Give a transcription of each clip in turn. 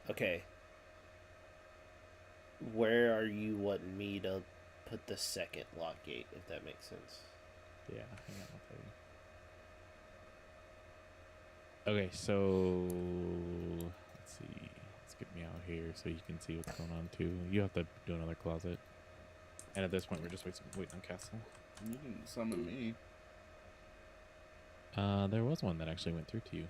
Okay, where are you wanting me to put the second lock gate, if that makes sense? Yeah, hang on, I'll tell you. Okay, so let's see. Let's get me out here so you can see what's going on too. You have to do another closet. And at this point, we're just waiting on Castle. You didn't summon me. There was one that actually went through to you.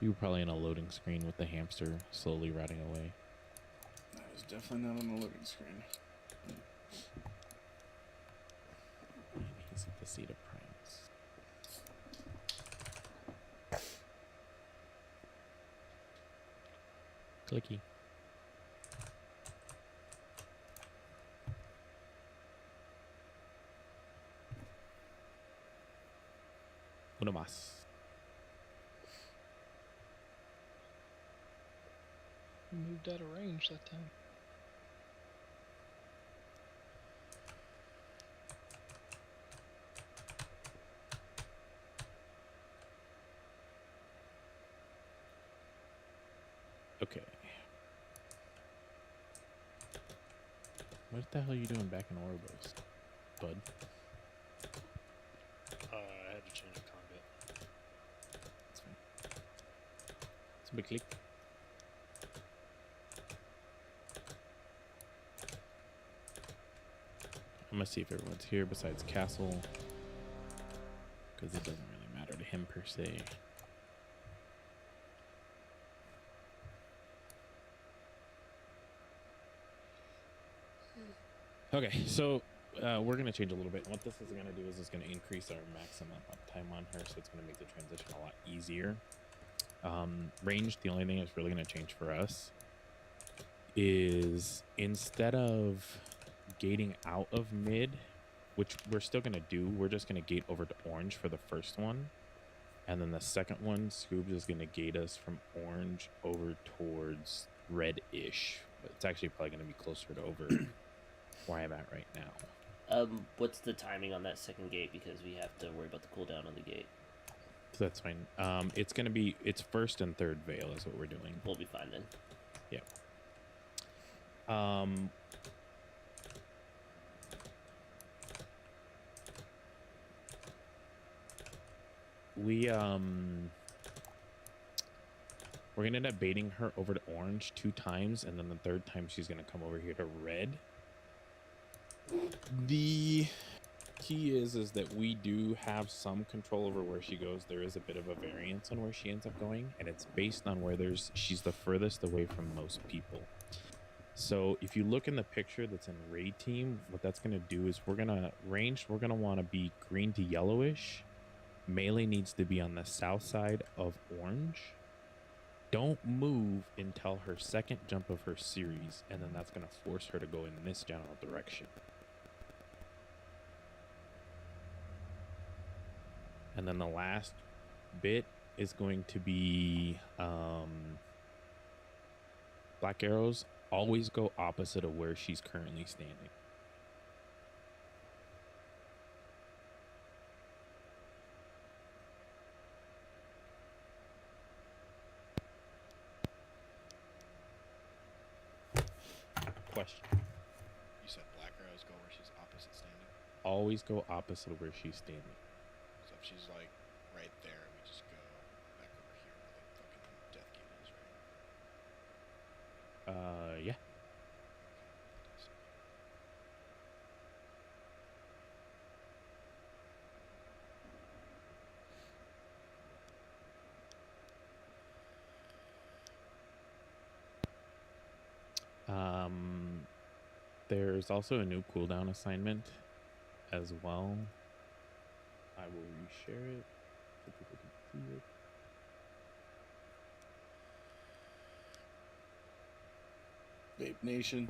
You were probably in a loading screen with the hamster slowly rotting away. I was definitely not on the loading screen. And he's at the seat of Primus. Clicky. Uno más. We moved out of range that time. Okay. What the hell are you doing back in Orbos, bud? I had to change the combat. That's fine. It's a big click. I'm gonna see if everyone's here besides Castle, because it doesn't really matter to him per se. Okay, so we're gonna change a little bit. What this is gonna do is it's gonna increase our maximum uptime on her, so it's gonna make the transition a lot easier. Range, the only thing that's really gonna change for us is instead of gating out of mid, which we're still gonna do, we're just gonna gate over to orange for the first one. And then the second one, Scoobs is gonna gate us from orange over towards red-ish. But it's actually probably gonna be closer to over where I'm at right now. What's the timing on that second gate? Because we have to worry about the cooldown on the gate. So that's fine. It's first and third veil is what we're doing. We'll be fine then. Yeah. We're gonna end up baiting her over to orange 2 times, and then the third time she's gonna come over here to red. The key is that we do have some control over where she goes. There is a bit of a variance on where she ends up going, and it's based on where she's the furthest away from most people. So if you look in the picture that's in raid team, what that's going to do is we're going to want to be green to yellowish. Melee needs to be on the south side of orange. Don't move until her second jump of her series, and then that's going to force her to go in this general direction. And then the last bit is going to be black arrows always go opposite of where she's currently standing. Question. You said black arrows go where she's opposite standing? Always go opposite of where she's standing. So if she's like right there, we just go back over here where the fucking death gate is, right? Yeah. There's also a new cooldown assignment as well. I will reshare it so people can see it. Vape Nation.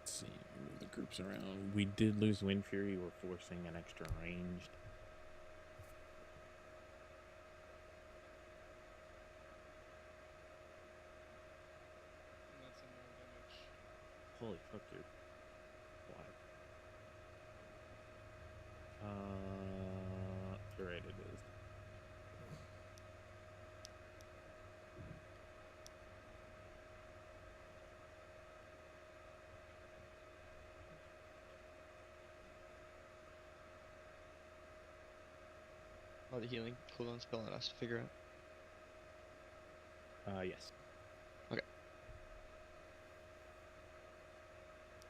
Let's see. Move the groups around. We did lose Wind Fury. We're forcing an extra ranged. That's some more damage. Holy fuck, dude. Why? You're right, it is. Oh, the healing cooldown spell on us to figure out. Yes. Okay.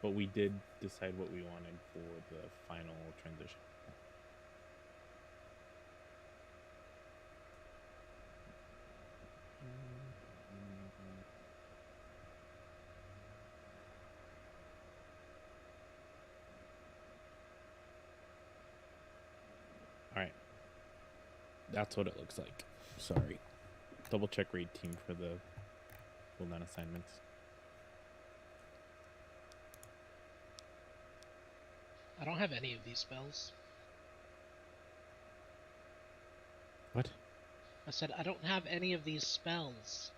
But we did decide what we wanted for the final transition. All right. That's what it looks like. Sorry. Double check raid team for the cooldown assignments. I don't have any of these spells. What? I said I don't have any of these spells.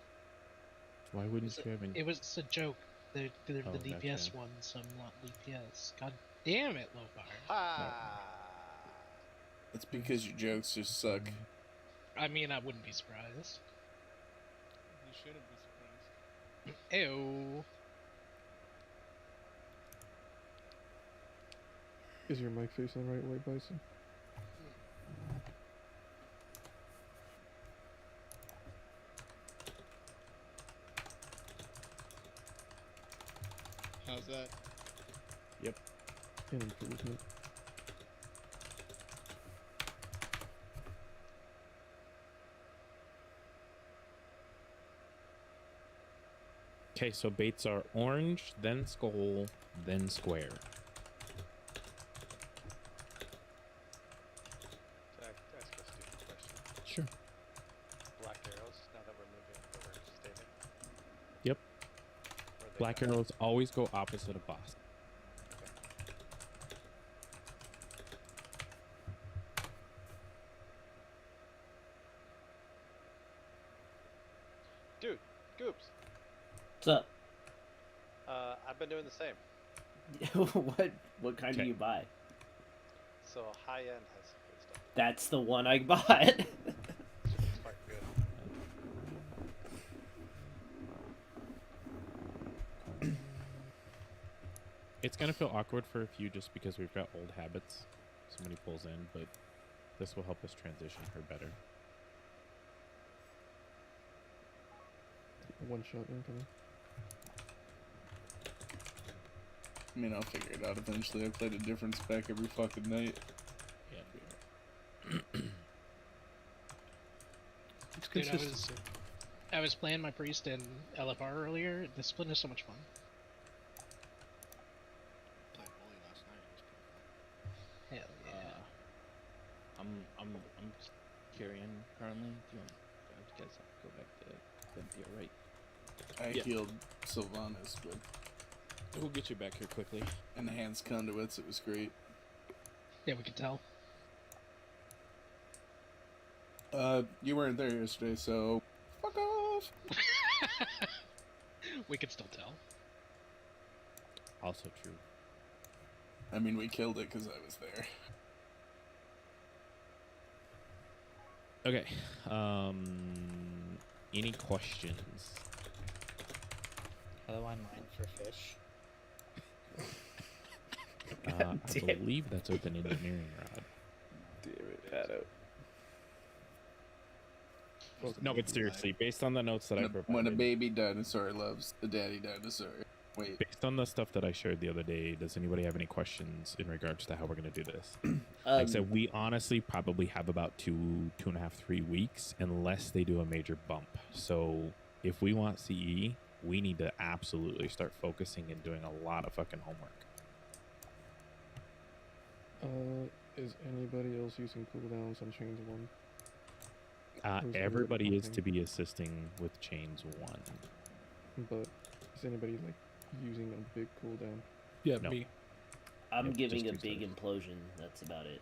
Why wouldn't you have any? It was a joke. They're Oh, the DPS gotcha. ones. I'm not DPS. God damn it, Lopar. Ha! It's because your jokes just suck. I mean, I wouldn't be surprised. You shouldn't be surprised. Ew. Is your mic facing the right way, Bison? How's that? An improvement. Okay, so baits are orange, then skull, then square. Can I ask a stupid question? Sure. Black arrows, now that we're moving, that we're stating. Yep. Where they Black go? arrows always go opposite of boss. Dude, Goops, What's up? I've been doing the same. What kind do Okay. you buy? So high end has some good stuff. That's the one I bought. It's fucking good. It's gonna feel awkward for a few just because we've got old habits. Somebody pulls in, but this will help us transition her better. One shot incoming. I mean, I'll figure it out eventually. I played a different spec every fucking night. Yeah, It's Dude, consistency. I was playing my priest in LFR earlier. Discipline is so much fun. Played Bully last night. It was pretty fun. Hell yeah. I'm carrying currently. Do you guys have to go back to Cynthia, right? I Yeah. healed Sylvanas with we'll get you back here quickly. enhanced conduits. It was great. Yeah, we can tell. You weren't there yesterday, so fuck off. We can still tell. Also true. I mean, we killed it because I was there. Okay. Any questions? How do I mine for fish? I damn. believe that's with an engineering rod. Damn it, Pato. No, but seriously, based on the notes that I When a provided, baby dinosaur loves the daddy dinosaur. Wait, based on the stuff that I shared the other day, does anybody have any questions in regards to how we're going to do this? Like I said, we honestly probably have about 2.5, 3 weeks, unless they do a major bump. So if we want CE, we need to absolutely start focusing and doing a lot of fucking homework. Is anybody else using cooldowns on chains 1? Or is there Everybody is something? to be assisting with chains 1. But is anybody like using a big cooldown? Yeah, No. me. I'm Yep, giving a just big 2 stars. implosion. That's about it.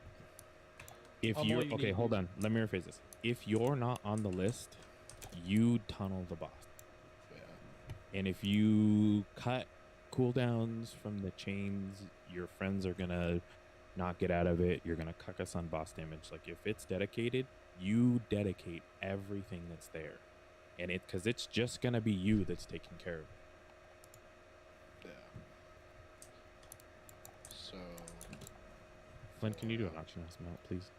If All you're you okay, need hold is- on. Let me rephrase this. If you're not on the list, you tunnel the boss. Yeah. And if you cut cooldowns from the chains, your friends are gonna not get out of it. You're gonna cuck us on boss damage. Like if it's dedicated, you dedicate everything that's there, and because it's just gonna be you that's taking care of it. Yeah. So. Flint, can you do an auction house mount, please?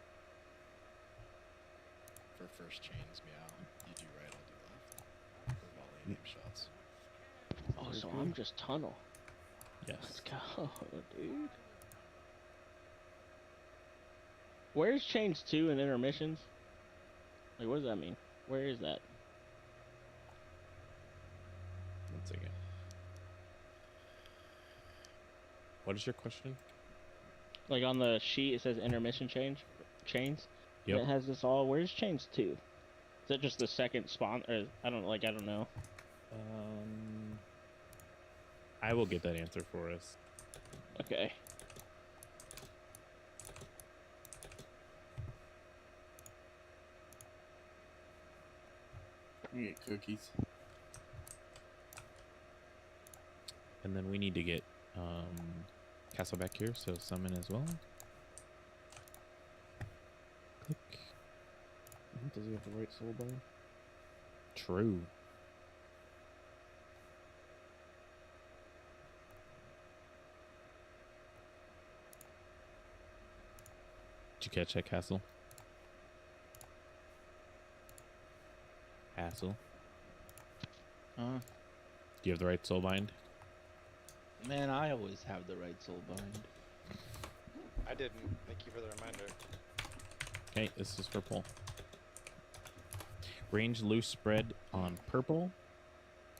For first chains, meow. You do right, I'll do left. For volley and aim shots. Oh, so I'm just tunnel. Yes. Let's go, dude. Where's chains 2 and intermissions? Like, what does that mean? Where is that? One second. What is your question? Like on the sheet, it says intermission chains. Yep. And it has this all. Where's chains 2? Is that just the second spawn? Or I don't know. I will get that answer for us. Okay. We get cookies. And then we need to get Castle back here, so summon as well. Click. Does he have the right soul bind? True. Did you catch that, Castle? Castle? Uh, Do you have the right soul bind? man, I always have the right soul bind. I didn't. Thank you for the reminder. Okay, this is for pull. Range loose spread on purple,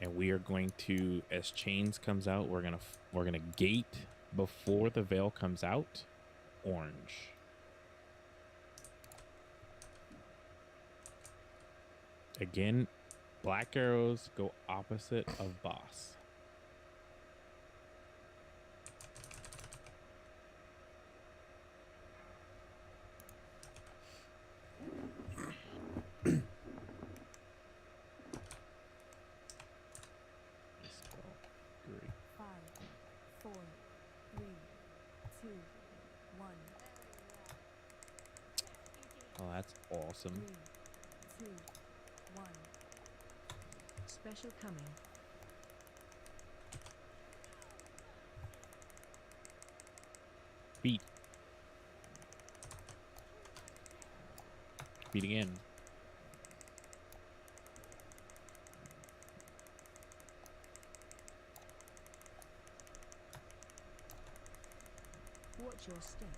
and we are going to, as chains comes out, we're gonna gate before the veil comes out, orange. Again, black arrows go opposite of boss. Great. 5, 4, 3, 2, 1. Oh, that's awesome. 3, 2, 1. Special coming. Beat. Beat again. Watch your step.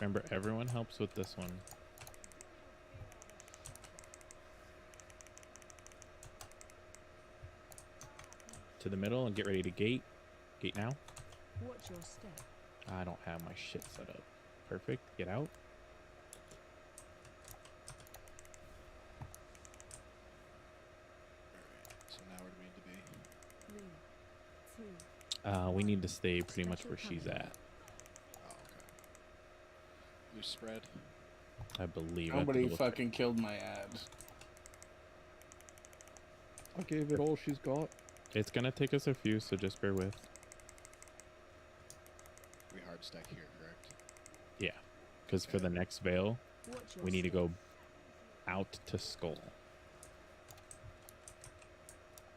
Remember, everyone helps with this one. To the middle and get ready to gate. Gate now. Watch your step. I don't have my shit set up. Perfect. Get out. So now where do we need to be? 3, 2. We need to stay pretty much where she's at. Oh, okay. Loose spread. I believe. I have to Nobody double check. fucking killed my ad. I gave it all she's got. It's gonna take us a few, so just bear with. We hard stack here, correct? Yeah, because for the next veil, Watch your we need to step. go out to skull.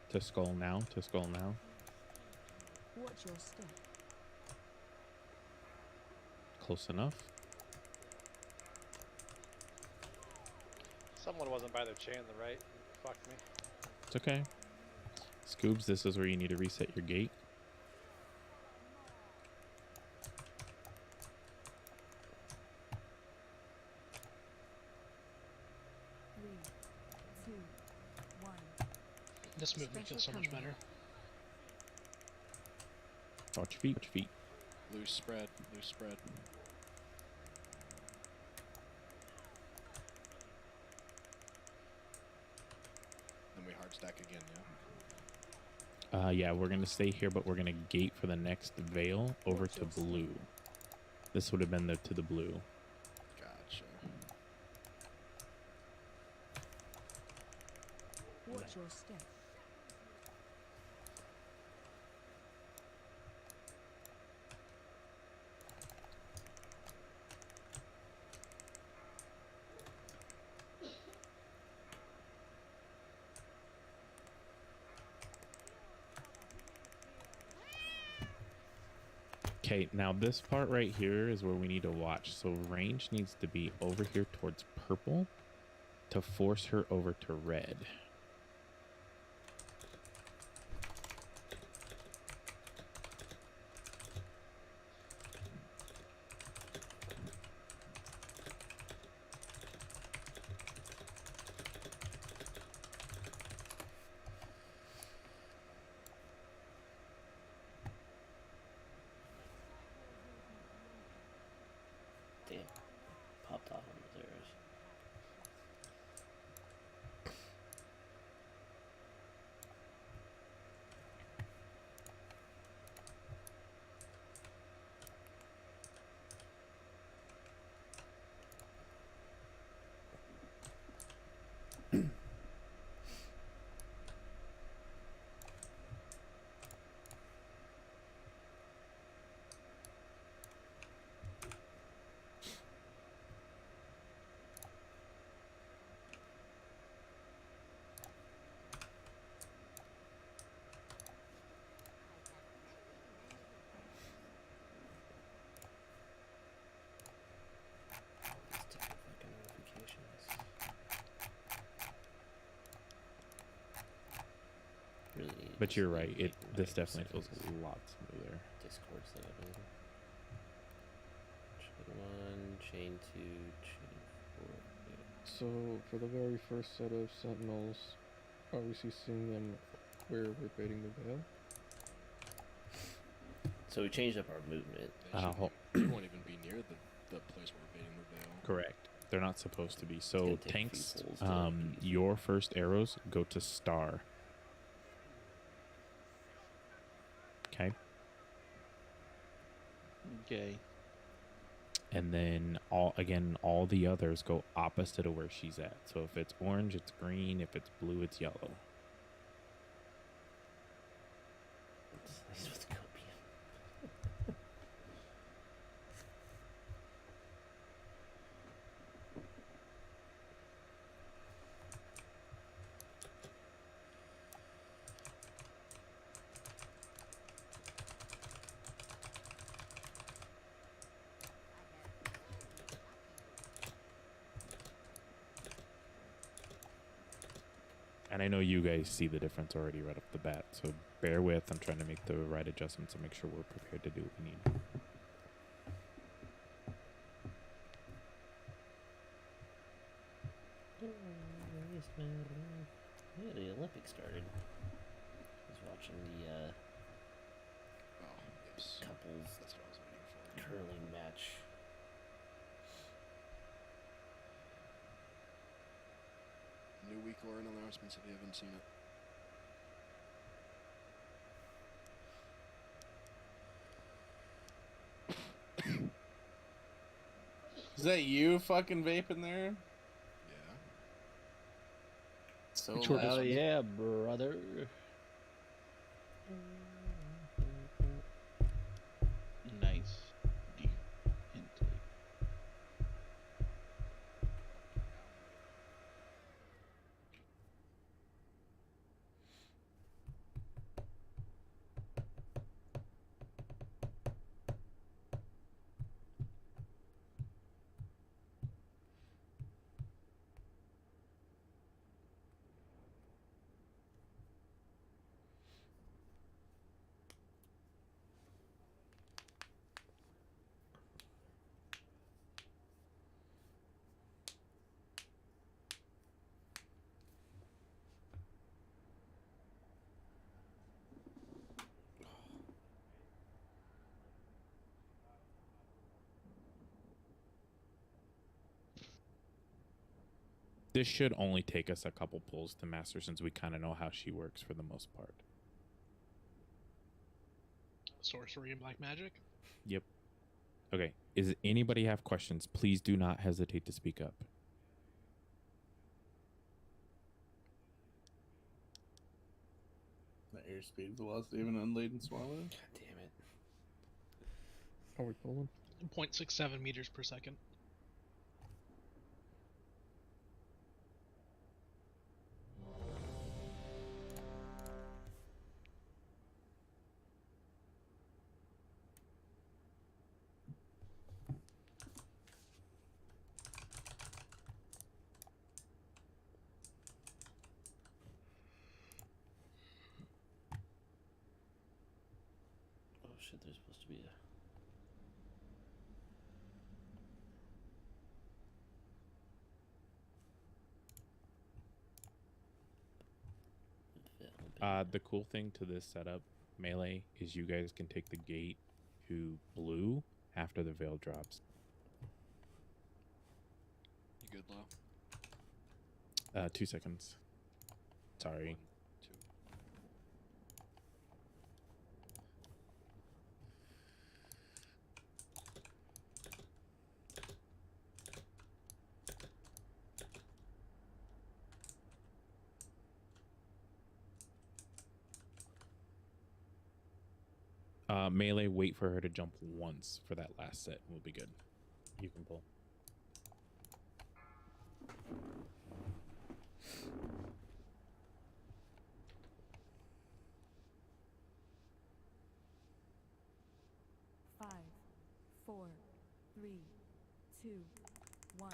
To skull now. To skull now. Watch your step. Close enough. Someone wasn't by their chain on the right. Fucked me. It's okay. Scoobs, this is where you need to reset your gate. Three, two, one. This movement feels so much better. Watch your feet. Watch your feet. Loose spread. Loose spread. Yeah, we're gonna stay here, but we're gonna gate for the next veil over to blue. This would have been to the blue. Gotcha. Watch your step. Okay, now this part right here is where we need to watch. So range needs to be over here towards purple to force her over to red. Damn. Popped off on those arrows. Stupid fucking notifications. Really need to But just you're leave right. the This negative definitely feels settings. a lot smoother. Discord setup. Chain 1, chain 2, chain 4. Yeah. So for the very first set of sentinels, are we seeing them where we're baiting the veil? So we changed up our movement. They, they won't even be near the place where we're baiting the veil. Correct. They're not supposed to be. So gonna take a few tanks, pulls to your first arrows go to star. Okay. Okay. And then all the others go opposite of where she's at. So if it's orange, it's green. If it's blue, it's yellow. It's nice with copium. And I know you guys see the difference already right off the bat. So bear with. I'm trying to make the right adjustments and make sure we're prepared to do what we need. Yeah, the Olympics started. I was watching the Oh, yes. couples That's what I was waiting for. curling match. New week or an announcements if you haven't seen it. Is that you fucking vaping there? Yeah. So Which one is Hell loud. yeah, brother. Nice. Deep intake. This should only take us a couple pulls to master since we kind of know how she works for the most part. sorcery and black magic. Yep. Okay. Is anybody have questions? Please do not hesitate to speak up. The airspeed velocity of an unladen swallow. God damn it. Are we pulling? 0.67 meters per second. Oh shit, there's supposed to be a... The cool thing to this setup, Melee, is you guys can take the gate to blue after the veil drops. You good, Lo? 2 seconds. Sorry. 1, 2. Melee, wait for her to jump once for that last set. We'll be good. You can pull. Five, four, three, two, one.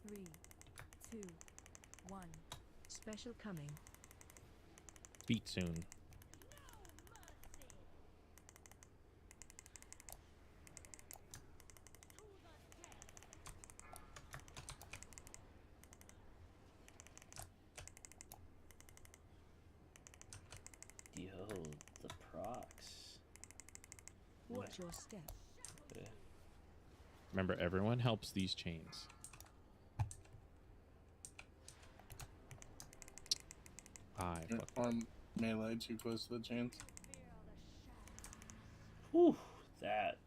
Three, two, one. Special coming. Feet soon. Yo, the procs. Watch your step. Yeah. Remember, everyone helps these chains. Arm melee too close to the chains. Whew, that.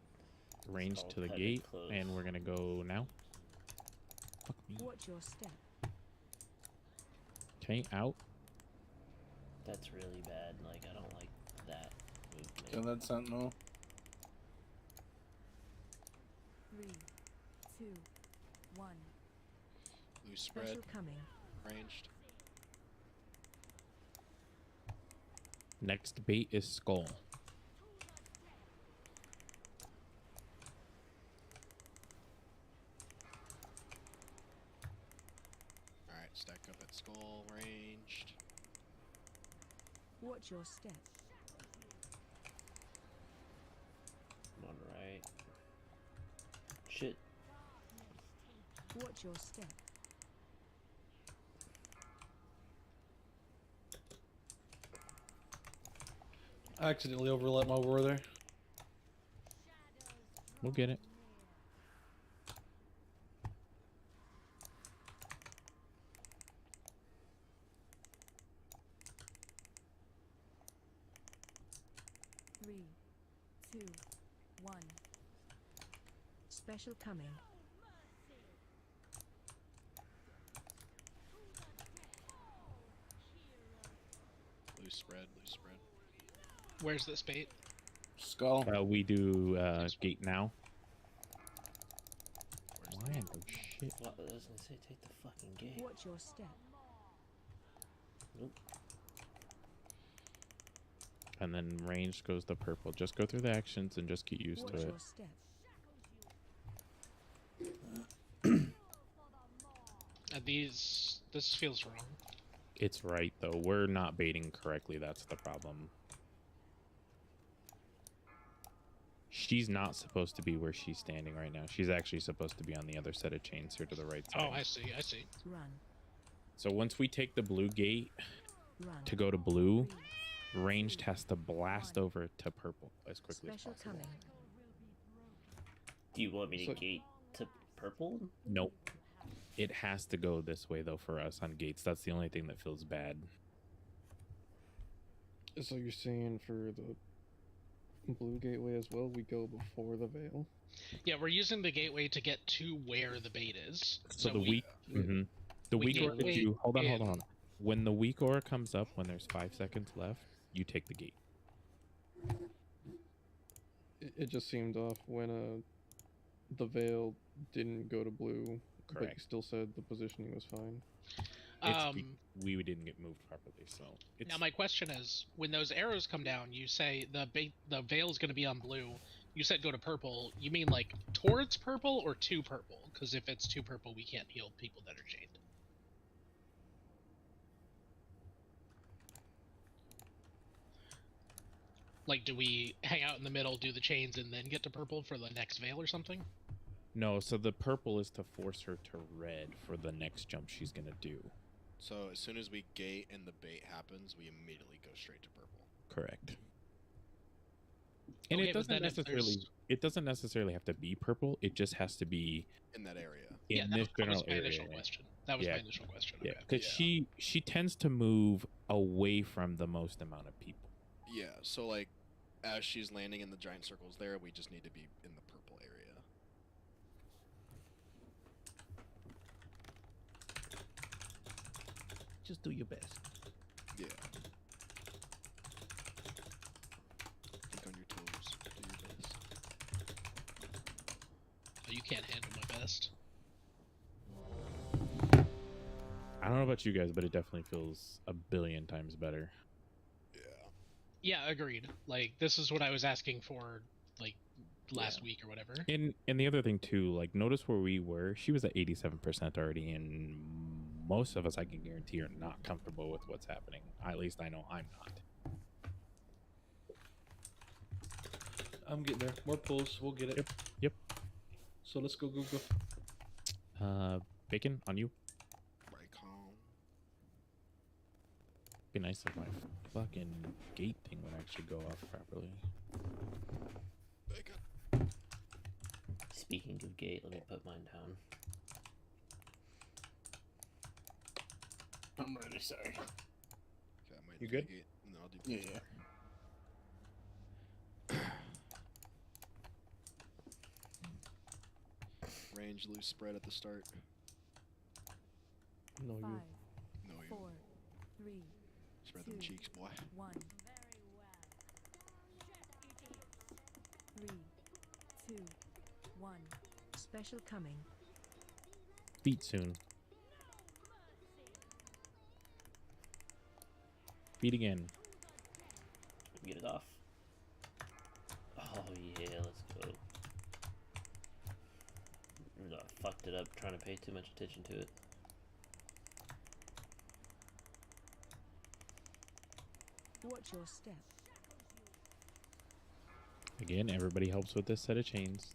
Range called to the cutting gate, close. and we're gonna go now. Fuck me. Watch your step. Okay, out. That's really bad. Like, I don't like that movement. Kill that sentinel. 3, 2, 1. Loose spread. Special coming. Ranged. Next bait is skull. Alright, stack up at skull. Ranged. Watch your step. One right. Shit. Watch your step. I accidentally overlap my war there. We'll get it. Three, two, one. Special coming. Loose spread. Loose spread. Where's this bait? Skull. We do gate now. Where's Why no shit? Well, I was gonna say, take the fucking gate. Watch your step. Nope. And then range goes the purple. Just go through the actions and just get used Watch to it. your step. This feels wrong. It's right though. We're not baiting correctly. That's the problem. She's not supposed to be where she's standing right now. She's actually supposed to be on the other set of chains here to the right side. Oh, I see. I see. Run. So once we take the blue gate Run. to go to blue, Three, ranged has to blast over to purple as quickly as Special possible. coming. Do you want me to So- gate to purple? Nope. It has to go this way though for us on gates. That's the only thing that feels bad. So you're saying for the blue gateway as well, we go before the veil? Yeah, we're using the gateway to get to where the bait is. So the we, weak, the we weak aura gateway gives you. Hold on, hold in. on. When the weak aura comes up, when there's 5 seconds left, you take the gate. It just seemed off when the veil didn't go to blue, but you Correct. still said the positioning was fine. We didn't get moved properly, so it's Now my question is, when those arrows come down, you say the veil is going to be on blue. You said go to purple. You mean like towards purple or to purple? Because if it's to purple, we can't heal people that are chained. Like, do we hang out in the middle, do the chains, and then get to purple for the next veil or something? no. So the purple is to force her to red for the next jump she's gonna do. So as soon as we gate and the bait happens, we immediately go straight to purple. Correct. And Okay, it but doesn't then if necessarily have to be purple. It just has to be In that area. in that this was general my area. initial question. That was Yeah. my initial question. Yeah, Okay. because she tends to move away from the most amount of people. Yeah, so like, as she's landing in the giant circles there, we just need to be in the purple area. Just do your best. Yeah. Think on your toes. Do your best. Oh, you can't handle my best. I don't know about you guys, but it definitely feels a billion times better. Yeah. Yeah, agreed. Like, this is what I was asking for, like, last week or whatever. And the other thing too, like notice where we were. She was at 87% already, and most of us, I can guarantee, are not comfortable with what's happening. At least I know I'm not. I'm getting there. More pulls. We'll get it. Yep. So let's go. Bacon on you. Right calm. Be nice if my fucking gate thing would actually go off properly. Bacon. Speaking of gate, let me put mine down. I'm ready, sorry. Okay, I might You do good? the gate, and then I'll do Yeah. range, loose spread at the start. No, you. 5, No, you 4, 3, spread them 2, cheeks, boy. 1. 3, 2, 1. Special coming. Feet soon. Feet again. Get it off. Oh yeah, let's go. I fucked it up trying to pay too much attention to it. Watch your step. Again, everybody helps with this set of chains.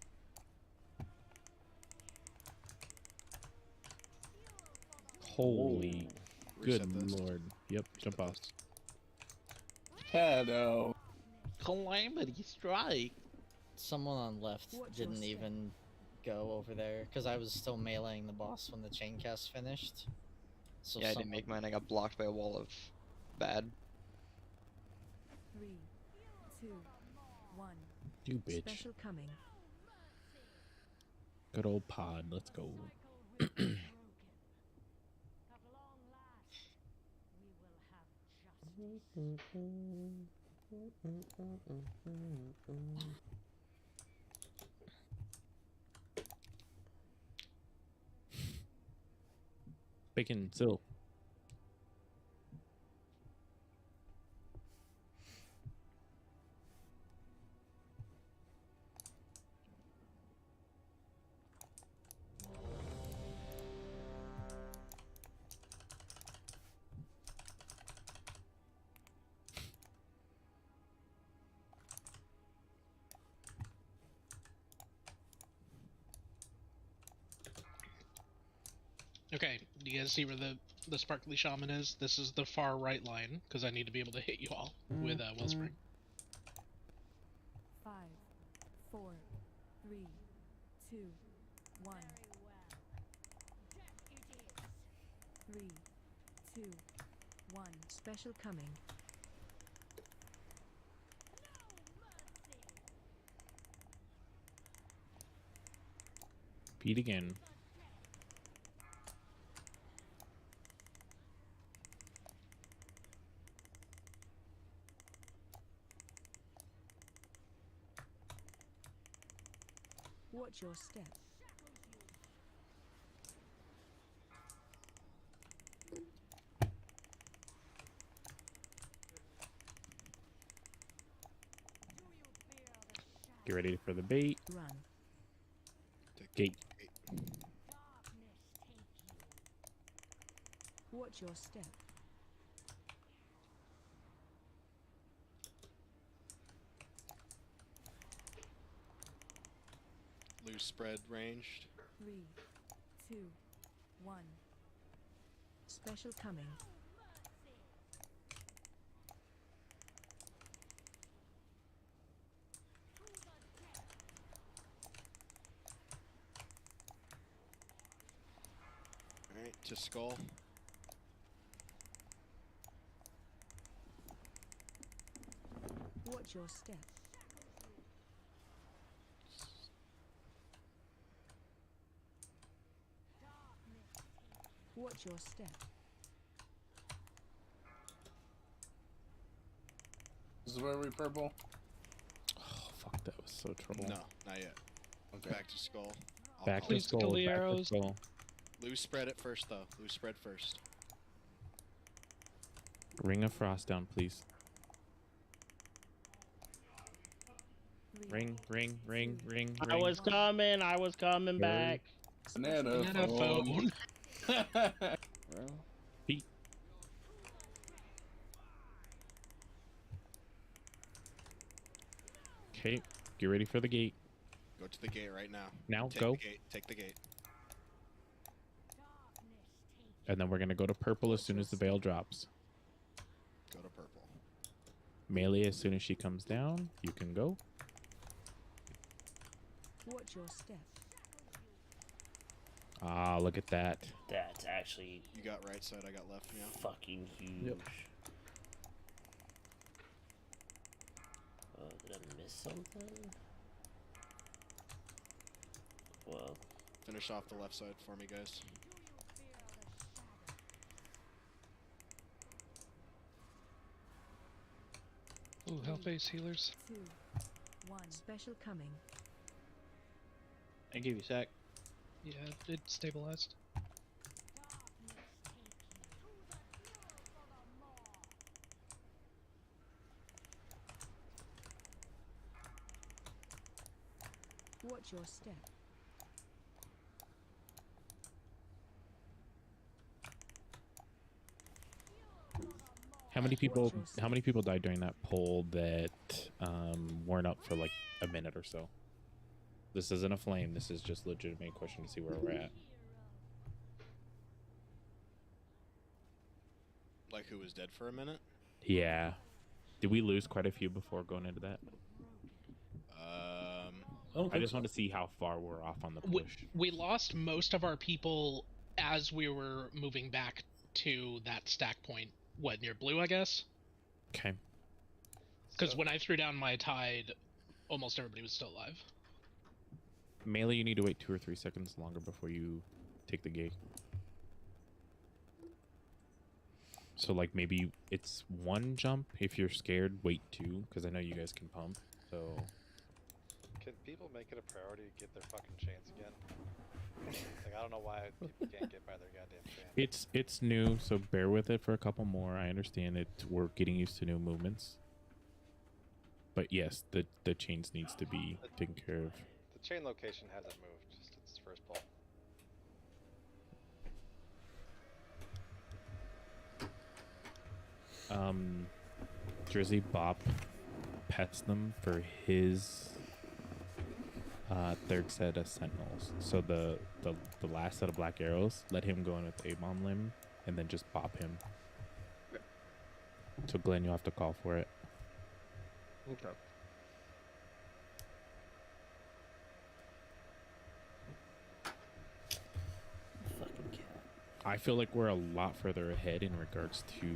Holy good Reset this. lord. Yep, jump off. Hello. Calamity strike. Someone on left Watch your didn't step. even go over there because I was still meleeing the boss when the chain cast finished. So Yeah, I didn't make mine. I got blocked by a wall of bad. 3, 2, 1. You bitch. Special coming. Good old pod. Let's go. Bacon still. Okay, do you guys see where the sparkly shaman is? This is the far right line, because I need to be able to hit you all with Wellspring. 5, 4, 3, 2, 1. 3, 2, 1. Special coming. Repeat again. Watch your step. Get ready for the bait. Run. Gate. Watch your step. Loose spread ranged. 3, 2, 1. Special coming. Alright, to skull. Watch your step. Watch your step. This is where we purple. Oh, fuck, that was so trouble. No, not yet. Okay. Back to skull. I'll Back call to it. Please kill skull. the Back to arrows. skull. Loose spread it first, though. Loose spread first. Ring of Frost down, please. 3, Ring, ring, ring, ring, I ring. was coming. I was coming Very- back. Banana Banana phone. Bro. Pete. Okay, get ready for the gate. Go to the gate right now. Now, Take go. The gate. Take the gate. And then we're gonna go to purple as soon as the veil drops. Go to purple. Melee as soon as she comes down. You can go. watch your step. Ah, look at that. That's actually You got right side, I got left, yeah. fucking huge. Yep. Oh, did I miss something? Well, Finish off the left side for me, guys. Ooh, health base healers. 2, 1. Special coming. I gave you sack. Yeah, it stabilized. Watch your step. How many people died during that poll that weren't up for like a minute or so? This isn't a flame. This is just legitimate question to see where we're at. Like who was dead for a minute? Yeah. Did we lose quite a few before going into that? I just want to see how far we're off on the push. We lost most of our people as we were moving back to that stack point. What, near blue, I guess? Okay. Because when I threw down my tide, almost everybody was still alive. Melee, you need to wait 2 or 3 seconds longer before you take the gate. So like maybe it's 1 jump. If you're scared, wait 2, because I know you guys can pump. So Can people make it a priority to get their fucking chains again? Like, I don't know why people can't get by their goddamn chain. it's new, so bear with it for a couple more. I understand it. We're getting used to new movements. But yes, the chains needs to be taken care of. The chain location hasn't moved since its first pull. Drizzy Bop pets them for his third set of sentinels. So the last set of black arrows, let him go in with A-bomb limb and then just bop him. So Glenn, you'll have to call for it. Okay. fucking cat. I feel like we're a lot further ahead in regards to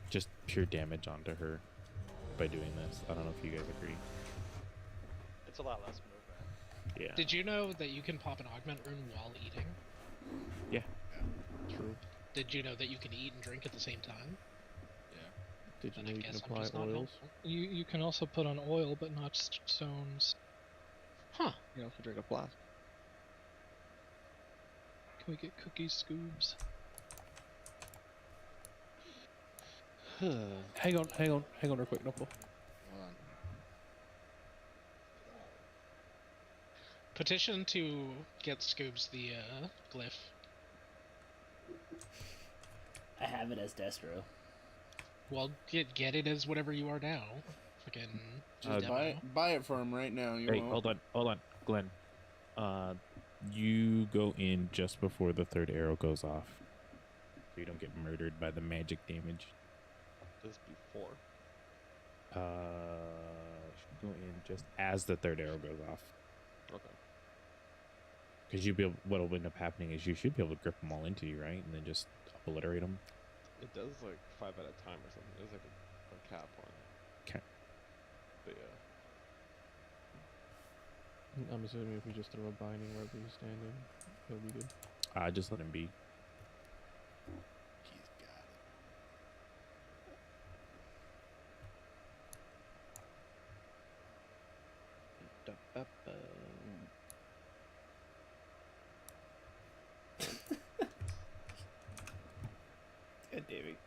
just pure damage onto her by doing this. I don't know if you guys agree. It's a lot less movement. Yeah. Did you know that you can pop an augment rune while eating? Yeah. True. Did you know that you can eat and drink at the same time? Did you Then know I you can guess I'm apply just not oils? helpful. You can also put on oil, but not stones. Huh. You also drink a flask. Can we get cookies, Scoobs? Hang on real quick, no pull. Hold on. Petition to get Scoobs the glyph. I have it as Destro. Well, get it as whatever you are now. Fucking Just buy it for him right now. You Hey, won't. hold on, Glenn. You go in just before the third arrow goes off, so you don't get murdered by the magic damage. Just before. Go in just as the third arrow goes off. Okay. Because what'll end up happening is you should be able to grip them all into you, right? And then just obliterate them. It does like 5 at a time or something. There's like a cap on it. Okay. But yeah. I'm assuming if we just throw a binding wherever he's standing, he'll be good. Just let him be. He's got it. God damn it.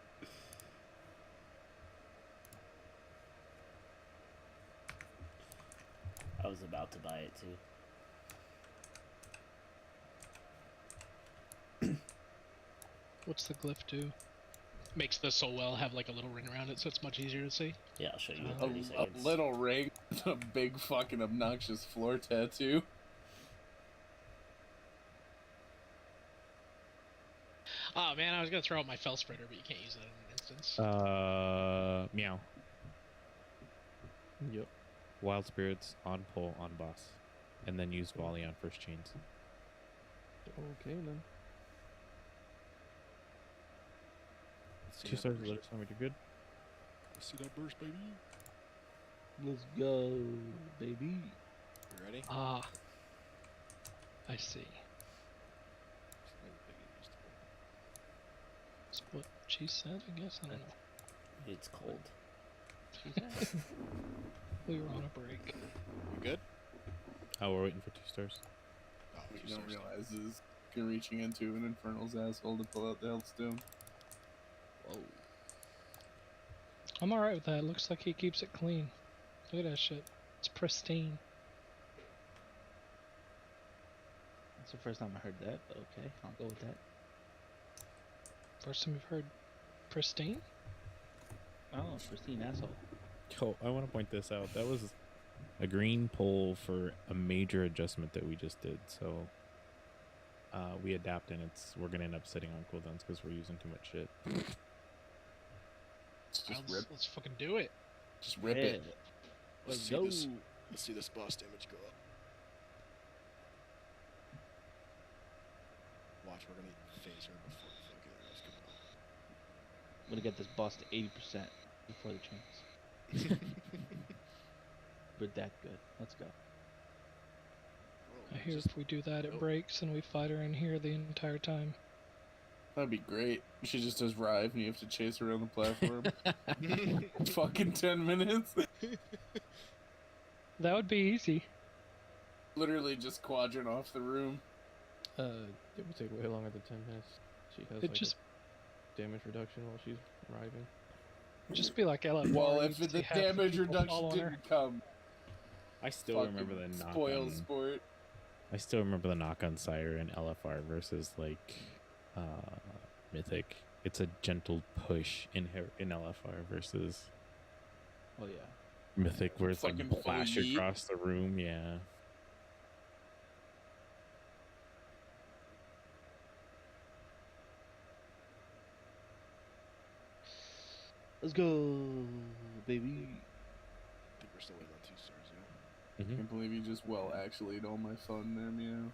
I was about to buy it too. What's the glyph do? makes the soul well have like a little ring around it, so it's much easier to see. Yeah, I'll show you in A 30 seconds. little ring, a big fucking obnoxious floor tattoo. Oh man, I was gonna throw out my fell spreader, but you can't use that in an instance. Meow. Yep. Wild spirits on pull on boss, and then use volley on first chains. Okay then. 2 stars. Let us know when you're good. See that burst, baby? Let's go, baby. You ready? Ah. I see. That's what she said, I guess. I don't know. It's cold. We were on a break. You good? Oh, we're waiting for 2 stars. Oh, What two you don't stars. realize is you're reaching into an infernal's asshole to pull out the health stone. Whoa. I'm alright with that. Looks like he keeps it clean. Look at that shit. It's pristine. That's the first time I heard that, but okay, I'll go with that. First time you've heard pristine? Oh, pristine asshole. Yo, I want to point this out. That was a green pull for a major adjustment that we just did. So we adapt, and we're gonna end up sitting on cooldowns because we're using too much shit. Let's fucking do it. Just rip it. Let's see go. this. Let's see this boss damage go up. Watch, we're gonna phase her before the fucking arrows come out. I'm gonna get this boss to 80% before the chains. We're that good. Let's go. I hear if we do that, it breaks and we fight her in here the entire time. That'd be great. She just does Rive and you have to chase her around the platform. Fucking 10 minutes. That would be easy. Literally just quadrant off the room. It would take way longer than 10 minutes. She has It like just a damage reduction while she's riving. just be like LF. Well, if the damage reduction didn't come, I still fucking remember the knock spoil on. sport. I still remember the knock on Sire in LFR versus like Mythic. It's a gentle push in LFR versus Oh yeah. Mythic, where it's like Fucking full flash yeet. across the room. Yeah. Let's go, baby. I think we're still waiting on 2 stars, yeah? I can't believe you just actually all my fun there, Meow.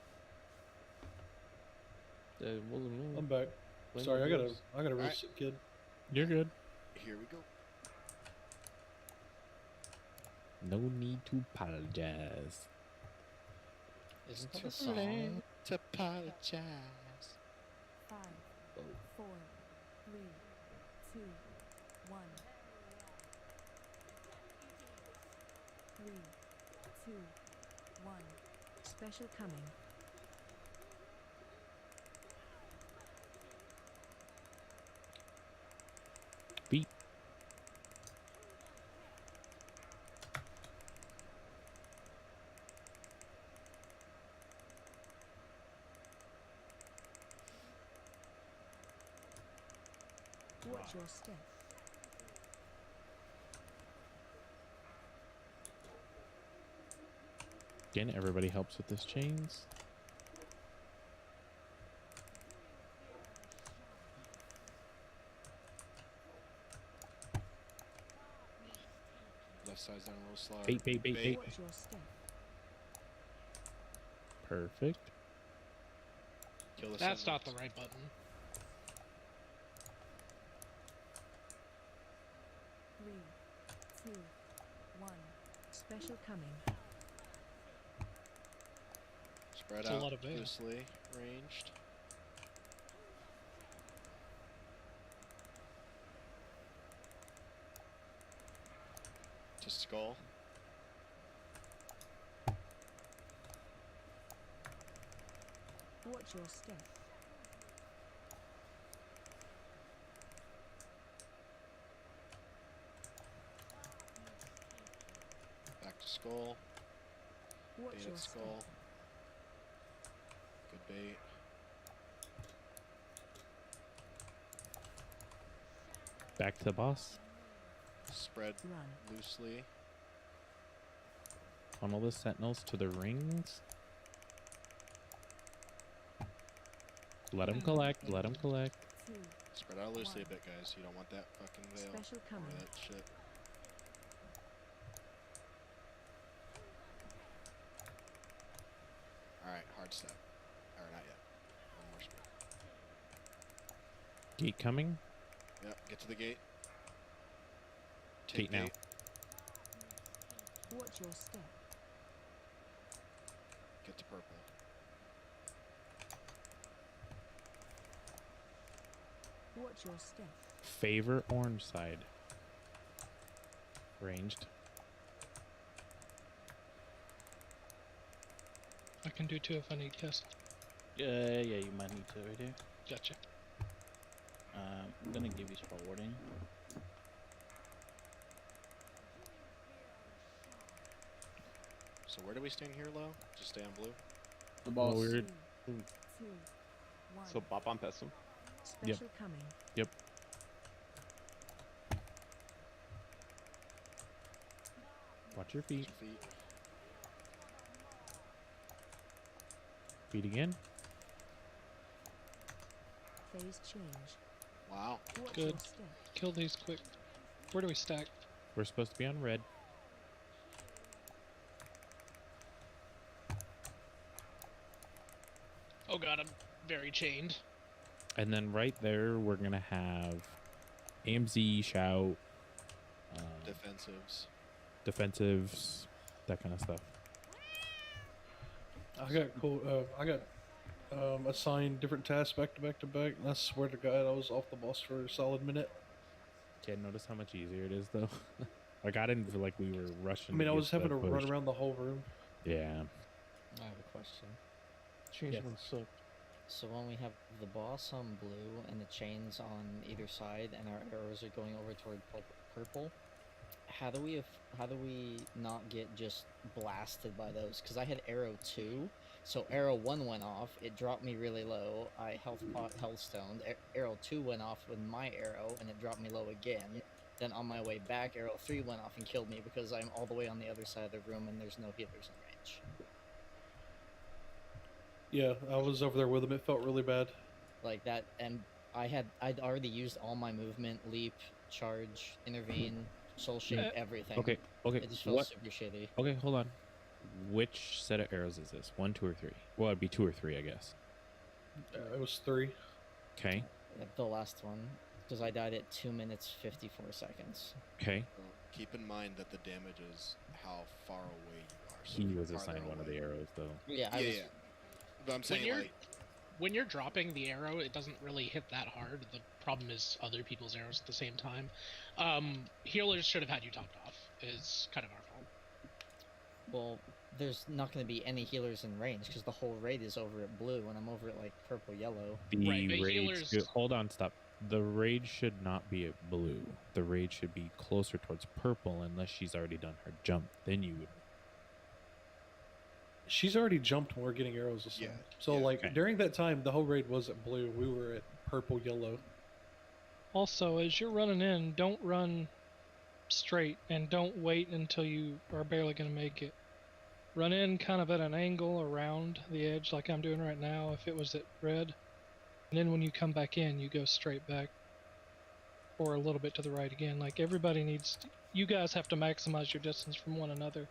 That wasn't me. I'm back. Blame Sorry, the I boys. got a real Alright. sick kid. You're good. Here we go. No need to apologize. Isn't that Too a song? late to apologize. 5, 4, 3, 2, 1. 3, 2, 1. Special coming. Beat. Watch your step. Again, everybody helps with this chains. Left side's down a little slower. Bait, bait, bait, bait. Watch your step. Perfect. Kill the That's not the sentinels. right button. 3, 2, 1. Special coming. Spread That's a out lot of veil. loosely ranged. To skull. Watch your step. Back to skull. Watch Bait your at step. skull. Good bait. Back to the boss. Spread Run. loosely. Funnel the sentinels to the rings. Let them collect. Let them collect. 2. Spread out loosely a bit, guys. You don't want that fucking veil. Special Or coming. that shit. Alright, hard step. Or not yet. One more spread. Gate coming. Yep, get to the gate. Gate now. Watch your step. Get to purple. Watch your step. Favor orange side. Ranged. I can do 2 if I need cast. Yeah, you might need to right here. Gotcha. I'm gonna give you spell warding. So where do we stand here, low? Just stay on blue? The boss. Well, we're 2, 1. So bop on Pessim. Special coming. Yep. Watch your feet. Feet. Feet again. Phase change. Wow. Watch Good. your step. Kill these quick. Where do we stack? We're supposed to be on red. Oh god, I'm very chained. And then right there, we're going to have AMZ, shout, Defensives. defensives, that kind of stuff. I got cool. I got assigned different tasks back to back to back. And I swear to God, I was off the boss for a solid minute. Can't notice how much easier it is, though. Like, I didn't feel like we were rushing. I mean, to I get was having to the run push. around the whole room. Yeah. I have a question. Change Yes. one sucked. So when we have the boss on blue and the chains on either side, and our arrows are going over toward purple, how do we not get just blasted by those? Because I had arrow 2, so arrow 1 went off, it dropped me really low. I health stoned. Arrow 2 went off with my arrow, and it dropped me low again. Then on my way back, arrow 3 went off and killed me because I'm all the way on the other side of the room and there's no healers in range. Yeah, I was over there with him. It felt really bad. Like that, and I'd already used all my movement, leap, charge, intervene, soul shape, everything. Okay, okay. It just felt What? super shitty. Okay, hold on. Which set of arrows is this? 1, 2, or 3? Well, it'd be 2 or 3, I guess. It was 3. Okay, The last one, because I died at 2 minutes 54 seconds. okay. keep in mind that the damage is how far away you are. So He if you're was farther assigned one of away- the arrows, though. Yeah, yeah. But I'm saying like, when you're dropping the arrow, it doesn't really hit that hard. The problem is other people's arrows at the same time. Healers should have had you topped off. Is kind of our fault. Well, there's not going to be any healers in range because the whole raid is over at blue and I'm over at like purple yellow. The raid. Hold on, stop. The raid should not be at blue. The raid should be closer towards purple unless she's already done her jump. Then you would. She's already jumped when we're getting arrows assigned. Yeah, So like during that time, the whole raid was at blue. We were at purple, yellow. Also, as you're running in, don't run straight and don't wait until you are barely going to make it. Run in kind of at an angle around the edge like I'm doing right now if it was at red. And then when you come back in, you go straight back or a little bit to the right again. Like everybody needs, you guys have to maximize your distance from one another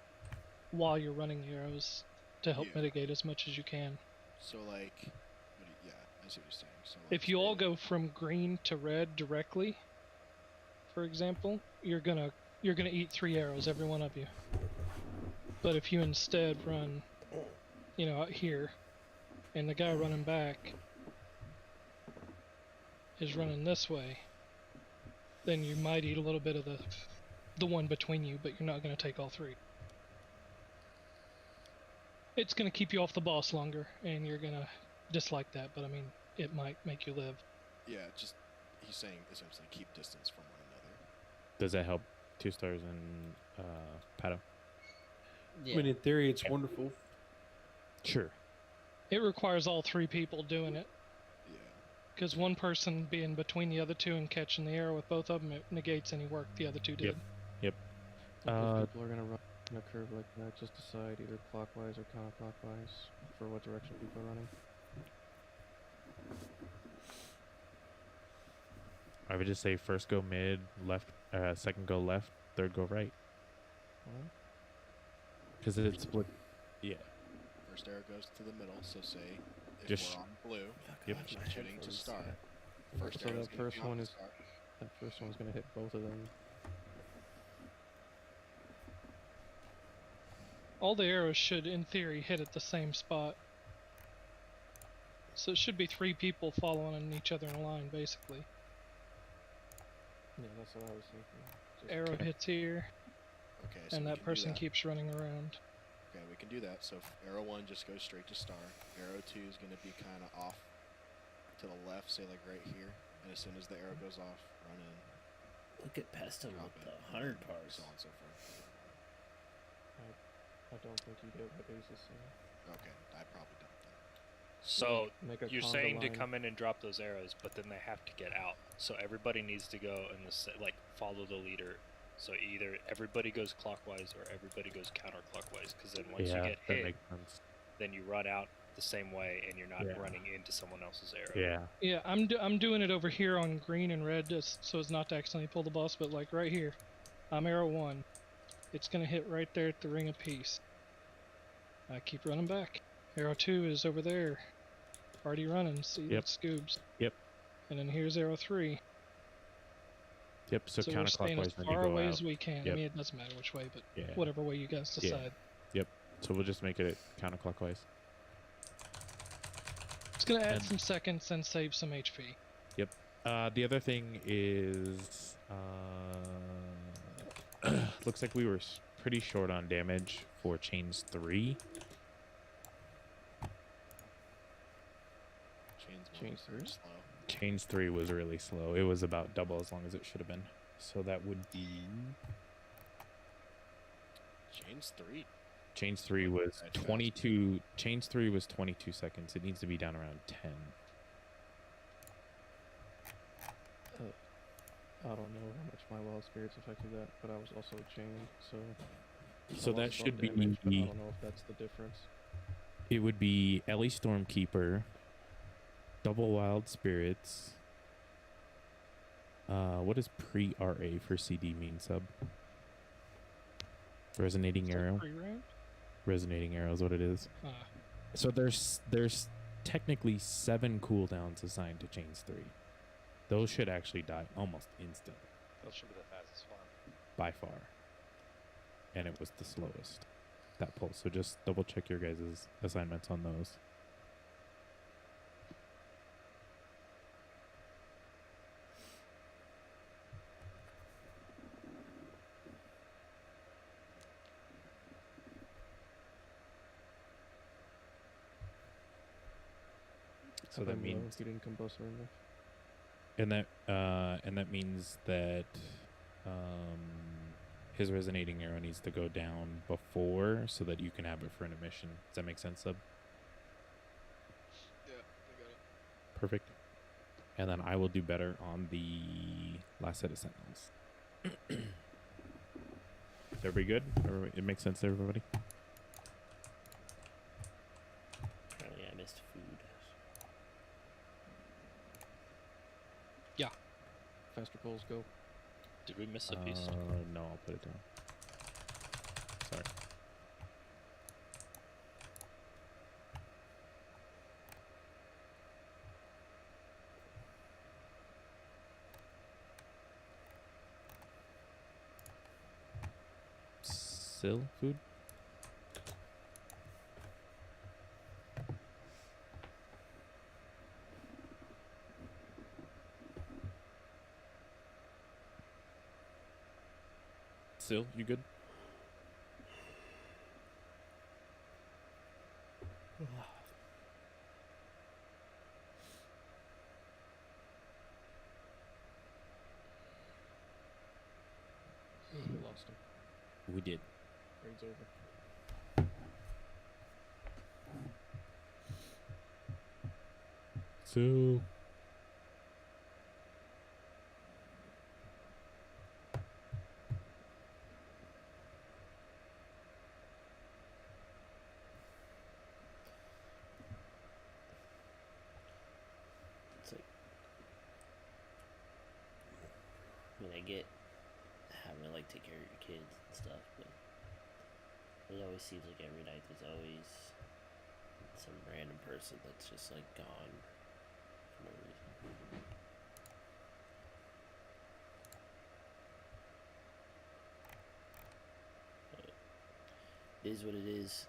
while you're running the arrows to help mitigate as much as you can. so like, yeah, I see what you're saying. So like, If you all go from green to red directly, for example, you're gonna eat 3 arrows, every one of you. But if you instead run, you know, out here, and the guy running back is running this way, then you might eat a little bit of the one between you, but you're not going to take all 3. It's going to keep you off the boss longer, and you're going to dislike that, but I mean, it might make you live. yeah, just he's saying essentially keep distance from one another. Does that help 2 stars and Pato? I mean, in theory, it's wonderful. Sure. It requires all 3 people doing it. Yeah. Because one person being between the other 2 and catching the arrow with both of them, it negates any work the other 2 did. Yep. If people are gonna run a curve like that, just decide either clockwise or counterclockwise for what direction people are running. I would just say first go mid, left, second go left, third go right. Because it's split. Yeah. First arrow goes to the middle. So say if Just we're on blue, Yep. I'm shooting to start. First So arrow that first one is gonna hit both of them. All the arrows should, in theory, hit at the same spot. So it should be 3 people following each other in a line, basically. Yeah, that's what I was thinking. Just Arrow hits here, Okay, so and we that can do person that. keeps running around. Okay, we can do that. So arrow 1 just goes straight to star. Arrow 2 is going to be kind of off to the left, say like right here. And as soon as the arrow goes off, run in. Look at past him drop with it, the 100 bars. So on and so forth. I don't think you get what Ace is saying. Okay, I probably don't then. So Make a you're conga saying to line. come in and drop those arrows, but then they have to get out. So everybody needs to go and like follow the leader. So either everybody goes clockwise or everybody goes counterclockwise. Because then once you Yeah, get that hit, makes sense. then you run out the same way and you're not Yeah. running into someone else's arrow. Yeah. Yeah, I'm doing it over here on green and red just so as not to accidentally pull the boss, but like right here, I'm arrow 1. It's gonna hit right there at the ring of peace. I keep running back. Arrow 2 is over there. Already running, see Yep. that scoobs. Yep. And then here's arrow 3. Yep. So, we're staying as counterclockwise, then you far go away out. as we can. I Yep. mean, it doesn't matter which way, but Yeah. whatever way you guys Yeah. decide. Yep. So we'll just make it counterclockwise. It's gonna add And- some seconds and save some HP. Yep. The other thing is, looks like we were pretty short on damage for chains 3. Chains 3? Slow. Chains 3 was really slow. It was about double as long as it should have been. So that would be Chains 3? Chains 3 was That's fast. 22. Chains 3 was 22 seconds. It needs to be down around 10. I don't know how much my wild spirits affected that, but I was also chained, so. So I that lost some should be damage, but I don't know if that's the difference. It would be Ellie Stormkeeper, double wild spirits. What does pre-RA for CD mean, sub? Resonating arrow. Pre-round? Resonating arrow is what it is. So there's technically 7 cooldowns assigned to chains 3. Those should actually die almost instant. That should be the fastest one. by far. And it was the slowest, that pull. So just double check your guys' assignments on those. So that means you didn't combust or enough. and that means that his resonating arrow needs to go down before so that you can have it for an emission. Does that make sense, Sub? Yeah, I got it. Perfect. And then I will do better on the last set of sentinels. Is everybody good? It makes sense to everybody? Apparently I missed food. Yeah. Faster pulls, go. Did we miss a piece? No, I'll put it down. Sorry. Still food? Still, you good? We lost him. We did. Raid's over. So It's like, I mean, I get having to like take care of your kids and stuff, but it always seems like every night there's always some random person that's just like gone for no reason. But it is what it is.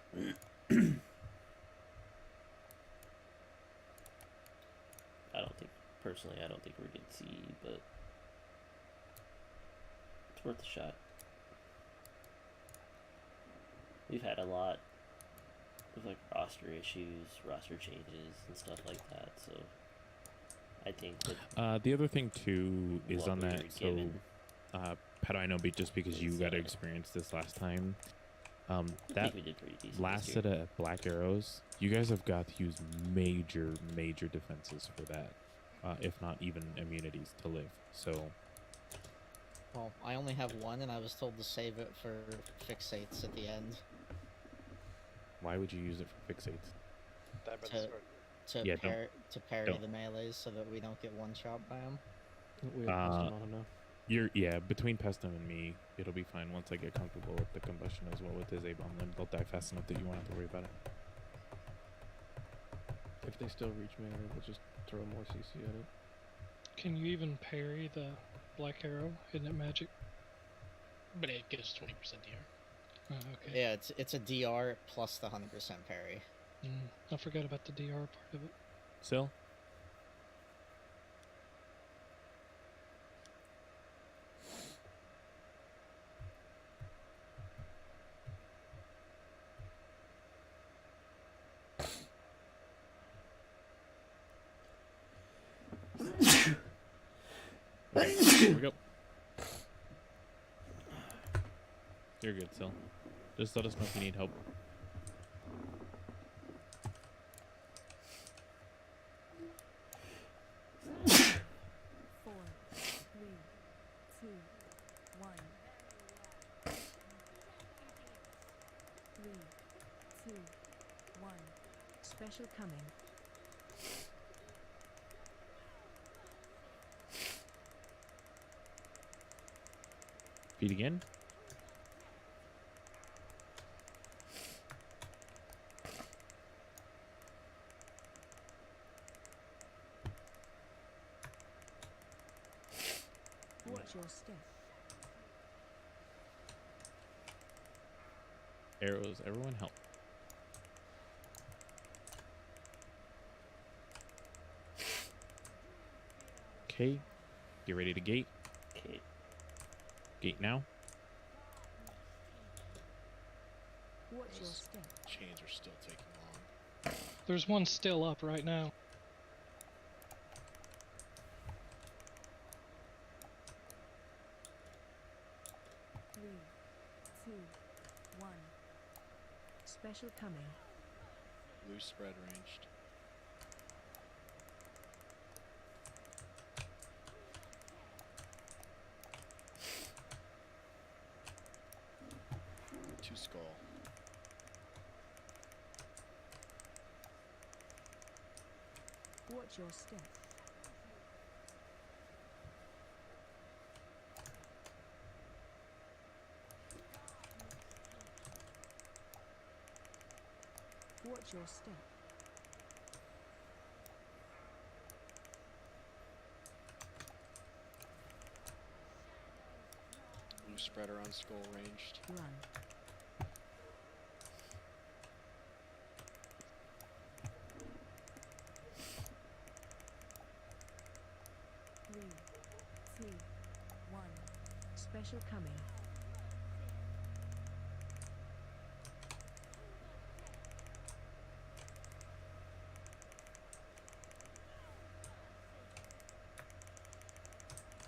Personally, I don't think we're gonna see, but it's worth a shot. We've had a lot of like roster issues, roster changes, and stuff like that. So I think that the other thing too is what on we that. were So, given Pato, I know, just because you got to experience this last time. I That think we did pretty decent last this set year. of black arrows, you guys have got to use major defenses for that, if not even immunities to live. So Well, I only have one, and I was told to save it for fixates at the end. why would you use it for fixates? Die by the To, sword. Yeah, to parry don't. the melees so that we don't get one shot by them. We have Pestum on him now. Between Pestum and me, it'll be fine once I get comfortable with the combustion as well with his A-bomb. Then they'll die fast enough that you won't have to worry about it. If they still reach me, we'll just throw more CC at it. Can you even parry the black arrow? Isn't it magic? But it gives 20% DR. Oh, okay. Yeah, it's a DR plus the 100% parry. I forgot about the DR part of it. Still? Here we go. You're good, Sil. Just let us know if you need help. Four, three, two, one. 3, 2, 1. Special coming. Feed again. Watch your step. Arrows. Everyone help. Okay. Get ready to gate. Okay. Gate now. Watch your Those step. chains are still taking long. There's one still up right now. Three, two, one. Special coming. Loose spread ranged. Two skull. Watch your step. Watch your step. Loose spreader on skull ranged. Run. Three, two, one. Special coming.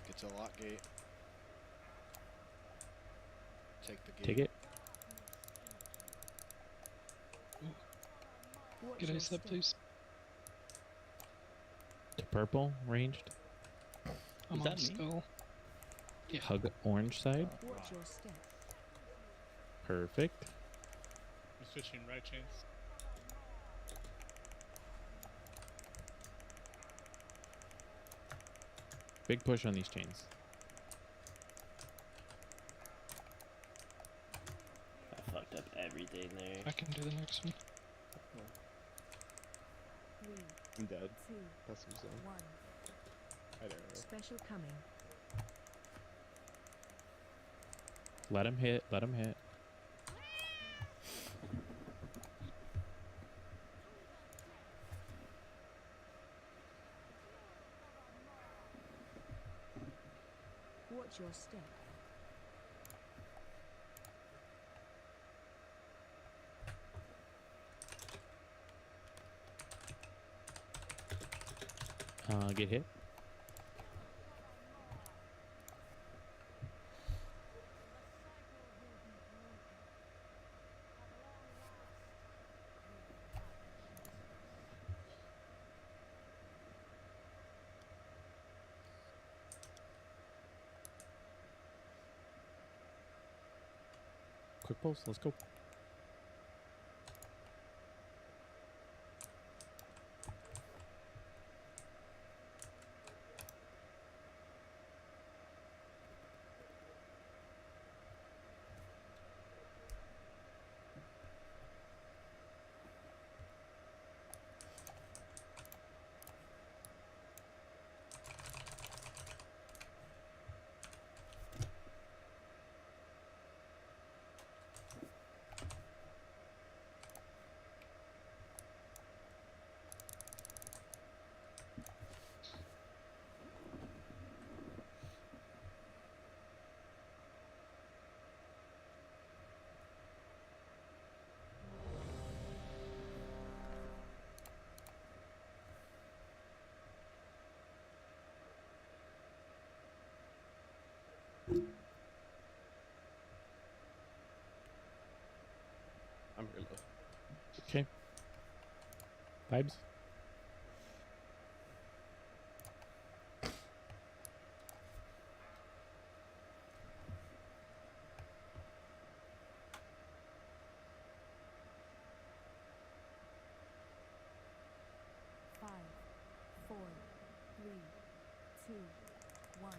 Get to the lock gate. Take the gate. Take it. Watch Get your a step, step. please. To purple. Ranged. I'm Was on that me? skull. Yeah. Hug orange side. Watch your step. Perfect. I'm switching right chains. Big push on these chains. I fucked up everything there. I can do the next one. Three, I'm dead. two, That's some zone. one. Right arrow. Special coming. Let him hit. Let him hit. Watch your step. Get hit. Quick pulse. Let's go. I'm very low. Okay. Vibes. Five, four, three, two, one.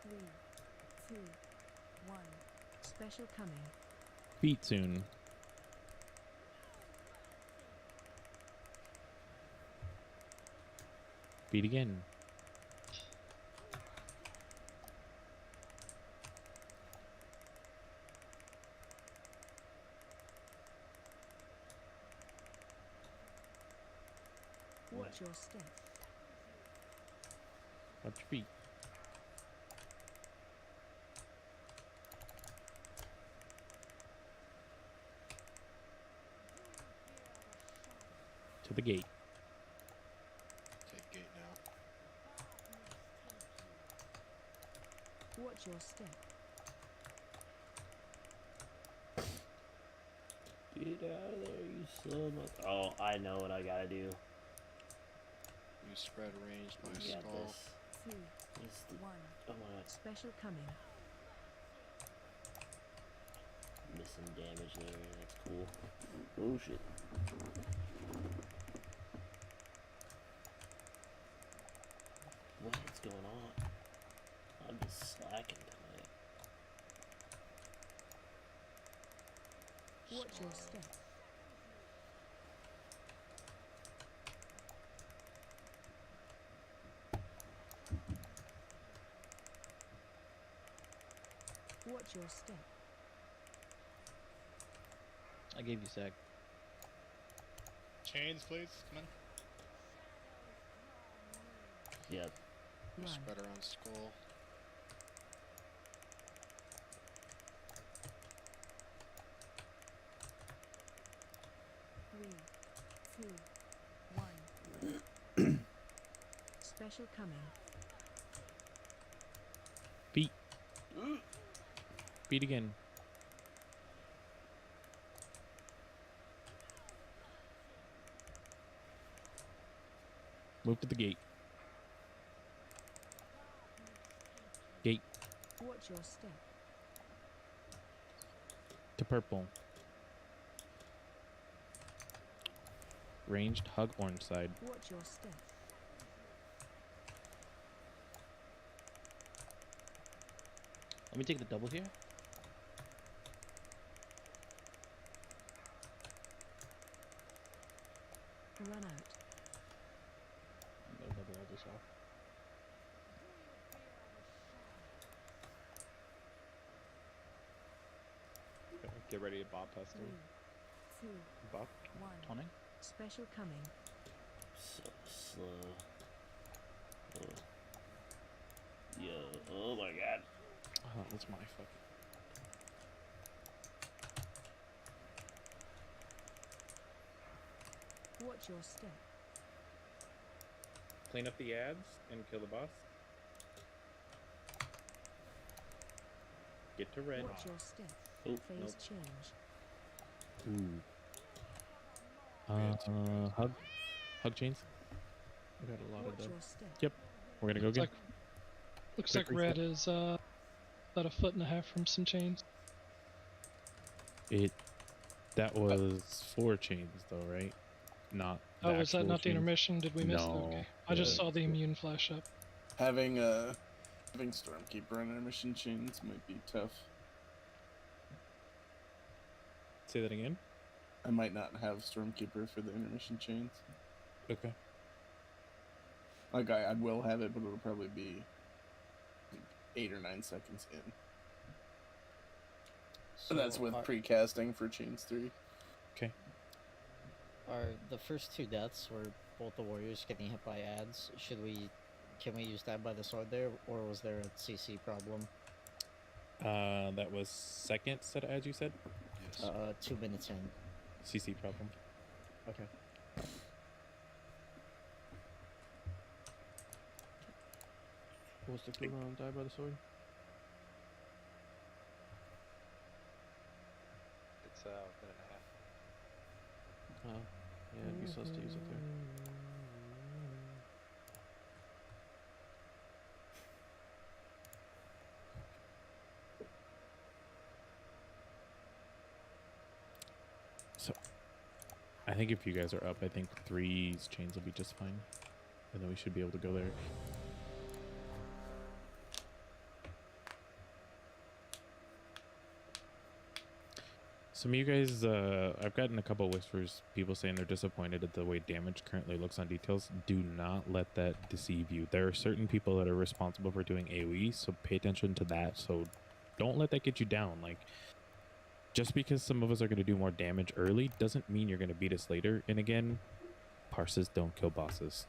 Three, two, one. Special coming. Feet soon. Feet again. Watch your step. Watch your feet. To the gate. Take gate now. Watch your step. Get out of there, you son of... Oh, I know what I gotta do. You spread range by You got skull. this. 2, This is the... 1. Oh my god. Special coming. Missing damage there. That's cool. Oh shit. What is going on? I'm just slacking tonight. Watch your step. Watch your step. I gave you sag. Chains, please. Come on. Yep. You Run. spread around skull. Three, two, one. Special coming. Feet. Feet again. Move to the gate. Gate Watch your step. to purple. Ranged hug orange side. Watch your step. Let me take the double here. Run out. I'm gonna double all this off. Okay, get ready to Bob Peston. 3, 2, Bob? 1. Taunting? Special coming. So slow. Oh. Yo. Oh my god. Oh, that's my fucking. Watch your step. Clean up the ads and kill the boss. Get to red. Watch your step. Oh, Phase nope. change. Ooh. Hug. Hug chains. I got a lot Watch of them. your step. Yep. We're gonna go Looks again. Looks Quick like red is about 1.5 feet from some chains. That was 4 chains though, right? Not. the Oh, was that actual not the chains. intermission? Did we miss it? No. Okay. I just Yeah. saw the immune flash up. Having Stormkeeper on intermission chains might be tough. Say that again. I might not have Stormkeeper for the intermission chains. Okay. Like I will have it, but it'll probably be 8 or 9 seconds in. So And that's with are, precasting for chains 3. Okay. are the first 2 deaths were both the warriors getting hit by ads? Can we use that by the sword there, or was there a CC problem? That was second set of ads you said? Yes. 2 minutes in. CC problem. Okay. What's the cooldown on die by the sword? It's a minute and a half. Oh, yeah, it'd be sus to use it there. So, I think if you guys are up, I think 3's chains will be just fine. And then we should be able to go there. Some of you guys, I've gotten a couple whispers, people saying they're disappointed at the way damage currently looks on details. Do not let that deceive you. There are certain people that are responsible for doing AoE, so pay attention to that. So don't let that get you down. Like, just because some of us are going to do more damage early doesn't mean you're going to beat us later. And again, Parses don't kill bosses.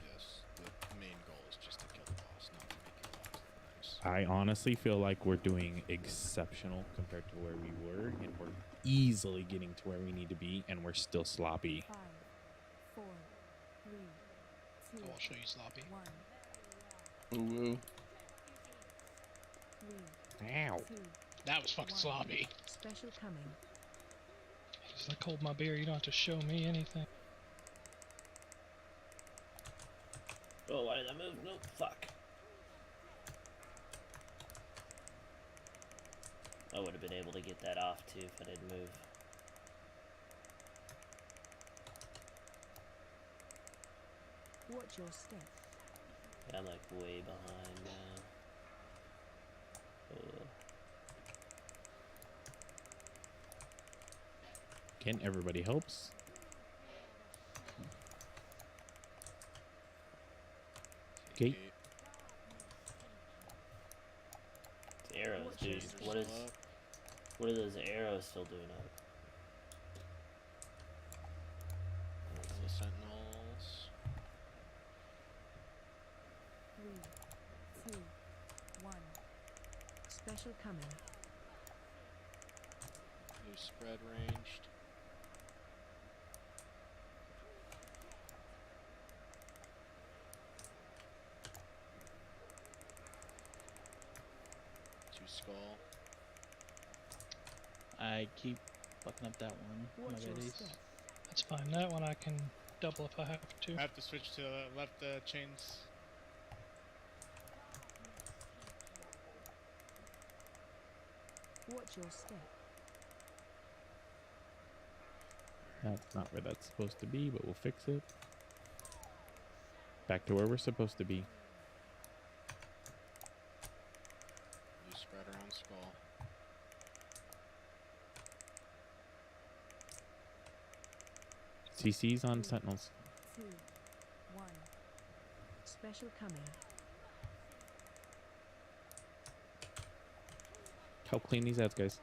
Yes, the main goal is just to kill the boss, not to make your lives nice. I honestly feel like we're doing exceptional compared to where we were, and we're easily getting to where we need to be, and we're still sloppy. 5, 4, 3, 2, I'll show you sloppy. 1. Ooh, woo. 3, Ow. 2, That was fucking 1. sloppy. Special coming. Just like hold my beer, you don't have to show me anything. Oh, why did I move? No, fuck. I would have been able to get that off too if I didn't move. Watch your step. Yeah, I'm like way behind now. Oh. Again, everybody helps. Okay. The arrows, dude. What are those arrows still doing up? The sentinels. 3, 2, 1. Special coming. New spread ranged. Two skull. I keep fucking up that one. Watch My your baddies. step. That's fine. That one I can double if I have to. I have to switch to left chains. Watch your step. That's not where that's supposed to be, but we'll fix it. Back to where we're supposed to be. New spread around skull. CC's on sentinels. 2, 1. Special coming. Help clean these ads, guys.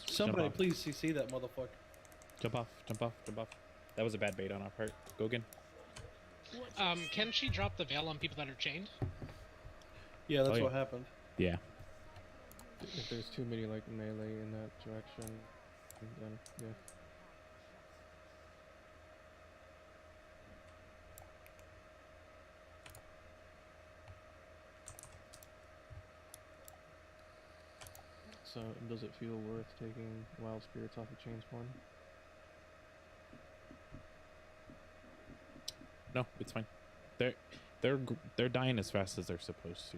Somebody off. please CC that motherfucker. Jump off, jump off, jump off. That was a bad bait on our part. Go again. Can she drop the veil on people that are chained? Yeah, that's Oh, yeah. what happened. Yeah. If there's too many like melee in that direction, then yeah. So does it feel worth taking wild spirits off of chain spawn? No, it's fine. They're dying as fast as they're supposed to.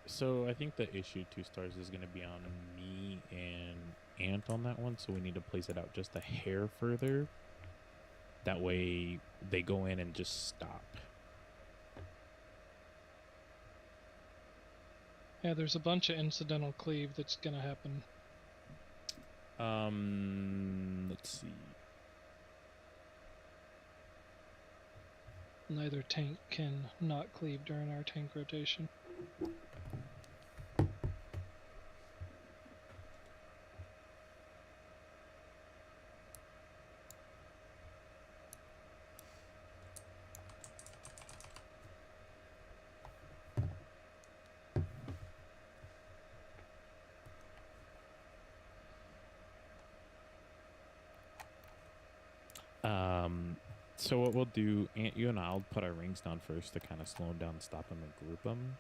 So I think the issue 2 stars is going to be on me and Ant on that one, so we need to place it out just a hair further. That way they go in and just stop. Yeah, there's a bunch of incidental cleave that's gonna happen. Let's see. Neither tank can not cleave during our tank rotation. So what we'll do, Ant, you and I'll put our rings down first to kind of slow them down, stop them, and group them.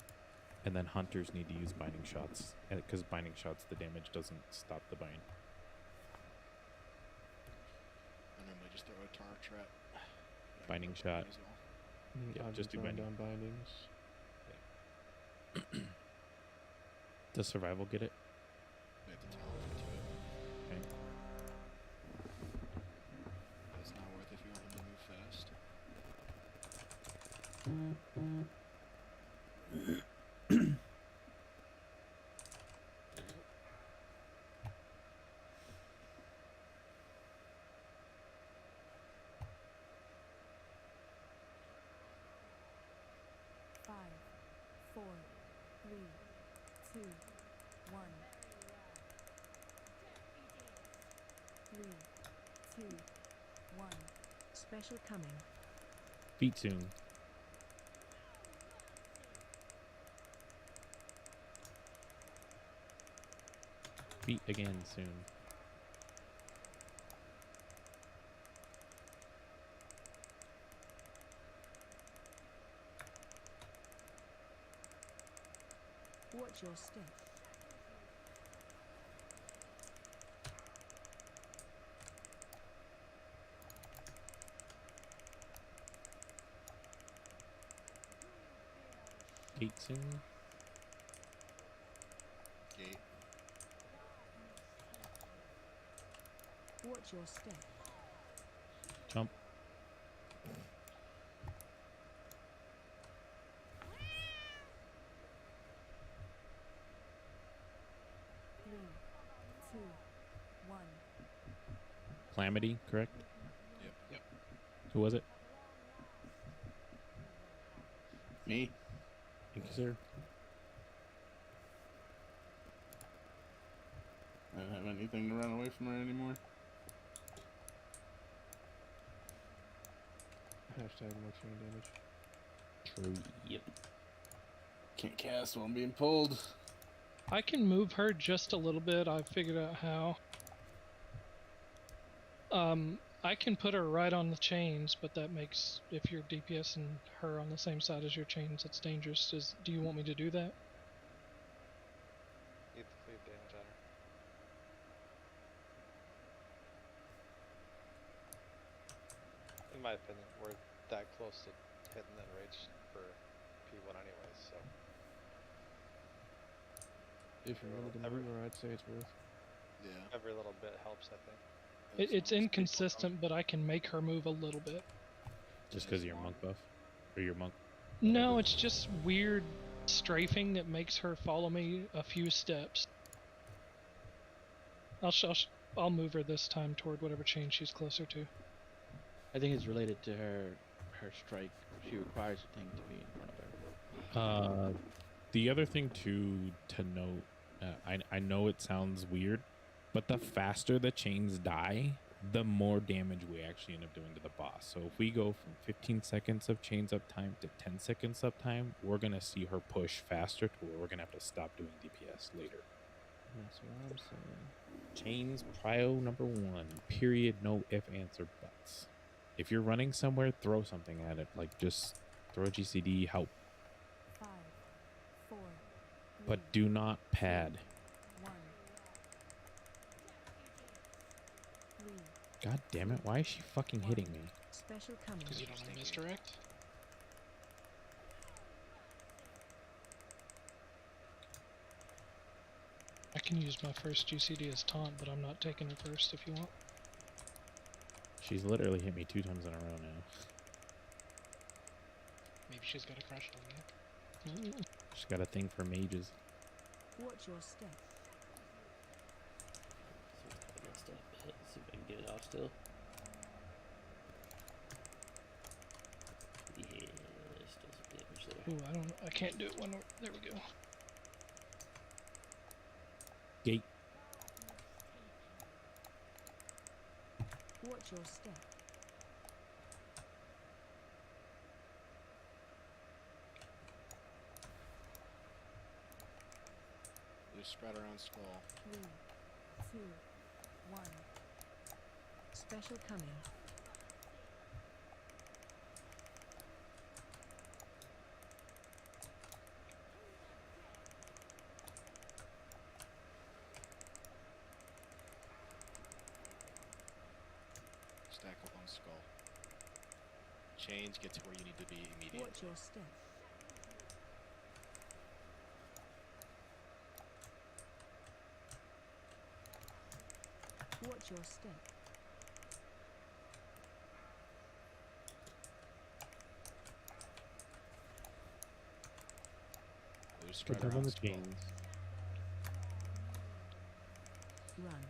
And then hunters need to use binding shots, because binding shots, the damage doesn't stop the bind. I normally just throw a tar trap. Binding shot. As well. Yeah, I've just do been throwing binding. down bindings. Does survival get it? They have to teleport to it. Okay. It's not worth if you want them to move fast. 3, 2, 1. 3, 2, 1. Special coming. Feet soon. Feet again soon. Watch your step. Gate soon. Gate. Watch your step. Jump. Three, 2, 1. Calamity, correct? Yep. Yep. Who was it? Me. Thank you, sir. I don't have anything to run away from her anymore. Hashtag more chain damage. True. Yep. Can't cast while I'm being pulled. I can move her just a little bit. I figured out how. I can put her right on the chains, but that makes, if you're DPS and her on the same side as your chains, it's dangerous. Do you want me to do that? Need to cleave damage on her. In my opinion, we're that close to hitting that rage for P1 anyways, so. If you're willing to move her, I'd say it's worth. Yeah. Every little bit helps, I think. It's inconsistent, but I can make her move a little bit. Just because of your monk buff? Or your monk? No, it's just weird strafing that makes her follow me a few steps. I'll move her this time toward whatever chain she's closer to. I think it's related to her strike. She requires a thing to be in front of her. The other thing to note, I know it sounds weird, but the faster the chains die, the more damage we actually end up doing to the boss. So if we go from 15 seconds of chains up time to 10 seconds up time, we're going to see her push faster to where we're going to have to stop doing DPS later. That's what I'm saying. Chains prio number 1, period, no if, ands, or buts. If you're running somewhere, throw something at it. Like, just throw a GCD, help. 5, 4, But do not pad. 1. 3. God damn it, why is she fucking hitting me? Special coming. Because you don't want to misdirect. I can use my first GCD as taunt, but I'm not taking her first if you want. She's literally hit me 2 times in a row now. Maybe she's got a crush on you. She's got a thing for mages. Watch your step. See if I can get it off still. Yeah, still some damage there. Ooh, I can't do it when there we go. Gate. Watch your step. Just spread around skull. 3, 2, 1. Special coming. Stack up on skull. Chains, get to where you need to be immediately. Watch your step. Watch your step. Just spread Put them on around the skull. chains. Run.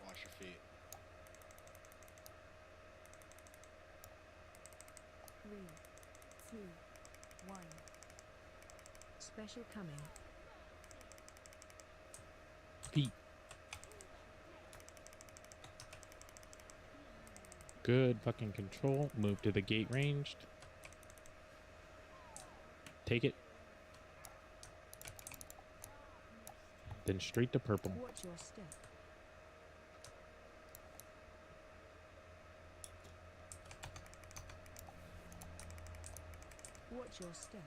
Wash your feet. 3, 2, Special coming. Feet. Good fucking control. Move to the gate ranged. Take it. Then straight to purple. Watch your step. Watch your step.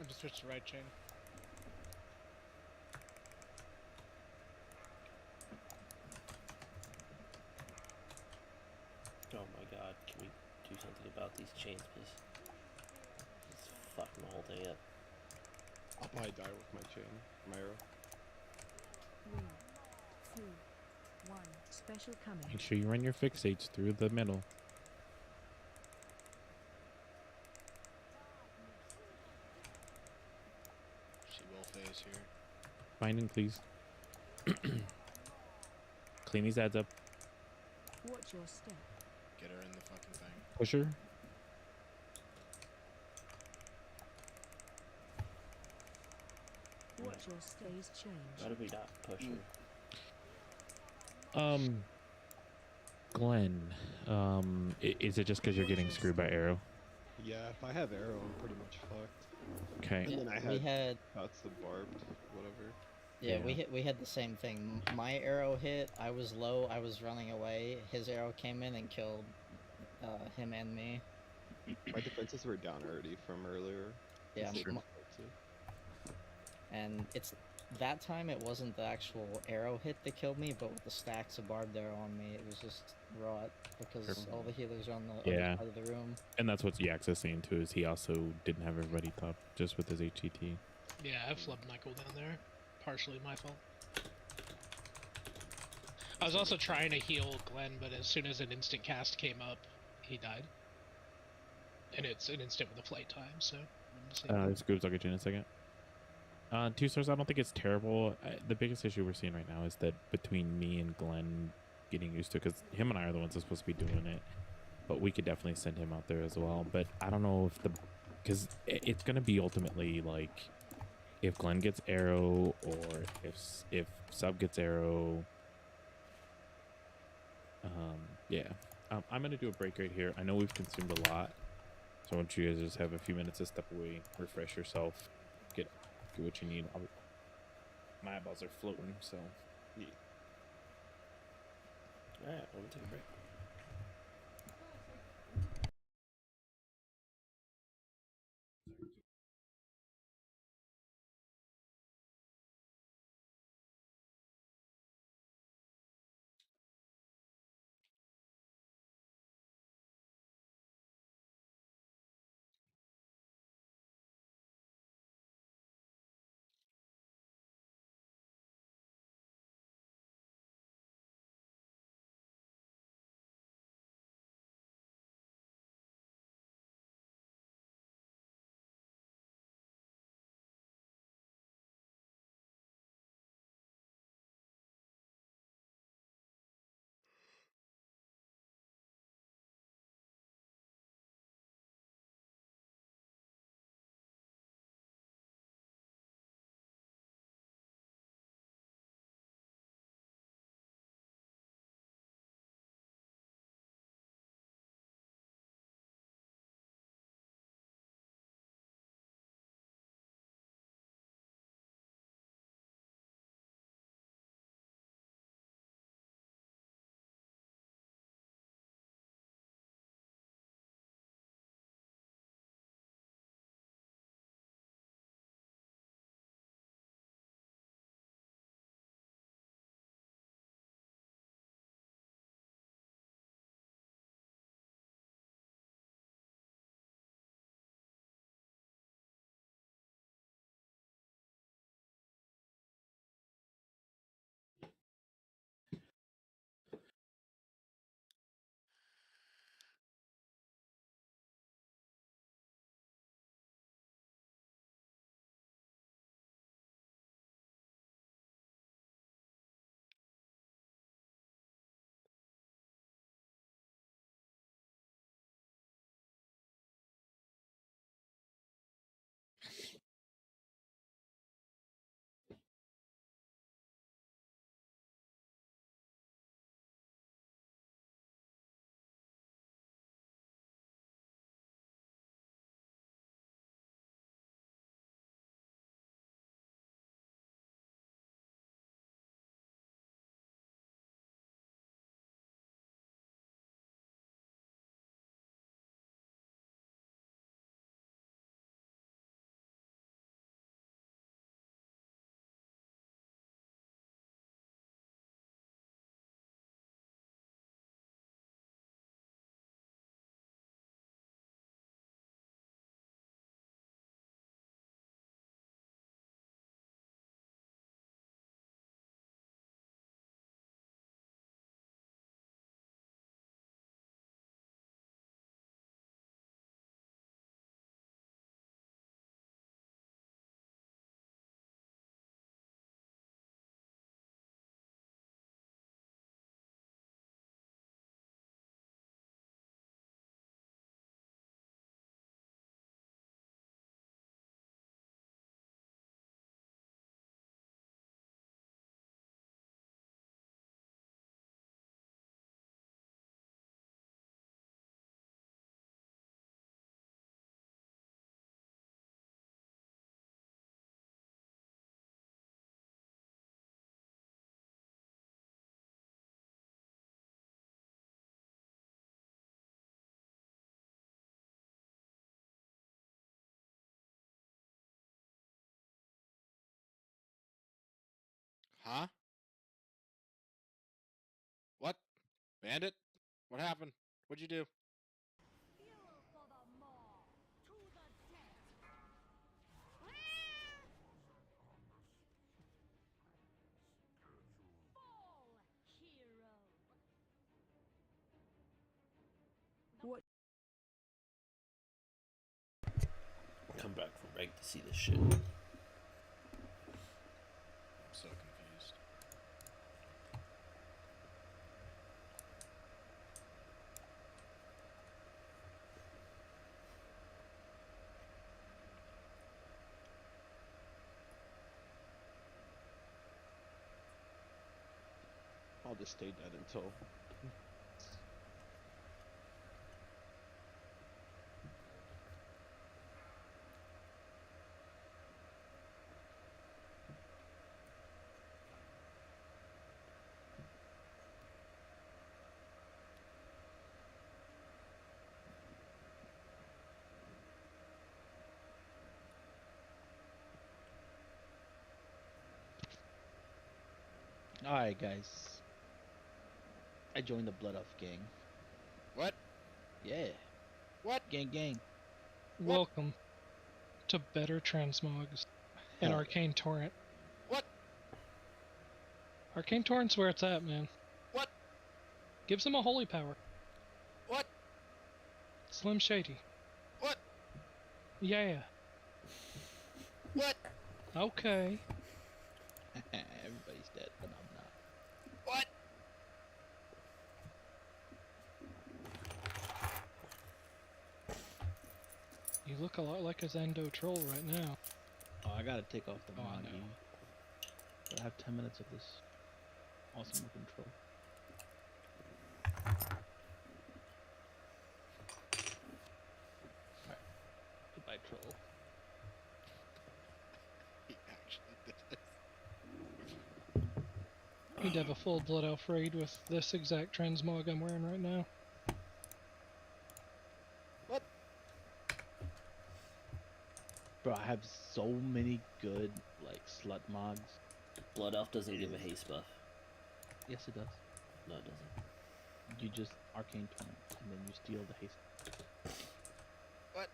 I just switched to right chain. Oh my god, can we do something about these chains, please? It's fucking the whole thing up. I'll probably die with my chain, my arrow. 3, 2, 1. Special coming. Make sure you run your fixates through the middle. She will phase here. Binding, please. Clean these ads up. Watch your step. Get her in the fucking thing. Push her. Watch your stays change. Why did we not push her? Glenn, is it just because you're getting screwed by arrow? Yeah, if I have arrow, I'm pretty much fucked. Okay. And then I we had had that's the barbed, whatever. Yeah, Yeah. we had the same thing. My arrow hit. I was low. I was running away. His arrow came in and killed him and me. My defenses were down already from earlier. Yeah, Sure. and it's that time it wasn't the actual arrow hit that killed me, but with the stacks of barbed arrow on me, it was just rot because Perfect. all the healers are on the Yeah. other side of the room. And that's what Yax is saying too, is he also didn't have everybody top just with his HET. Yeah, I flubbed Michael down there. Partially my fault. I was also trying to heal Glenn, but as soon as an instant cast came up, he died. And it's an instant with a flight time, so... It's good. I'll get you in a second. 2 stars, I don't think it's terrible. The biggest issue we're seeing right now is that between me and Glenn getting used to it, because him and I are the ones that's supposed to be doing it, but we could definitely send him out there as well. But I don't know if because it's going to be ultimately like if Glenn gets arrow or if Sub gets arrow. Yeah. I'm going to do a break right here. I know we've consumed a lot, so I want you guys to just have a few minutes to step away, refresh yourself, get what you need. My eyeballs are floating, so. Yeah. Alright, we'll take a break. Huh? What? Bandit? What happened? What'd you do? What? Come back from rank to see this shit. I'm so confused. I'll just stay dead until. Alright, guys. I joined the Blood Elf gang. What? Yeah. What? Gang. Welcome to Better Transmogs and Hell yeah. Arcane Torrent. What? Arcane Torrent's where it's at, man. What? Gives them a holy power. What? Slim Shady. What? Yeah. What? Okay. Everybody's dead, but I'm not. What? You look a lot like a Zendo troll right now. Oh, I gotta take off the Oh, I Magi. know. But I have 10 minutes of this awesome looking troll. Alright. Goodbye, troll. He actually did it. You'd have a full Blood Elf raid with this exact transmog I'm wearing right now. What? Bro, I have so many good, like, slut mogs. Blood Elf doesn't give a haste buff. Yes, it does. No, it doesn't. You just arcane torrent, and then you steal the haste. What?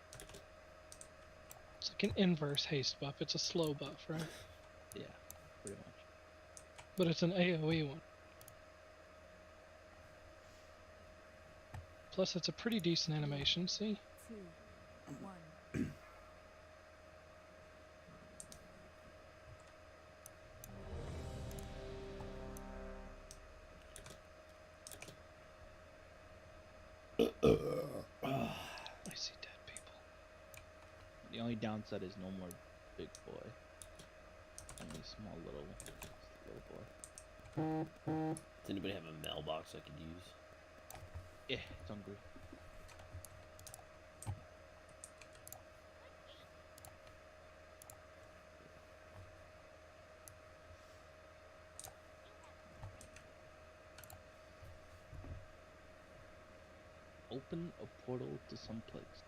It's like an inverse haste buff. It's a slow buff, right? Yeah, pretty much. But it's an AoE one. Plus, it's a pretty decent animation, see? 2, 1. I see dead people. The only downside is no more big boy. Only small little boy. Does anybody have a mailbox I could use? Yeah, it's hungry. Open a portal to some place.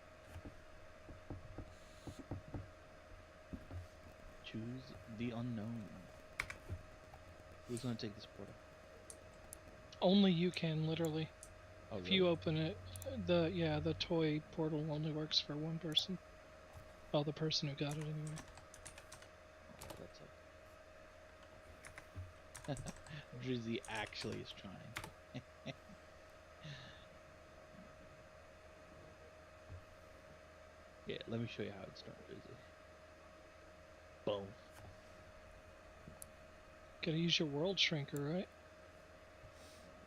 Choose the unknown. Who's gonna take this portal? Only you can, literally. Oh, If really? you open it, the toy portal only works for one person. Oh, the person who got it anyway. Oh, that's it. Drizzy actually is trying. Yeah, let me show you how it's done, Drizzy. Boom. Gotta use your world shrinker, right?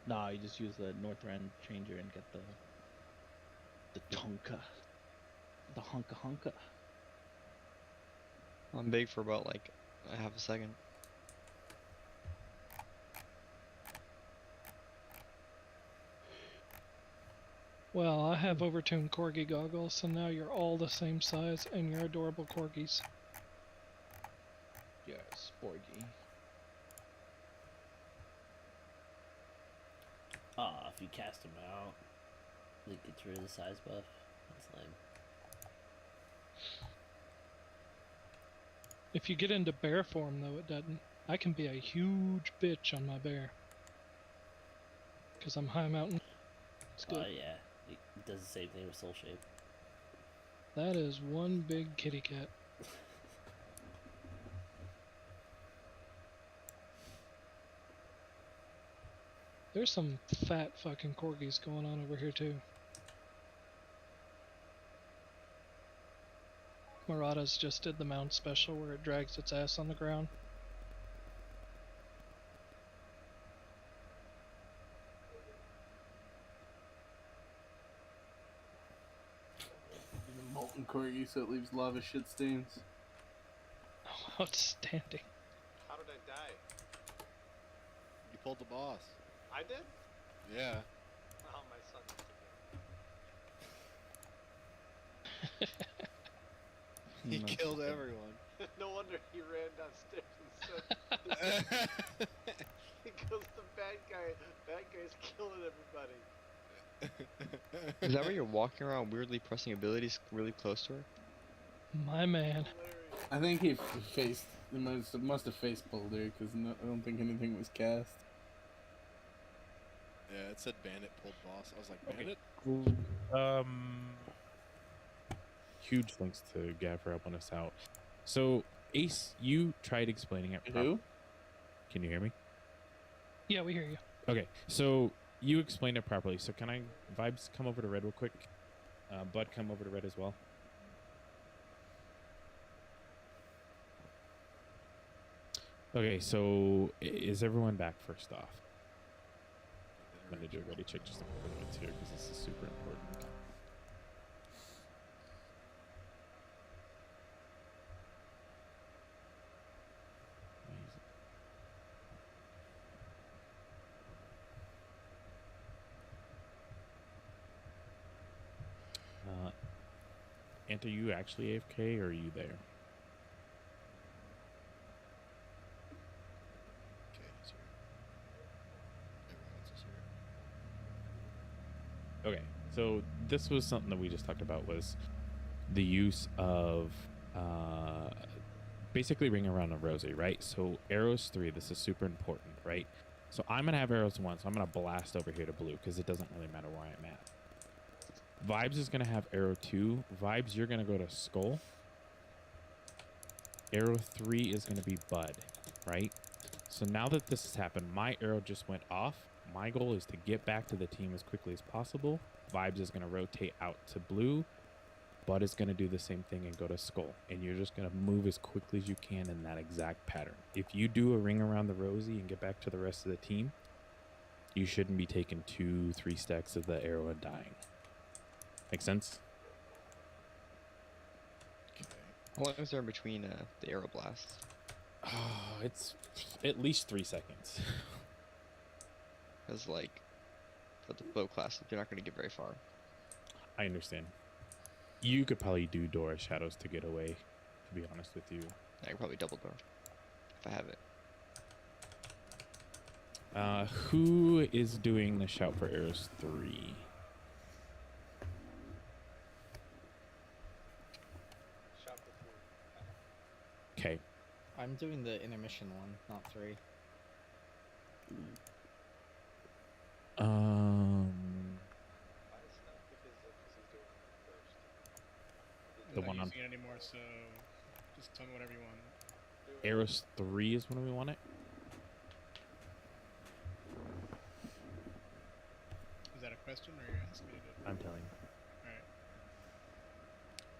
Nah, you just use the North End changer and get the tonka. The hunka. I'm big for about like a half a second. Well, I have overtuned corgi goggles, so now you're all the same size and you're adorable corgis. Yeah, sporgy. If you cast them out, it gets rid of the size buff. That's lame. If you get into bear form, though, it doesn't. I can be a huge bitch on my bear. Because I'm high mountain. It's good. Yeah. It does the same thing with Soul Shape. That is one big kitty cat. There's some fat fucking corgis going on over here too. Murata's just did the mount special where it drags its ass on the ground. The molten corgi, so it leaves lava shit stains. Oh, outstanding. How did I die? You pulled the boss. I did? Yeah. Oh, my son. He killed everyone. No wonder he ran downstairs and said, because the bad guy's killing everybody. Is that why you're walking around weirdly pressing abilities really close to her? My man. I think he faced. He must have face pulled her because I don't think anything was cast. Yeah, it said bandit pulled boss. I was like, bandit? Cool. Huge thanks to Gav for helping us out. So, Ace, you tried explaining it. Who? Can you hear me? Yeah, we hear you. Okay, so you explained it properly. So can I Vibes come over to Red real quick? Bud, come over to Red as well. Okay, so is everyone back first off? I'm going to do a ready check just to put notes here because this is super important. Ant, are you actually AFK or are you there? Okay, he's here. Everyone else is here. Okay, so this was something that we just talked about was the use of basically ring around a rosy, right? So arrows 3, this is super important, right? So I'm going to have arrows 1, so I'm going to blast over here to blue because it doesn't really matter where I'm at. Vibes is going to have arrow 2. Vibes, you're going to go to skull. Arrow 3 is going to be bud, right? So now that this has happened, my arrow just went off. My goal is to get back to the team as quickly as possible. Vibes is going to rotate out to blue. Bud is going to do the same thing and go to skull. And you're just going to move as quickly as you can in that exact pattern. If you do a ring around the rosy and get back to the rest of the team, you shouldn't be taking 2-3 stacks of the arrow and dying. Make sense? How long is there in between the arrow blasts? Oh, it's at least 3 seconds. Because, like, for the bow class, you're not going to get very far. I understand. You could probably do Dora Shadows to get away, to be honest with you. I could probably double door if I have it. Who is doing the shout for arrows 3? Okay. I'm doing the intermission one, not 3. The I'm one not on using it anymore, so just tell me whatever you want. arrows 3 is when we want it. Is that a question, or you're asking me to do it? I'm telling you. Alright.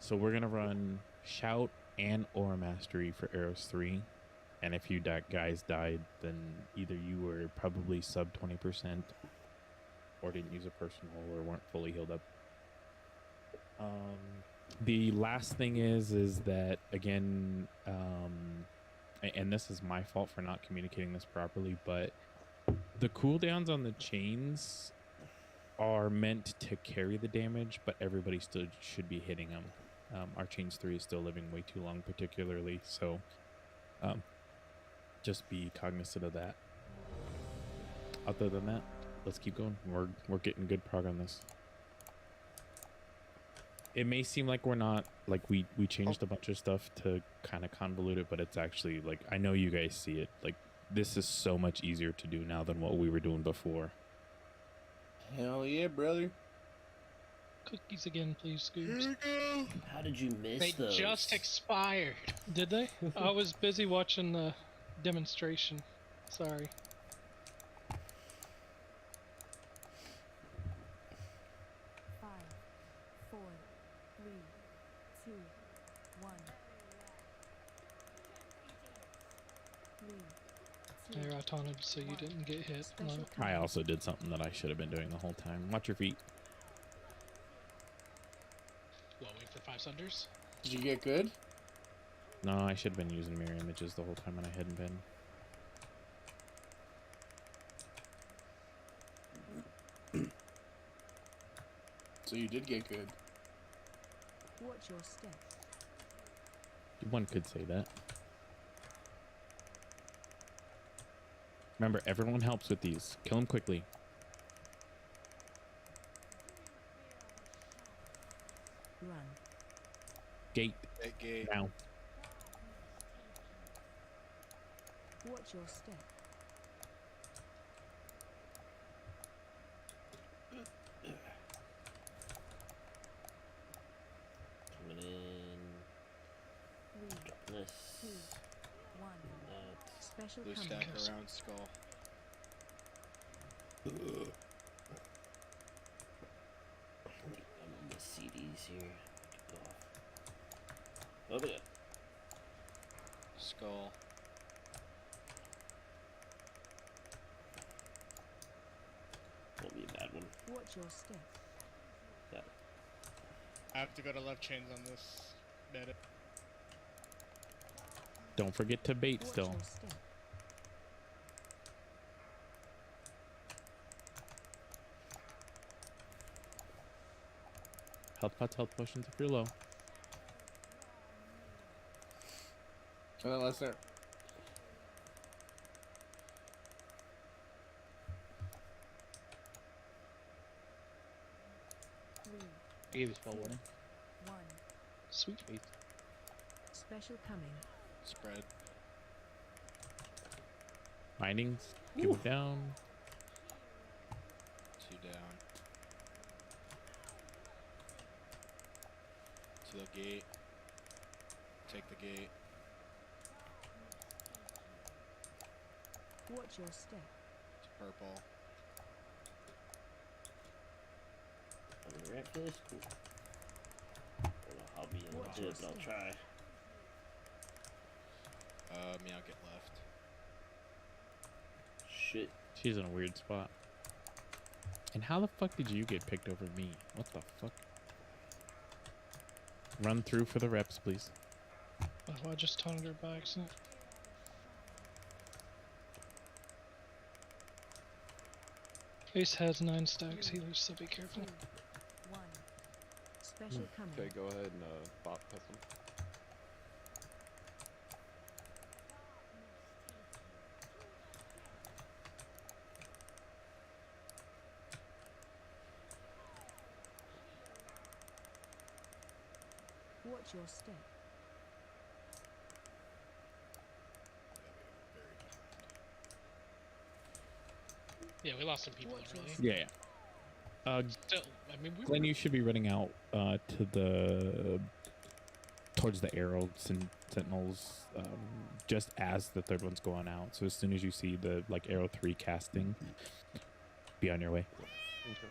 So we're gonna run shout and aura mastery for arrows 3, and if you guys died, then either you were probably sub 20% or didn't use a personal or weren't fully healed up. The last thing is that again, and this is my fault for not communicating this properly, but the cooldowns on the chains are meant to carry the damage, but everybody still should be hitting them. Our chains 3 is still living way too long, particularly, so just be cognizant of that. Other than that, let's keep going. We're getting good prog on this. it may seem like we're not like we changed a bunch of stuff to kind of convolute it, but it's actually like I know you guys see it. Like this is so much easier to do now than what we were doing before. Hell yeah, brother. Cookies again, please, Scoobs. How did you miss They those? just expired. Did they? I was busy watching the demonstration. Sorry. Five, four, three, two, one. Three, There, I taunted so you didn't get hit. No. I also did something that I should have been doing the whole time. Watch your feet. Well, wait for 5 sunders. Did you get good? No, I should have been using mirror images the whole time when I hadn't been. So you did get good. Watch your step. One could say that. Remember, everyone helps with these. Kill them quickly. Run. Gate. Gate. Now. Watch your step. Coming in. This. 2, 1. That. Special Blue coming. stack around skull. I'm in the CDs here. Oh, yeah. Skull. Won't be a bad one. Watch your step. Got it. I have to go to left chains on this bed. Don't forget to bait Watch still. your step. Health pots, health potions if you're low. And then let's start. I gave you spell warning. 1. Sweet. Special coming. Spread. Bindings. Keep it down. 2 down. To the gate. Take the gate. Watch your step. To purple. I'm gonna ramp for this. Cool. I don't know how I'll be able to do it, but I'll try. Me, I'll get left. Shit. She's in a weird spot. And how the fuck did you get picked over me? What the fuck? Run through for the reps, please. Oh, I just taunted her by accident. Ace has 9 stacks healers, so be careful. 1. Special coming. Okay, go ahead and bot test them. Watch your step. Yeah, we lost some people Watch early. Yeah, yeah. Still, I mean, we Glenn, were... you should be running out to the towards the arrow sentinels just as the third one's going out. So as soon as you see the like arrow 3 casting, be on your way. Okay.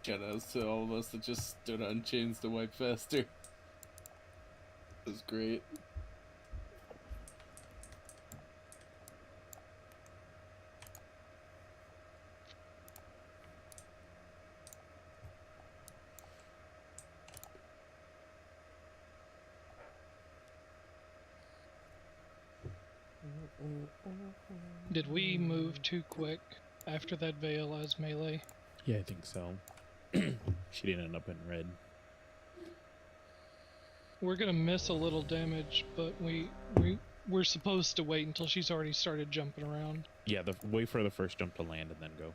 Shout outs to all of us that just stood on chains to wipe faster. It was great. Did we move too quick after that veil as melee? Yeah, I think so. She didn't end up in red. We're gonna miss a little damage, but we're supposed to wait until she's already started jumping around. Yeah, wait for the first jump to land and then go.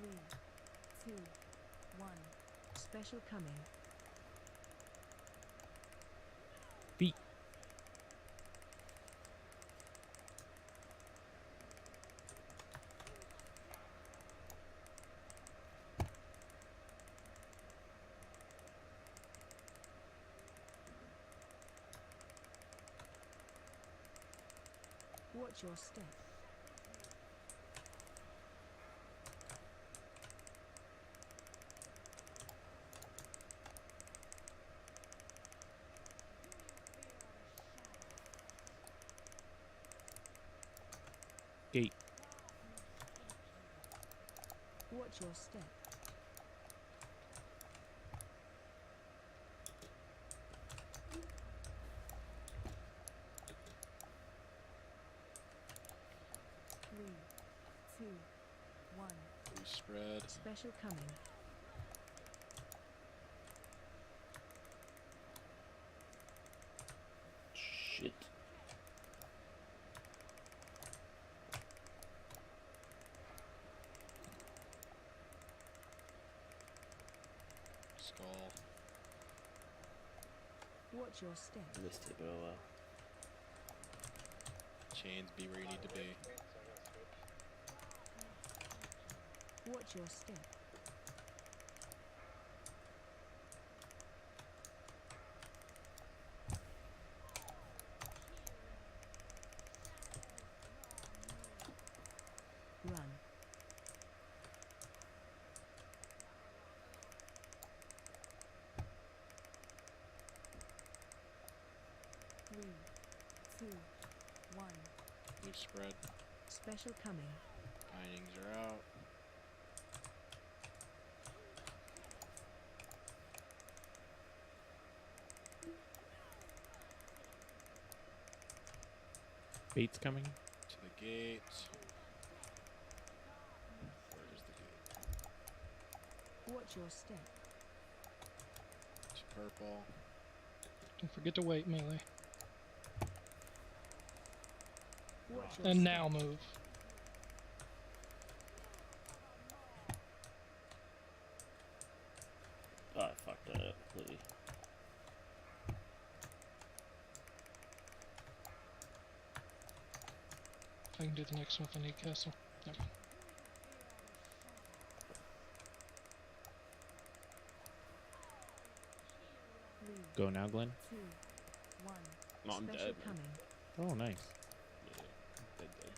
3, 2, 1. Special coming. Feet. Watch your step. Gate. Watch your step. Three, two, one. We spread. Special coming. Shit. Skull. Watch your step. Missed it, but oh well. Chains, be where you need to be. Watch your step. Run. Three, two, one. We spread. Special coming. Bindings are out. Bait's coming. To the gate. Where is the gate? Watch your step. To purple. Don't forget to wait, melee. Watch your And step. now move. Oh, I fucked that up completely. I can do the next one if I need castle. Never mind. Three, Go now, Glenn. 2, 1. No, I'm Special dead. coming. Oh, nice. Yeah, dead, dead.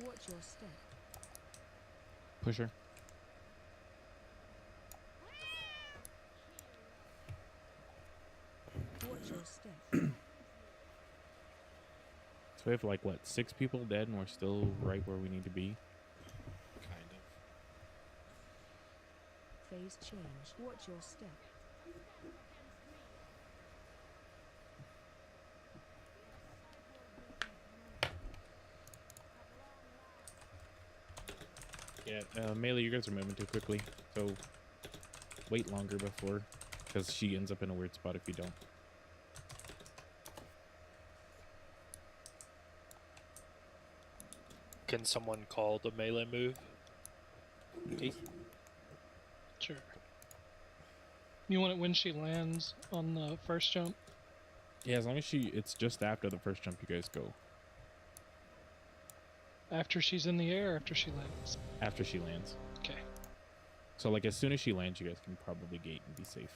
Watch your step. Pusher. Watch your step. So we have like what, 6 people dead, and we're still right where we need to be. Kind of. Phase change. Watch your step. Yeah, Melee, you guys are moving too quickly, so wait longer before, because she ends up in a weird spot if you don't. Can someone call the melee move? Sure. You want it when she lands on the first jump? Yeah, as long as it's just after the first jump you guys go. After she's in the air or after she lands? After she lands. Okay. So like as soon as she lands, you guys can probably gate and be safe.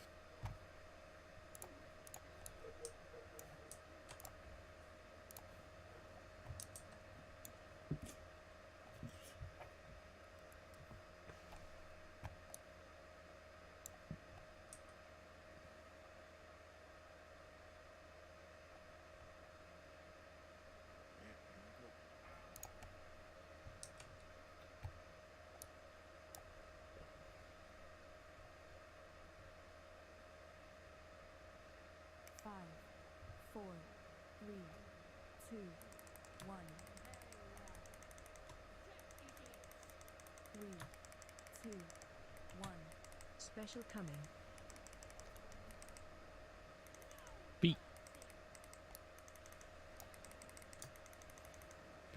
Five, 4, 3, 2, 1. 3, 2, 1. Special coming.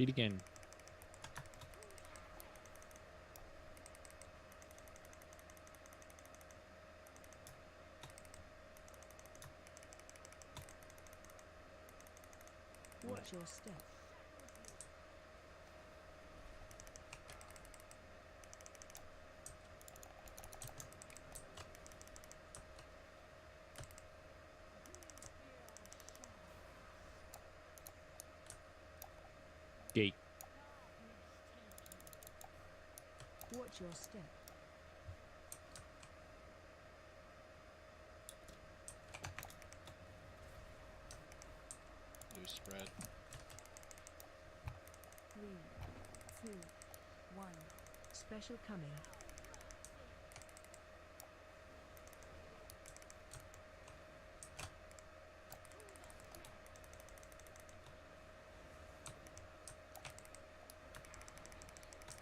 Beat again. Watch your step. Gate. Watch your step. Loose spread. 3, 2, 1. Special coming.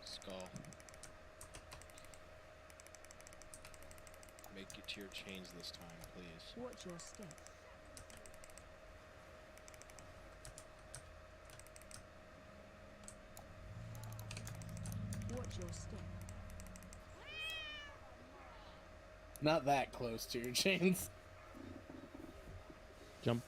Skull. Make it to your chains this time, please. Watch your step. Watch your step. Not that close to your chains. Jump.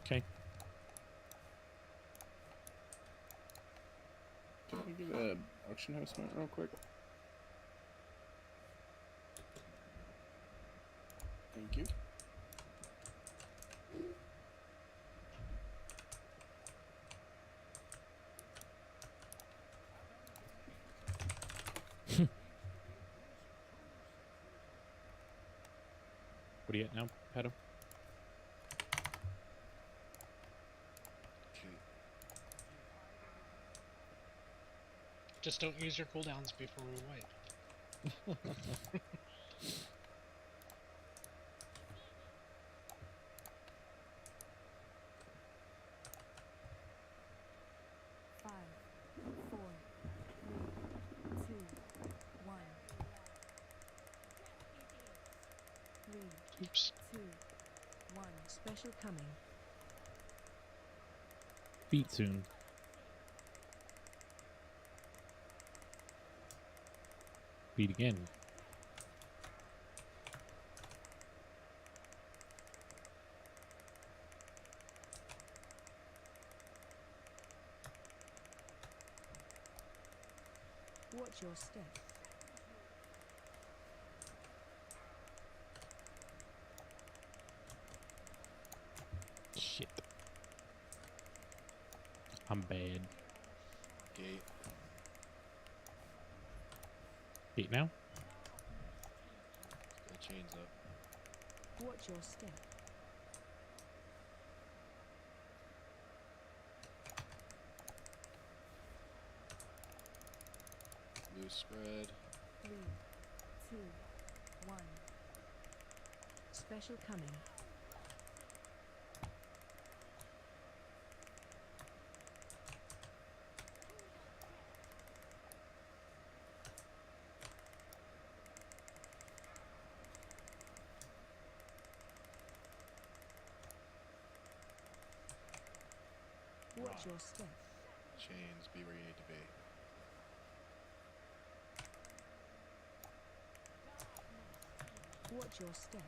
Okay. Can we get a auction house mount real quick? Thank you. What are you at now, Pato? Just don't use your cooldowns before we wipe. 5, 4, 3, 2, 1. 3, Oops. 2, 1. Special coming. Feet soon. Beat again. Watch your step. Shit. I'm bad. Gate. Gate now? Got chains up. Watch your step. Loose spread. 3, 2, 1. Special coming. Watch your step. Chains, be where you need to be. Watch your step.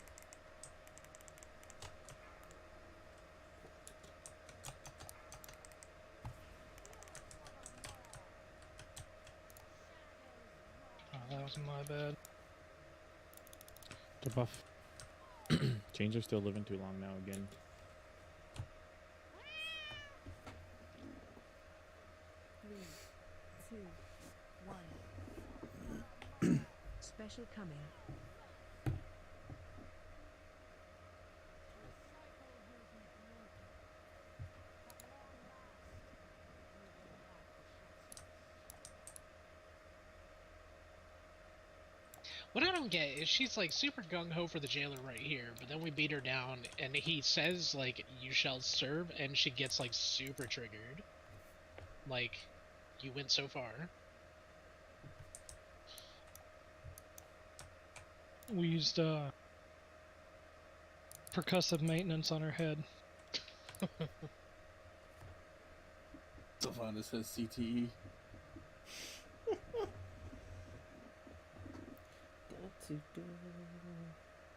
Oh, that was my bad. To buff. Chains are still living too long now again. Special coming. What I don't get is she's like super gung ho for the jailer right here, but then we beat her down and he says like you shall serve and she gets like super triggered. Like, you went so far. We used percussive maintenance on her head. Sylvana says CTE. Got to go.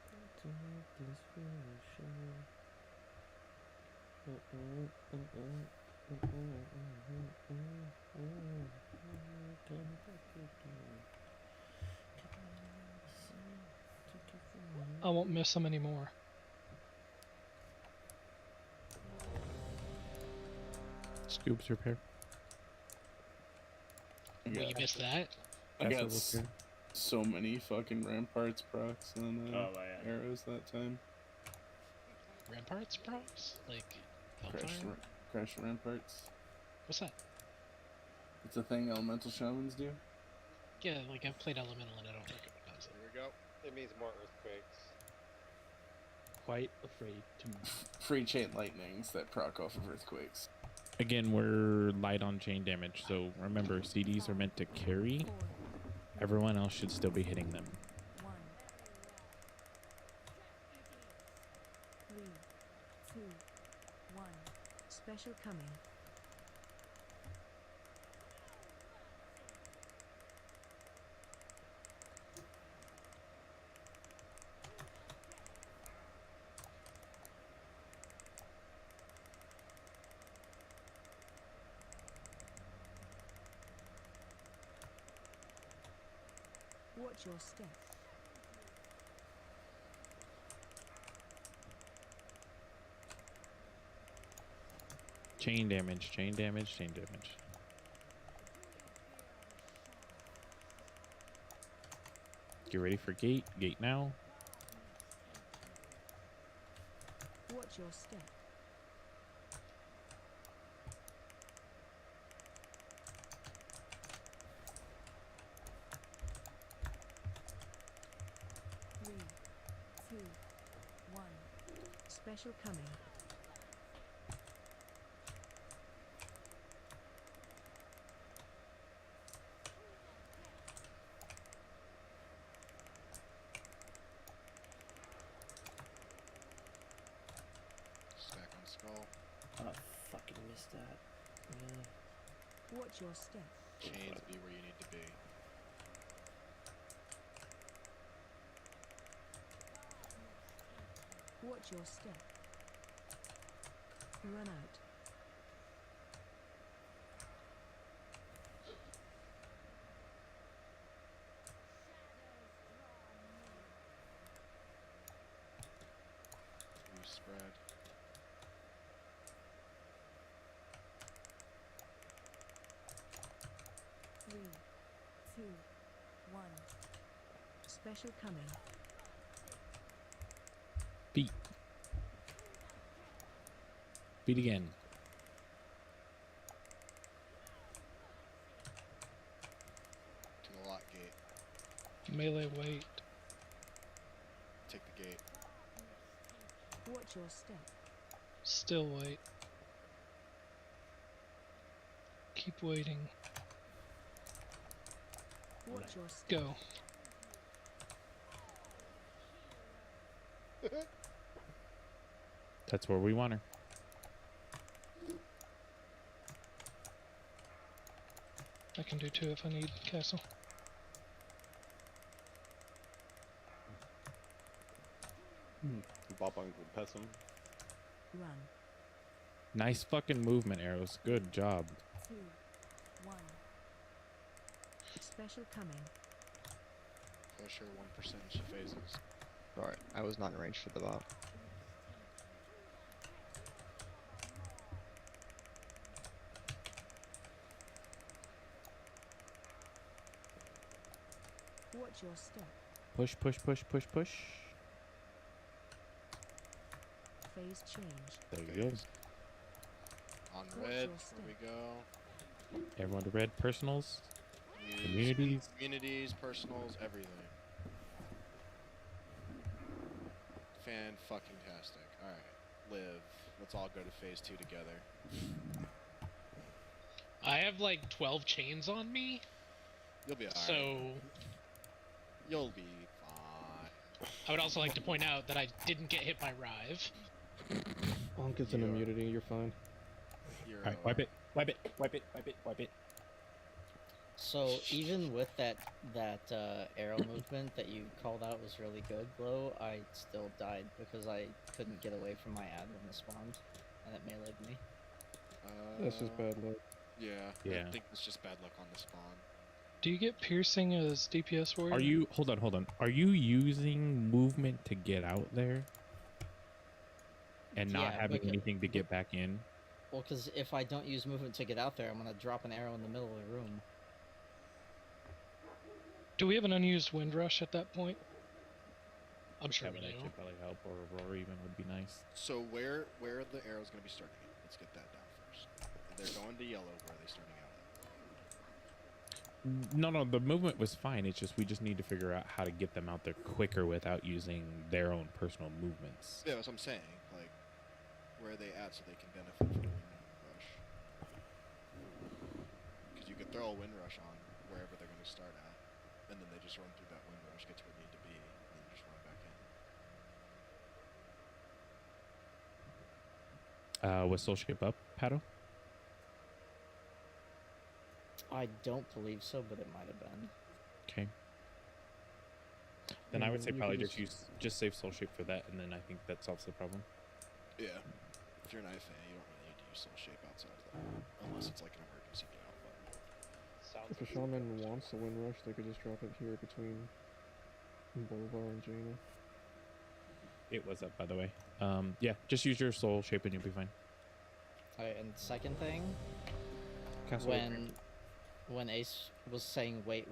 Got to make this finish. I won't miss them anymore. Scoops repair. Well, you missed that? I That's got what we'll do. so many fucking ramparts procs on Oh, yeah. arrows that time. Ramparts procs? Like, Crash, Hellfire? crash ramparts. What's that? It's a thing elemental shamans do. Yeah, like I've played Elemental and I don't recognize it. Here we go. It means more earthquakes. Quite afraid to move. Free chain lightnings that proc off of earthquakes. Again, we're light on chain damage, so remember, CDs are meant to carry. Everyone else should still be hitting them. 1. 3, 2, 1. Special coming. Watch your step. Chain damage, chain damage, chain damage. Get ready for gate. Gate now. Watch your step. Three, 2, 1. Special coming. Stack on skull. Oh, fucking missed that. Really? Watch your step. Chains be where you need to be. Watch your step. Run out. You spread. Three, 2, 1. Special coming. Beat. Beat again. To the lock gate. Melee weight. Take the gate. Watch your step. Still wait. Keep waiting. Watch your step. Go. That's where we want her. I can do 2 if I need castle. Bop on Pessim. Run. Nice fucking movement, arrows. Good job. 2, 1. Special coming. Push her 1% she phases. Alright, I was not in range for the bot. Watch your step. Push, push, push, push, push. Phase change. There you go. On Watch red, your step. here we go. Everyone to red. Personals. Use Communities. Communities, personals, everything. Fan-fucking-tastic. Alright, live. Let's all go to phase 2 together. I have like 12 chains on me. You'll be alright. So You'll be fine. I would also like to point out that I didn't get hit by Rive. Bonk is an immunity, you're fine. Alright, wipe it. Wipe it. Wipe it. Wipe it. Wipe it. So even with that arrow movement that you called out was really good, Glow, I still died because I couldn't get away from my ad when it spawned, and it meleeed me. That's just bad luck. Yeah. I think it's just bad luck on the spawn. Do you get piercing as DPS warrior? Are you... Hold on. Are you using movement to get out there? And not Yeah, having because- anything to get back in? Well, because if I don't use movement to get out there, I'm gonna drop an arrow in the middle of the room. Do we have an unused wind rush at that point? I'm sure That we would do. actually probably help, or Aurora even would be nice. So where are the arrows going to be starting at? Let's get that down first. They're going to yellow. Where are they starting out at? No, the movement was fine. It's just we just need to figure out how to get them out there quicker without using their own personal movements. Yeah, that's what I'm saying. Like, where are they at so they can benefit from the wind rush? Because you could throw a wind rush on wherever they're going to start at, and then they just run through that wind rush, get to where they need to be, and then just run back in. Was Soul Shape up, Pato? I don't believe so, but it might have been. Okay. Then I would say You probably can just save Soul Shape for that, and then I think that solves the problem. Yeah. If you're an IFA, you don't really need to use Soul Shape outside of that, unless it's like an emergency get out button. Sounds If a shaman wants the wind rush, they could just drop it here between Bolivar and Jaina. It was up, by the way. Yeah, just use your Soul Shape and you'll be fine. Alright, and second thing, Castle when Ace was saying wait,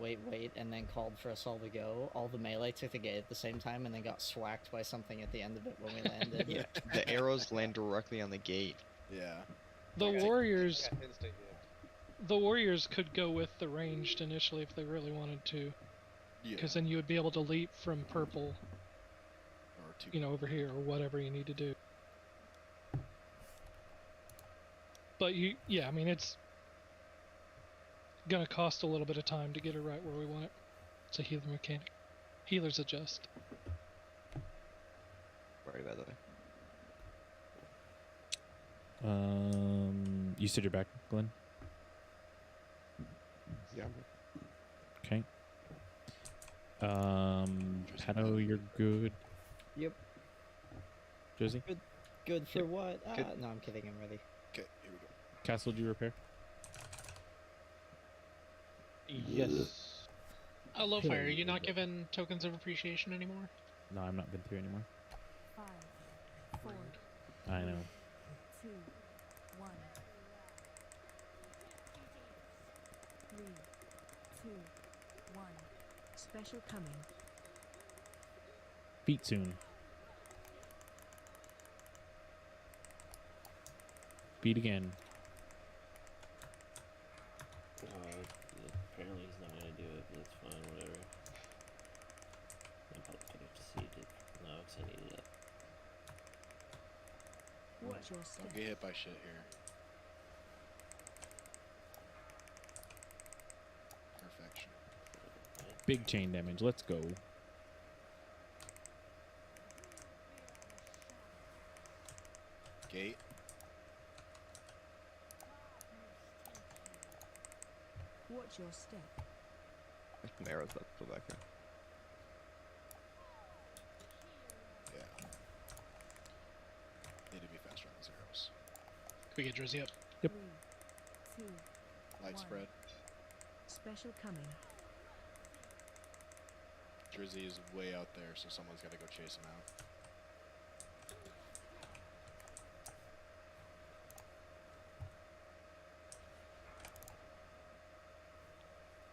and then called for us all to go, all the melee took the gate at the same time and then got swacked by something at the end of it when we landed. Yeah, the arrows land directly on the gate. Yeah. The warriors, Yeah, instant hit. the warriors could go with the ranged initially if they really wanted to, Yeah. because then you would be able to leap from purple, Or two. you know, over here or whatever you need to do. But yeah, I mean it's gonna cost a little bit of time to get it right where we want it. It's a healer mechanic. Healers adjust. Right, by the way. You said you're back, Glenn? Yeah. Okay. Pato, you're good. Yep. Josie? Good for what? Good. No, I'm kidding. I'm ready. Okay, here we go. Castle, do you repair? Yes. Oh, Lowfire, are you not given tokens of appreciation anymore? No, I'm not been through anymore. 5, 4, I know. 2, 1. 3, 2, 1. Special coming. Feet soon. Feet again. Apparently he's not gonna do it, but it's fine, whatever. I'd have to see it. No, because I need it up. Watch your Don't step. get hit by shit here. Perfection. Big chain damage. Let's go. Gate. Watch your step. There's some arrows left. Go back here. Yeah. Need to be faster on those arrows. Can we get Drizzy up? Yep. 3, 2, Light 1. spread. Special coming. Drizzy is way out there, so someone's got to go chase him out.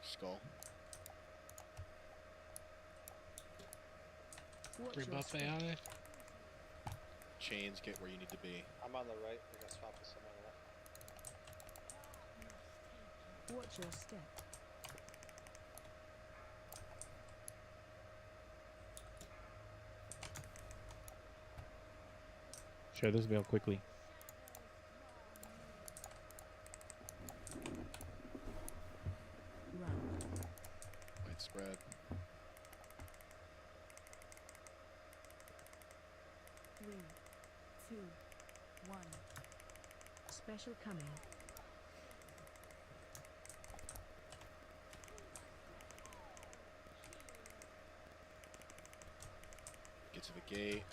Skull. Watch your Rebuff step. AI. Chains, get where you need to be. I'm on the right. We're gonna swap with someone left. Watch your step. Share this veil quickly. Run. Light spread. 3, 2, 1. Special coming. Get to the gate.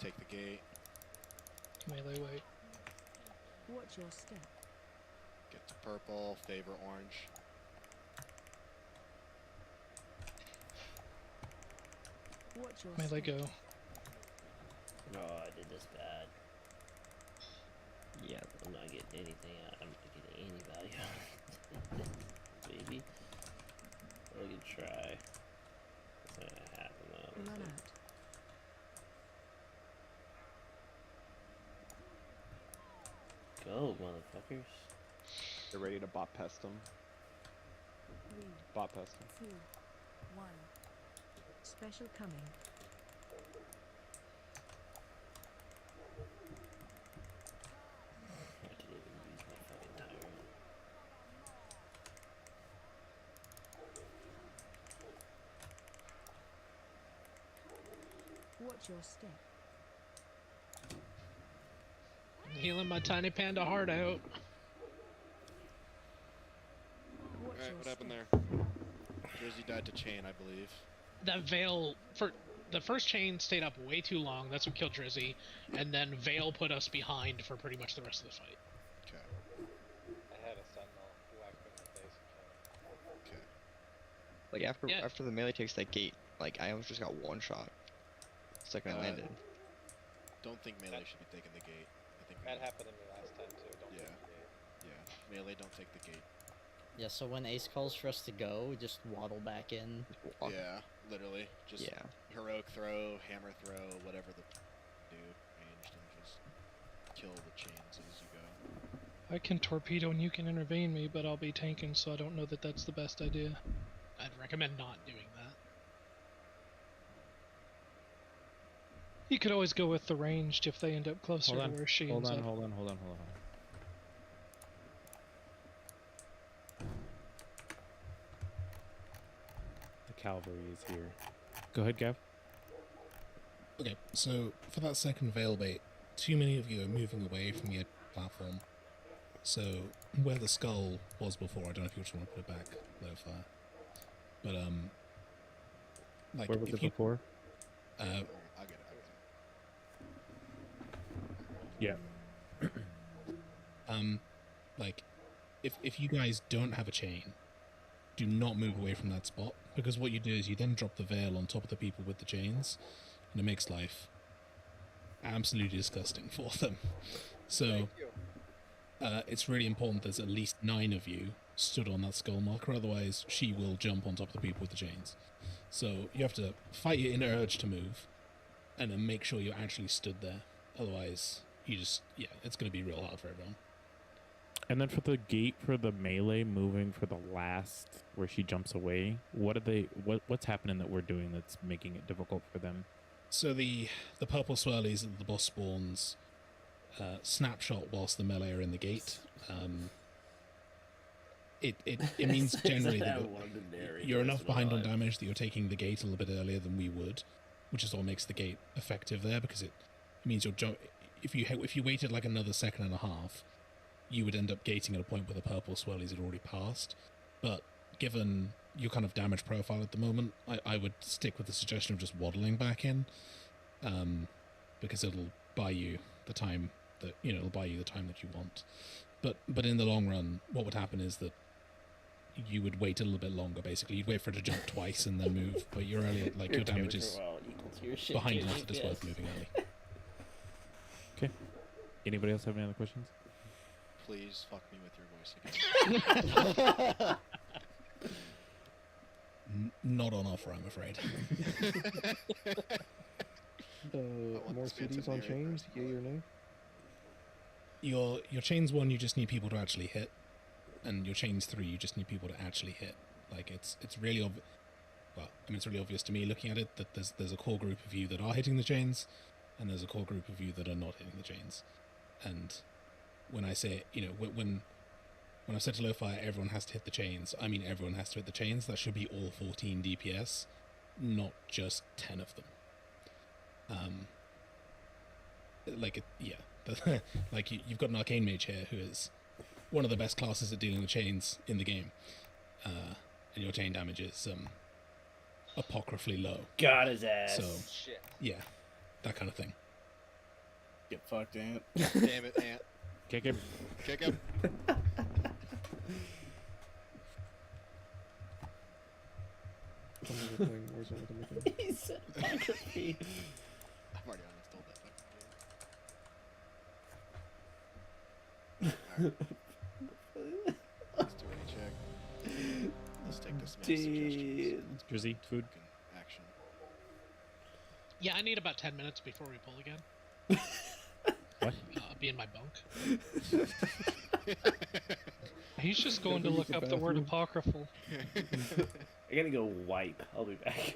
Take the gate. Melee wait. Watch your step. Get to purple. Favor orange. Watch your Melee step. go. No, I did this bad. Yeah. I'm not getting anything out. I'm not getting any value out of it. Baby. We can try. It's not gonna happen though. Run out. Go, motherfuckers. They're ready to bot pest them. 3, Bot pest them. 2, 1. Special coming. I didn't even use my fucking tyrant. Watch your step. Healing my tiny panda heart out. Watch Alright, your what happened step. there? Jersey died to chain, I believe. That Veil for the first chain stayed up way too long. That's what killed Drizzy, and then Veil put us behind for pretty much the rest of the fight. Okay. I had a sentinel who whacked me in the face and killed me. Okay. Like Yeah. after the melee takes that gate, like I almost just got one shot. The second I landed. Don't think melee should be taking the gate. I think That happened to me last time too. Don't Yeah. take the gate. Yeah. Melee, don't take the gate. Yeah, so when Ace calls for us to go, just waddle back in. Yeah, literally. Just Yeah. heroic throw, hammer throw, whatever the do, ranged, and just kill the chains as you go. I can torpedo and you can intervene me, but I'll be tanking, so I don't know that that's the best idea. I'd recommend not doing that. You could always go with the ranged if they end up closer Hold on. to where she Hold ends on. up. Hold on. Hold on. Hold on. The cavalry is here. Go ahead, Gav. Okay, so for that second veil bait, too many of you are moving away from the platform. So where the skull was before, I don't know if you just want to put it back, low fire. But like Where was if it you, before? I'll get it. Yeah. like if you guys don't have a chain, do not move away from that spot, because what you do is you then drop the veil on top of the people with the chains, and it makes life absolutely disgusting for them. So it's really important there's at least 9 of you stood on that skull marker, otherwise she will jump on top of the people with the chains. So you have to fight your inner urge to move, and then make sure you're actually stood there. Otherwise, you just, yeah, it's going to be real hard for everyone. And then for the gate for the melee moving for the last where she jumps away, what's happening that we're doing that's making it difficult for them? So the purple swirlies that the boss spawns snapshot whilst the melee are in the gate. It means generally that you're enough behind on damage that you're taking the gate a little bit earlier than we would, which is what makes the gate effective there, because it means you're if you waited like another second and a half, you would end up gating at a point where the purple swirlies had already passed. But given your kind of damage profile at the moment, I would stick with the suggestion of just waddling back in, because it'll buy you the time that you want. But in the long run, what would happen is that you would wait a little bit longer. Basically, you'd wait for it to jump twice and then move. But you're early, like your damage is behind enough that it's worth moving early. Okay. Anybody else have any other questions? Please fuck me with your voice again. not on offer, I'm afraid. More CDs on chains, yay or nay? Your chains 1, you just need people to actually hit, and your chains 3, you just need people to actually hit. Like it's really obvious. Well, I mean, it's really obvious to me looking at it that there's a core group of you that are hitting the chains, and there's a core group of you that are not hitting the chains. And when I say, when I've said to Lo-Fi, everyone has to hit the chains, I mean everyone has to hit the chains. That should be all 14 DPS, not just 10 of them. Like, you've got an Arcane Mage here who is one of the best classes at dealing with chains in the game. And your chain damage is apocryphally low. Got his ass. So, Shit. yeah, that kind of thing. Get fucked, Ant. Damn it, Ant. Kick him. Kick him. He said apocryphy. I've already uninstalled that fucking game. Alright. Let's do a check. Let's take this man's suggestions. Drizzy, food. Action. Yeah, I need about 10 minutes before we pull again. What? I'll be in my bunk. He's just going to look up the word apocryphal. I gotta go wipe. I'll be back.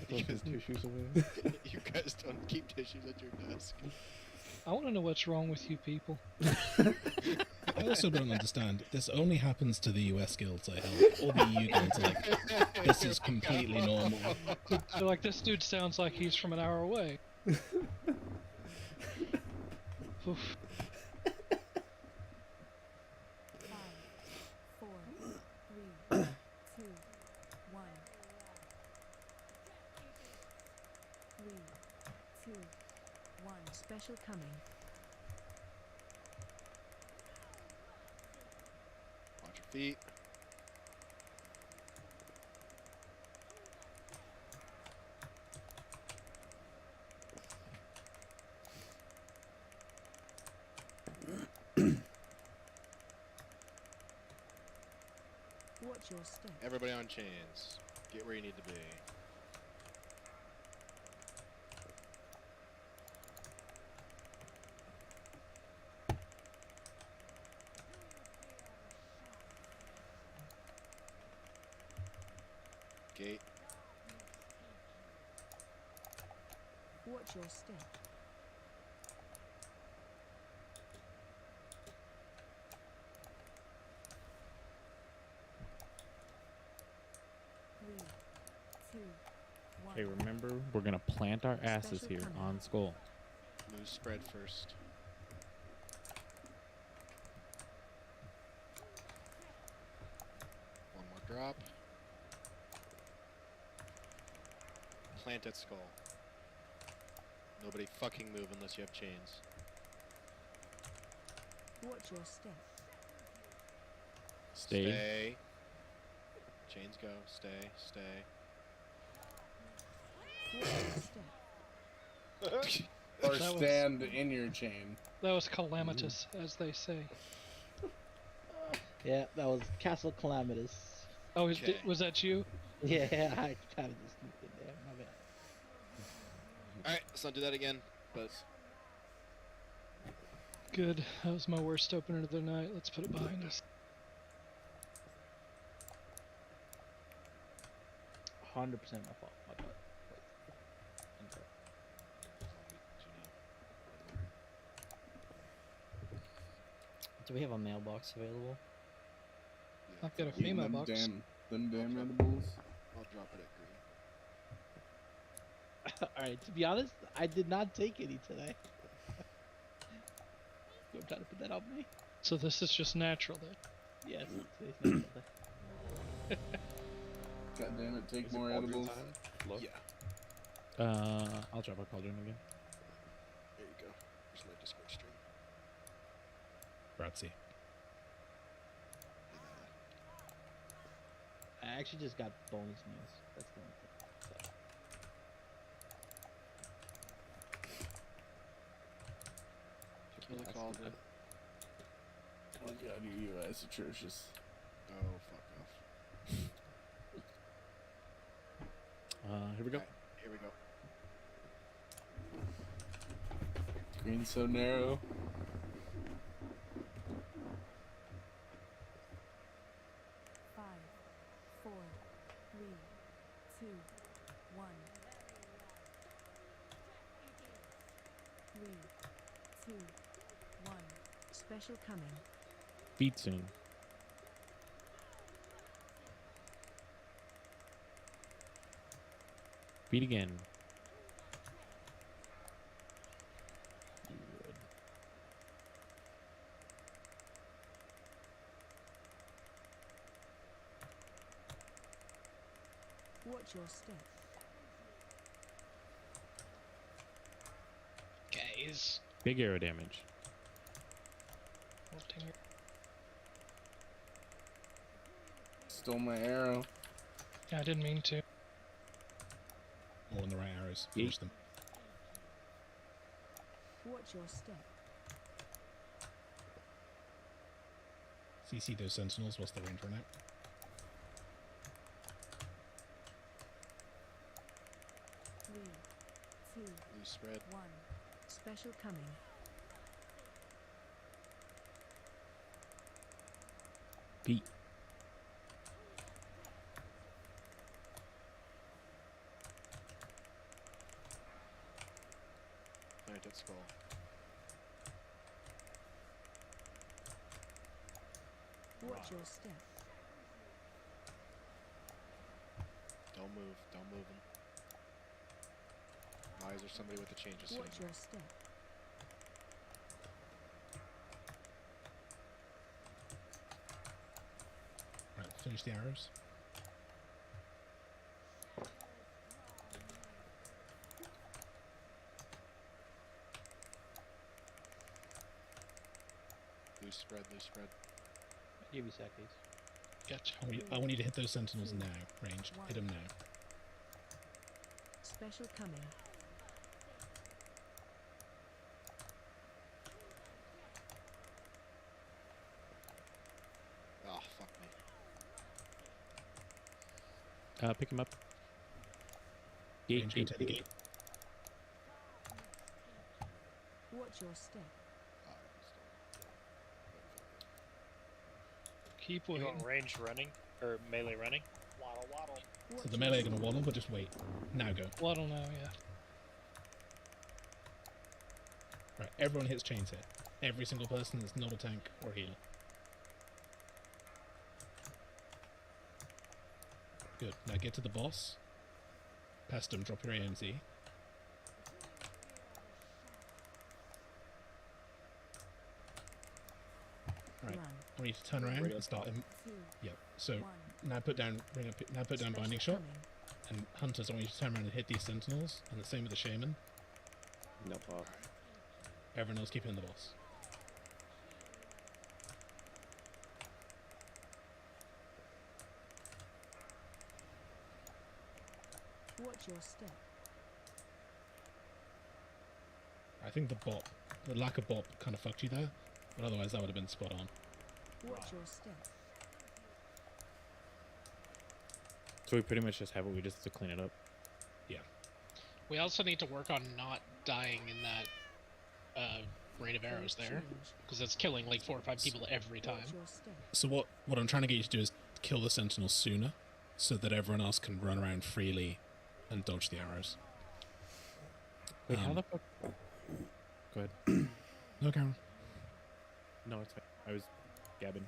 Tissues away. You guys don't keep tissues at your desk. I want to know what's wrong with you people. I also don't understand. This only happens to the US guilds I help. All the EU guilds are like, this is completely normal. They're like, this dude sounds like he's from an hour away. Oof. 5, 4, 3, 2, 1. 3, 2, 1. Special coming. Watch your feet. Watch your step. Everybody on chains. Get where you need to be. Gate. Watch your step. Three, two, one. Hey, remember, we're gonna plant our asses Special here coming. on Skull. Lose spread first. One more drop. Plant at skull. Nobody fucking move unless you have chains. Watch your step. Stay. Stay. Chains go. Stay. Stay. Watch your step. Or That was- stand in your chain. That was calamitous, as they say. Yeah, that was Castle Calamitous. Oh, Okay. was that you? Yeah, I kind of just sneaked in there. My bad. Alright, let's not do that again. But Good. That was my worst opener of the night. Let's put it behind us. 100% my fault. My bad. Do we have a mailbox available? I've got a Eating female them box. damn edibles. I'll drop it at green. Alright, to be honest, I did not take any today. You're trying to put that on me? So this is just natural then. Yes, it's not something. God damn it, take Is it more cauldron edibles. time? Look. Yeah. I'll drop our cauldron again. There you go. Here's my Discord stream. Grazie. I actually just got bonus meals. That's the only thing. So. Kill the cauldron. Oh god, your UI is atrocious. Oh, fuck off. Here we go. Alright, here we go. Green's so narrow. Five, four, three, two, one. 3, 2, 1. Special coming. Feet soon. Feet again. Good. Watch your step. Guys. Big arrow damage. Oh, dang it. Stole my arrow. Yeah, I didn't mean to. All in the right arrows. Finish them. Watch your step. CC those sentinels whilst the range run out. Three, two, Loose spread. 1. Special coming. Feet. Alright, dead skull. Watch your step. Don't move. Don't move him. Why is there somebody with a change of scene? Watch your step. Right, finish the arrows. Loose spread, loose spread. Give you seconds. Gotcha. I want you to hit those sentinels now, ranged. Hit them now. Special coming. Oh, fuck me. Pick him up. Gate, Range, gate, take the gate. gate. Watch your step. Keep You waiting. want ranged running or melee running? Waddle, waddle. So the melee are going to waddle, but just wait. Now go. Waddle now, yeah. Right, everyone hits chains here. Every single person that's not a tank or healer. Good. Now get to the boss. Past him, drop your AMZ. Right. Run. I want you to turn around and start him. 2, Yep. So 1. now put down, now put down Special binding shot. coming. And hunters, I want you to turn around and hit these sentinels. And the same with the shaman. No problem. Everyone else keep in the boss. Watch your step. I think the lack of bop kind of fucked you there. But otherwise that would have been spot on. Watch your step. So we pretty much just have what we just have to clean it up. Yeah. We also need to work on not dying in that rain of arrows there, because it's killing like 4 or 5 people every time. Watch your step. So what I'm trying to get you to do is kill the sentinels sooner, so that everyone else can run around freely and dodge the arrows. Wait, how the fuck? Go ahead. No, Karen. No, it's fine. I was gabbing.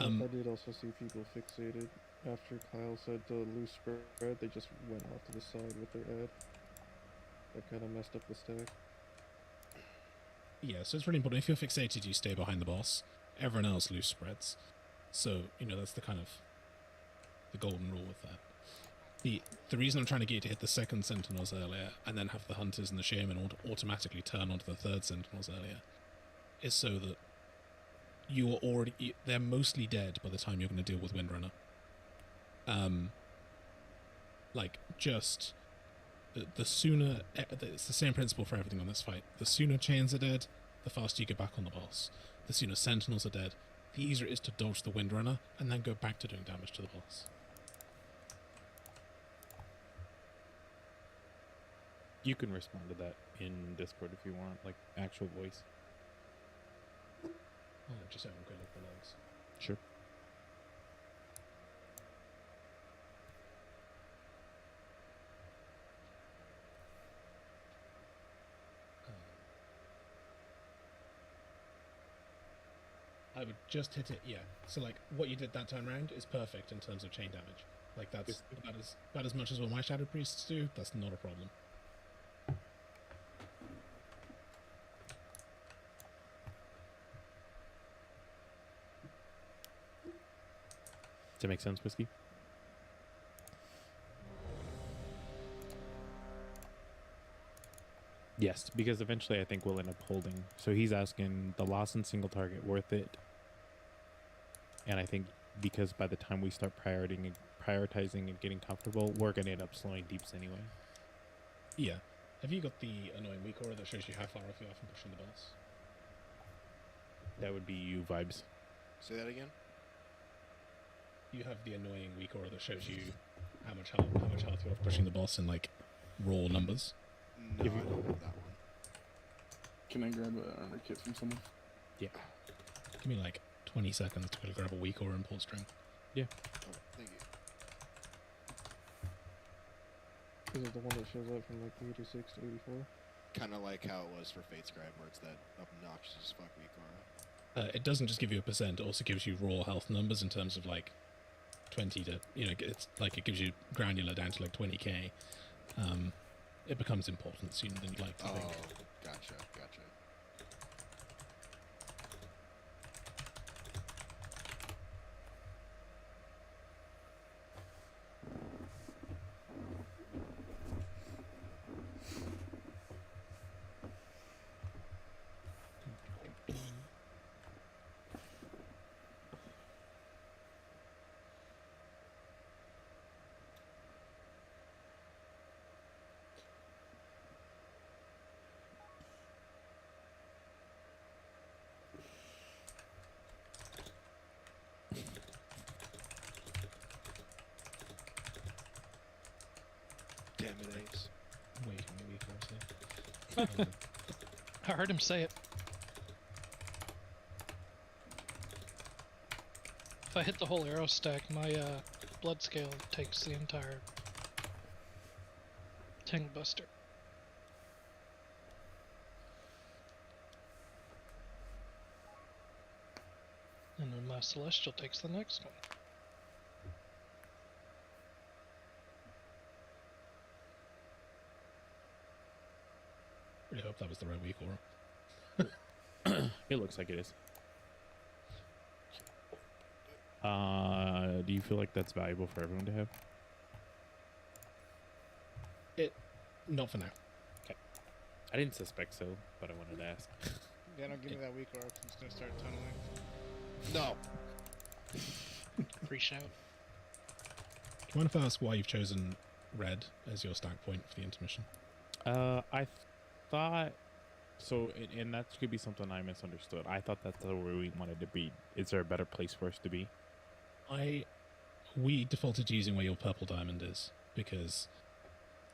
I did also see people fixated after Kyle said loose spread. They just went off to the side with their ad. That kind of messed up the stack. Yeah, so it's really important. If you're fixated, you stay behind the boss. Everyone else loose spreads. So, that's the kind of the golden rule with that. The reason I'm trying to get you to hit the second sentinels earlier and then have the hunters and the shaman automatically turn onto the third sentinels earlier is so that you are already... they're mostly dead by the time you're going to deal with Windrunner. Just... The sooner... It's the same principle for everything on this fight. The sooner chains are dead, the faster you get back on the boss. The sooner sentinels are dead, the easier it is to dodge the Windrunner and then go back to doing damage to the boss. You can respond to that in Discord if you want, like actual voice. Oh, just having a quick look at the logs. Sure. I would just hit it, yeah. So like what you did that time round is perfect in terms of chain damage. Like that's about as much as what my Shadow Priests do. That's not a problem. Does that make sense, Whiskey? Yes, because eventually I think we'll end up holding. So he's asking, the loss in single target worth it? And I think because by the time we start prioritizing and getting comfortable, we're going to end up slowing deeps anyway. Yeah. Have you got the annoying weak aura that shows you how far off you are from pushing the boss? That would be you vibes. Say that again? You have the annoying weak aura that shows you how much health you're off pushing the boss in like raw numbers. No, I don't have that one. Can I grab an armor kit from someone? Yeah. Give me like 20 seconds to go grab a weak aura and pull string. Yeah. Okay, thank you. Is it the one that shows up from like 86 to 84? Kind of like how it was for Fate Scribe, where it's that obnoxious as fuck weak aura. It doesn't just give you a percent, it also gives you raw health numbers in terms of like 20 to, it's like it gives you granular down to like 20k. It becomes important sooner than you'd like to think. Gotcha. Damn it, Ace. Waiting maybe for a sec. I heard him say it. If I hit the whole arrow stack, my blood scale takes the entire Tank Buster. And then my Celestial takes the next one. Really hope that was the right weak aura. It looks like it is. Do you feel like that's valuable for everyone to have? Not for now. Okay. I didn't suspect so, but I wanted to ask. Yeah, don't give me that weak aura 'cause it's gonna start tunneling. No. Free shout. Do you mind if I ask why you've chosen red as your stack point for the intermission? I thought so, and that could be something I misunderstood. I thought that's where we wanted to be. Is there a better place for us to be? We defaulted to using where your purple diamond is because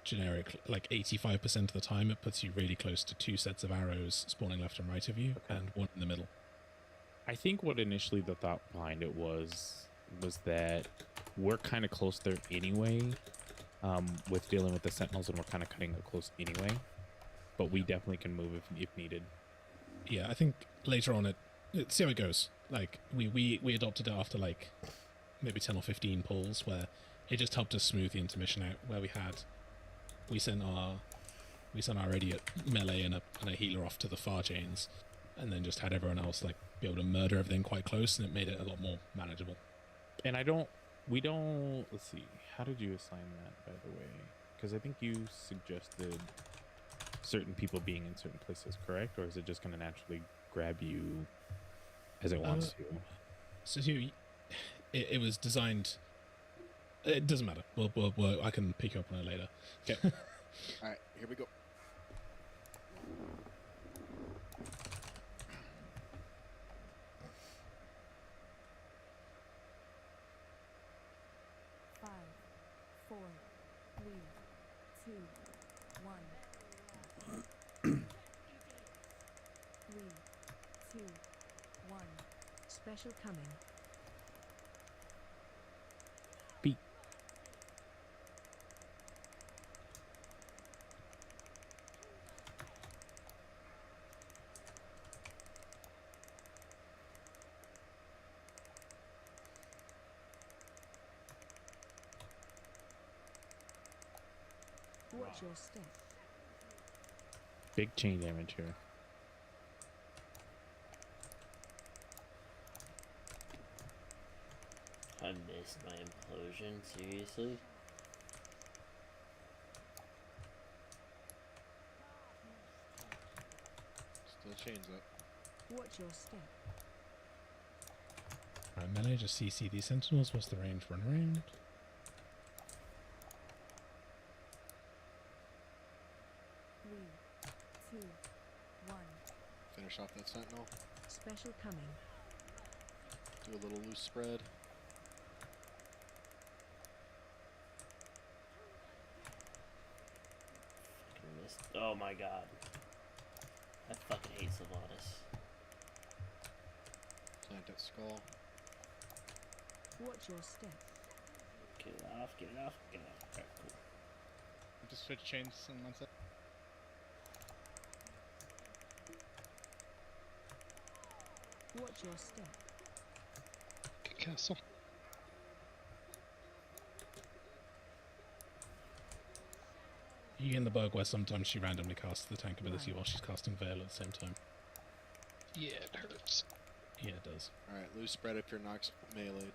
generic, like 85% of the time, it puts you really close to two sets of arrows spawning left and right of you, and one in the middle. I think what initially the thought behind it was that we're kind of close there anyway, with dealing with the sentinels, and we're kind of cutting it close anyway. But we definitely can move if needed. Yeah, I think later on see how it goes. Like we adopted it after like maybe 10 or 15 pulls where it just helped us smooth the intermission out. Where we sent our idiot melee and a healer off to the far chains, and then just had everyone else like be able to murder everything quite close, and it made it a lot more manageable. And we don't. Let's see. How did you assign that, by the way? Because I think you suggested certain people being in certain places, correct? Or is it just going to naturally grab you as it wants to? So it was designed. It doesn't matter. I can pick you up on it later. Okay. All right, here we go. Five, 4, 3, 2, 1. 2, 1. Special coming. Beat. Watch your step. Big chain damage here. I missed my implosion, seriously? Still chains up. Watch your step. Right, melee, just CC these sentinels. What's the range? Run around. Three, two, 1. Finish off that sentinel. Special coming. Do a little loose spread. Fucking missed. Oh my god. I fucking hate Sylvanas. Plant that skull. Watch your step. Get it off, get it off, get it off. Alright, cool. Just switch chains on one side. Watch your step. Good castle. You get in the bug where sometimes she randomly casts the tank ability while she's casting Veil at the same time. Yeah, it hurts. Yeah, it does. Alright, loose spread if your Nox melee.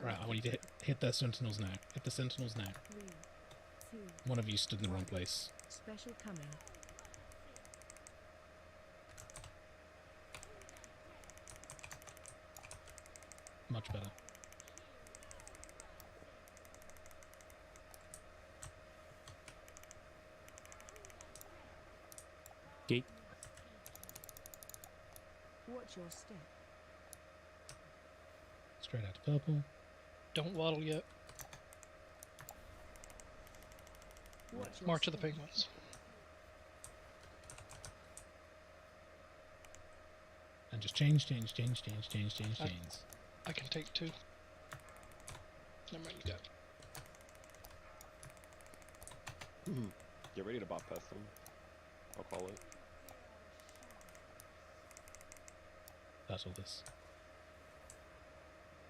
Right, I want you to hit their sentinels now. Hit the sentinels now. 3, 2. One of you stood in the wrong place. Special coming. Much better. Gate. Watch your step. Straight out to purple. Don't waddle yet. Watch your March of the step. Penguins. And just change. I can take 2. Never mind, you got it. Get ready to bot pest them. I'll call it. Battle this.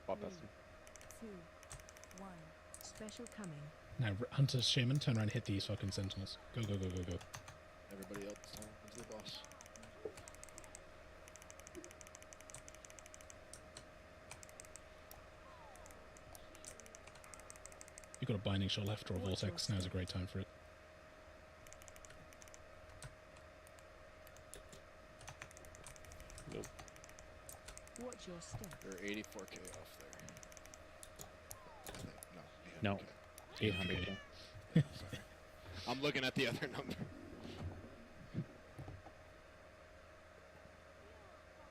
Bot pest them. 2, 1. Special coming. Now, Hunter, Shaman, turn around and hit these fucking sentinels. Go. Everybody else turn into the boss. You've got a binding shot left or a vortex. Now's a great time for it. Nope. Watch your step. You're 84k off there. I think. No. 800K. 800. Sorry. I'm looking at the other number.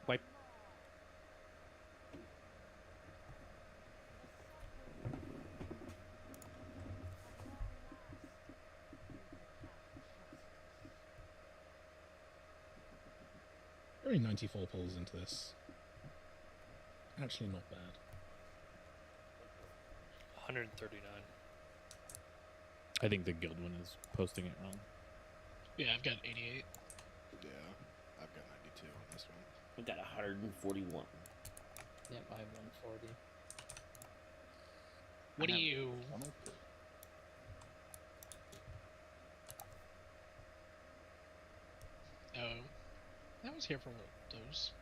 Wipe. Only 94 pulls into this. Actually not bad. 139. I think the guild one is posting it wrong. Yeah, I've got 88. Yeah, I've got 92 on this one. I've got 141. Yep, I have 140. What do you? Oh, I was here for those.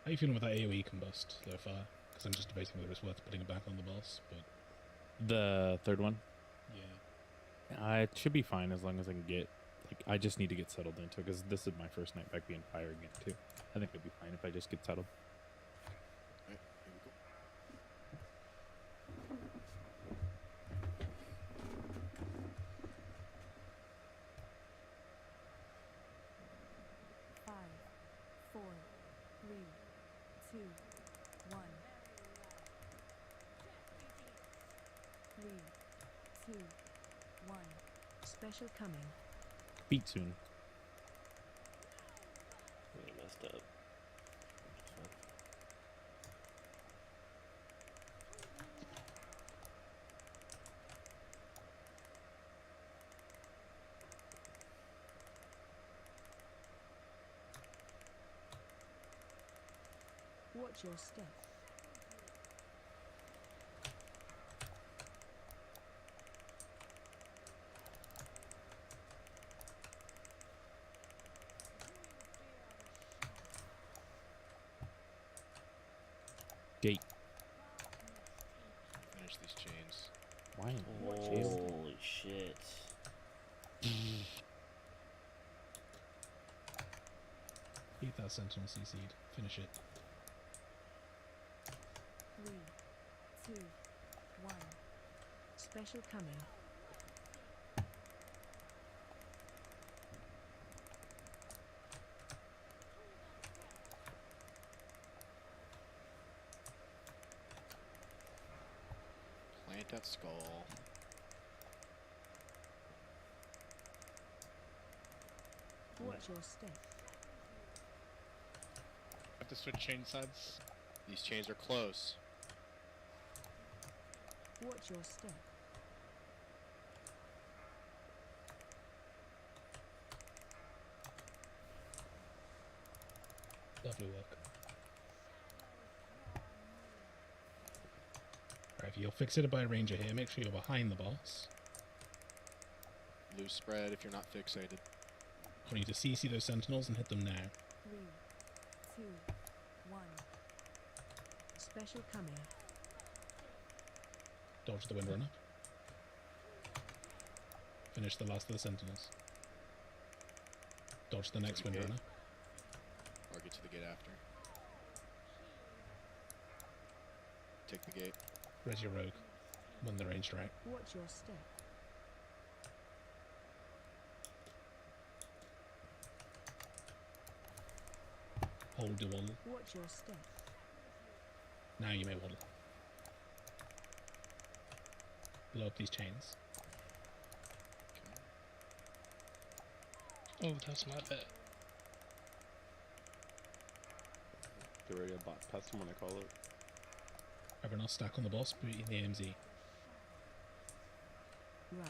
How are you feeling with that AoE combust so far? Because I'm just debating whether it's worth putting it back on the boss, but... The third one? Yeah. It should be fine as long as I can get... Like, I just need to get settled into it, because this is my first night back being fire again, too. I think it'll be fine if I just get settled. Alright, here we 2, 1. Special coming. Beat soon. I messed up. Watch your step. Gate. Finish these chains. Why? Holy shit. Beat that sentinel CC'd. Finish it. 3, 2, 1. Special coming. Plant that skull. Watch your step. Have to switch chain sides. These chains are close. Watch your step. Lovely work. Right, if you're fixated by a ranger here, make sure you're behind the boss. Loose spread if you're not fixated. I want you to CC those sentinels and hit them now. 3, 2, 1. Special coming. Dodge the windrunner. Finish the last of the sentinels. Dodge the next windrunner. Or get to the gate after. Take the gate. Res your rogue when the ranged right. Watch your step. Hold your waddle. Watch your step. Now you may waddle. Blow up these chains. Oh, that's my bad. Get ready to pass him when I call it. Everyone else stack on the boss, but in the AMZ. Run.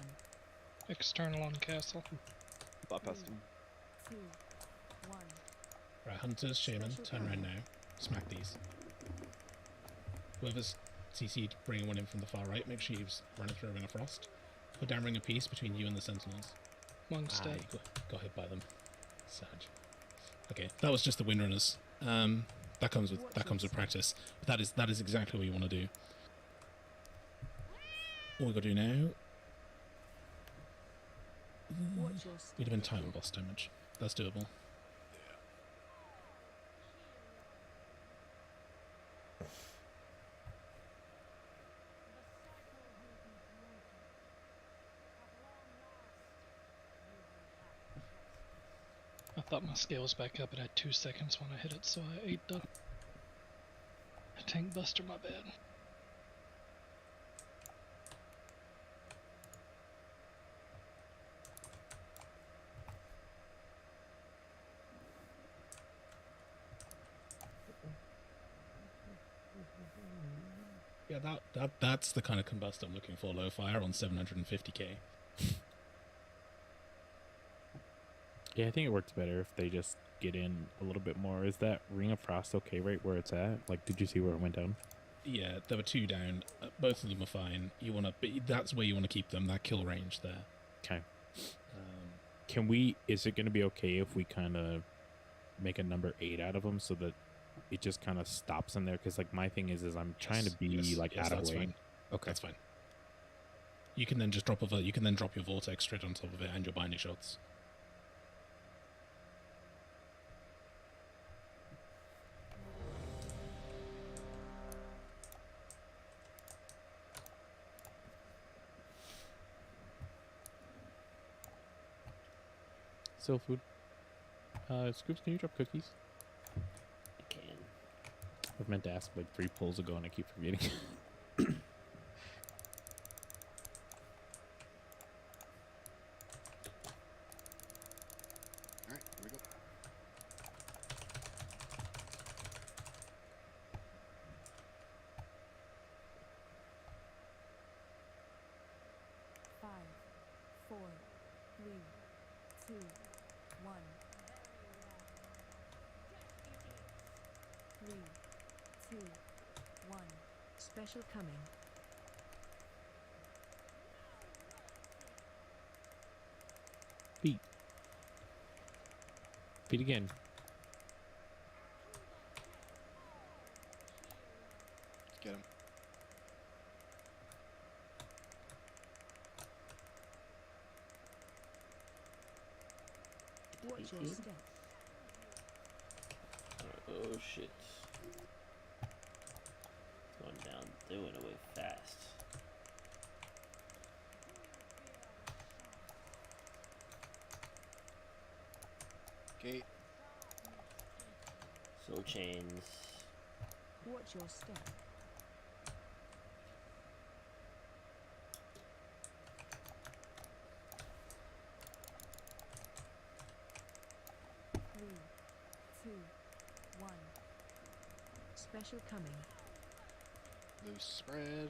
External on castle. Bot past him. 2, 1. Right, hunters, shaman, turn around now. Smack these. Whoever's CC'd, bring one in from the far right. Make sure you've run it through a ring of frost. Put down ring of peace between you and the sentinels. Monk's dead. Got hit by them. Sag. Okay, that was just the windrunners. That comes with practice. But that is exactly what you want to do. All we got to do now. Watch your step. We'd have been tight on boss damage. That's doable. I thought my scale was back up. It had 2 seconds when I hit it, so I ate the tank buster. My bad. Yeah, that's the kind of combust I'm looking for. Low fire on 750k. Yeah, I think it works better if they just get in a little bit more. Is that Ring of Frost okay right where it's at? Like, did you see where it went down? Yeah, there were 2 down. Both of them are fine. You want to, but that's where you want to keep them. That kill range there. Okay. Can we? Is it going to be okay if we kind of make a number 8 out of them so that it just kind of stops in there? Because like my thing is I'm trying to be out of that's way. fine. Okay, that's fine. You can then just drop you can then drop your vortex straight on top of it and your binding shots. Still food. Scoops, can you drop cookies? I can. I meant to ask like 3 pulls ago and I keep forgetting. 4, 3, 2, 1. 3, 2, 1. Special coming. Beat. Beat again. Get him. Watch your Beat. step. Oh shit. Going down, they went away fast. Gate. Still chains. Watch your step. Three, 2, 1. Special coming. Loose spread.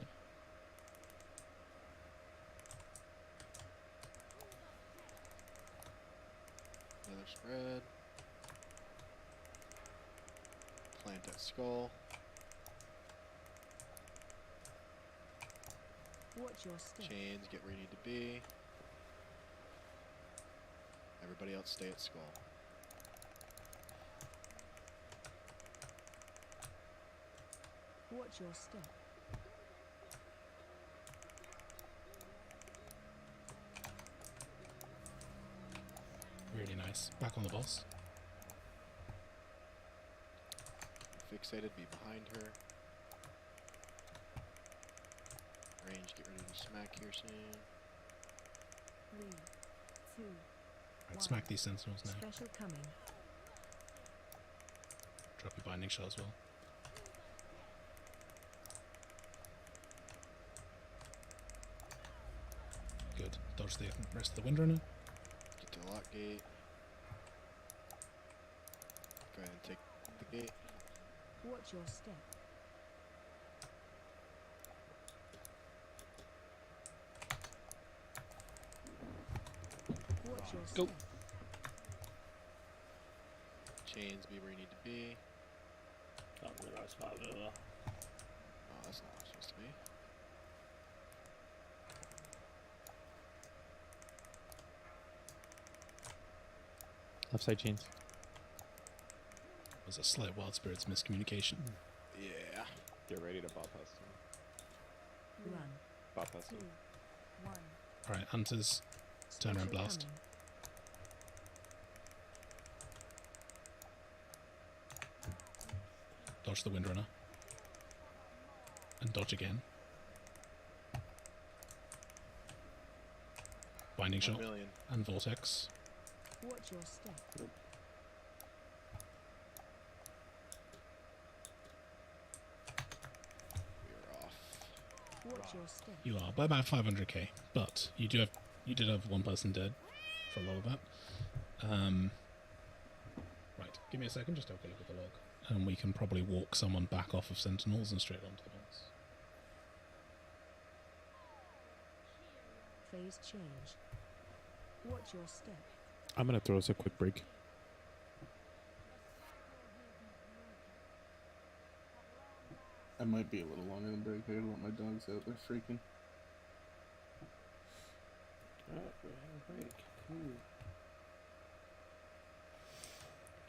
Another spread. Plant at skull. Watch your step. Chains, get where you need to be. Everybody else stay at skull. Watch your step. Really nice. Back on the boss. Fixated, be behind her. Range, get ready to smack here soon. 3, 2, Right, 1. smack these sentinels now. Special coming. Drop your binding shot as well. Good. Dodge the rest of the windrunner. Get to the lock gate. Go ahead and take the gate. Watch your step. Watch your Go. step. Chains, be where you need to be. Oh, the right spot, but well. Oh, that's not where it's supposed to be. Left side chains. Was a slight Wild Spirits miscommunication. Yeah. Get ready to bypass them. Run. Bypass 2, them. 1. Alright, Hunters. Turn around Special blast. coming. Dodge the windrunner. And dodge again. Binding shot. million. And vortex. Watch your step. We're off. Watch your step. You are by about 500k, but you did have one person dead for a lot of that. Right, give me a second, just have a look at the log, and we can probably walk someone back off of Sentinels and straight onto the boss. Phase change. Watch your step. I'm gonna throw us a quick break. I might be a little longer than break. I gotta let my dogs out. They're freaking. Alright, we're having a break. Cool.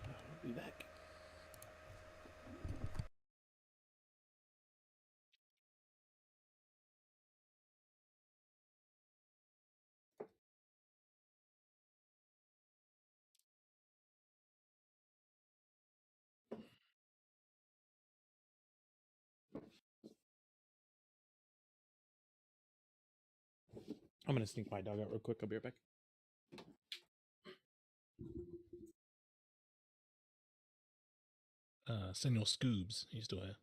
I'll be back. I'm gonna sneak my dog out real quick. I'll be right back. Senor Scoobs, he's still here.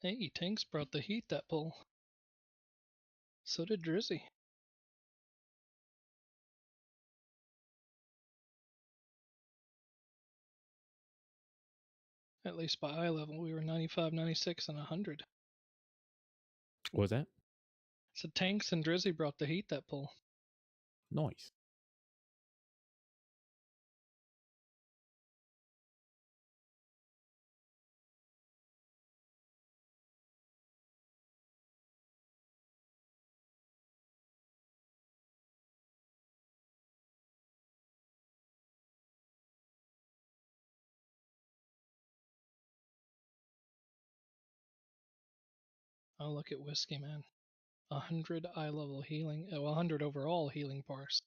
Hey, Tanks brought the heat that pull. So did Drizzy. At least by eye level, we were 95, 96, and 100. What was that? So Tanks and Drizzy brought the heat that pull. Nice. Oh, look at Whiskey, man. 100 eye level healing, 100 overall healing parse.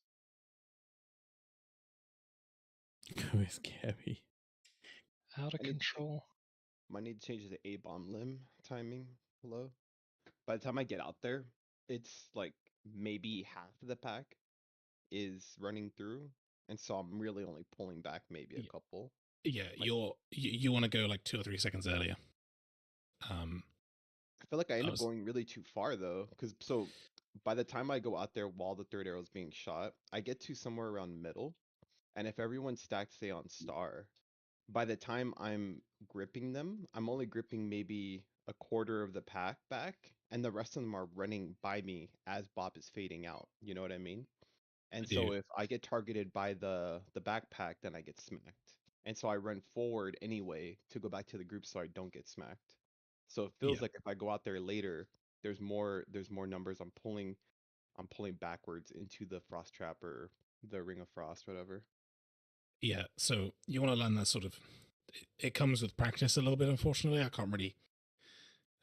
Who's Gabby? Out of control. Might need to change the A-bomb limb timing low. By the time I get out there, it's like maybe half of the pack is running through, and so I'm really only pulling back maybe a couple. Yeah, you want to go like 2 or 3 seconds earlier. I feel like I end up going really too far though, because so by the time I go out there while the third arrow is being shot, I get to somewhere around middle, and if everyone stacks say on star, by the time I'm gripping them, I'm only gripping maybe a quarter of the pack back, and the rest of them are running by me as Bob is fading out. You know what I mean? And so if I get targeted by the backpack, then I get smacked. And so I run forward anyway to go back to the group so I don't get smacked. So it feels like if I go out there later, there's more numbers I'm pulling backwards into the frost trap or the ring of frost, whatever. Yeah, so you want to learn that sort of. It comes with practice a little bit, unfortunately. I can't really.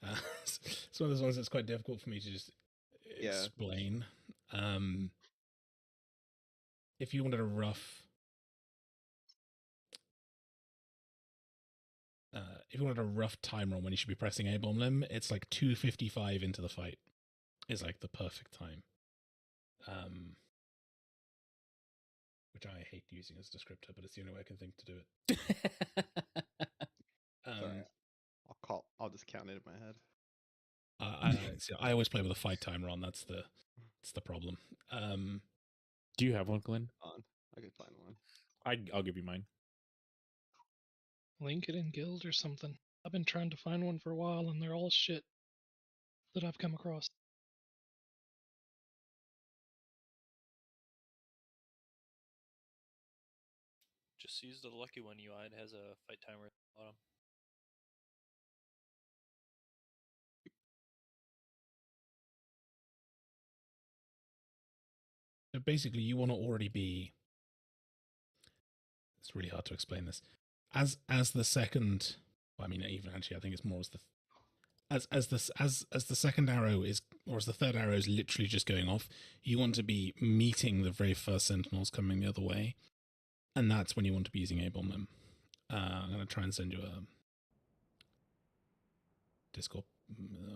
It's one of those ones that's quite difficult for me to just explain. If you wanted a rough. If you wanted a rough timer on when you should be pressing A-bomb limb, it's like 2:55 into the fight is like the perfect time. Which I hate using as a descriptor, but it's the only way I can think to do it. Sorry. I'll just count it in my head. I always play with a fight timer on. That's the problem. Do you have one, Glenn? I could find one. I'll give you mine. Link it in guild or something. I've been trying to find one for a while, and they're all shit that I've come across. Just use the lucky one UI. It has a fight timer at the bottom. So basically, you want to already be. It's really hard to explain this. As the second, well, I mean, even actually, I think it's more as the as the second arrow is, or as the third arrow is literally just going off. You want to be meeting the very first sentinels coming the other way, and that's when you want to be using A-bomb them. I'm gonna try and send you a Discord.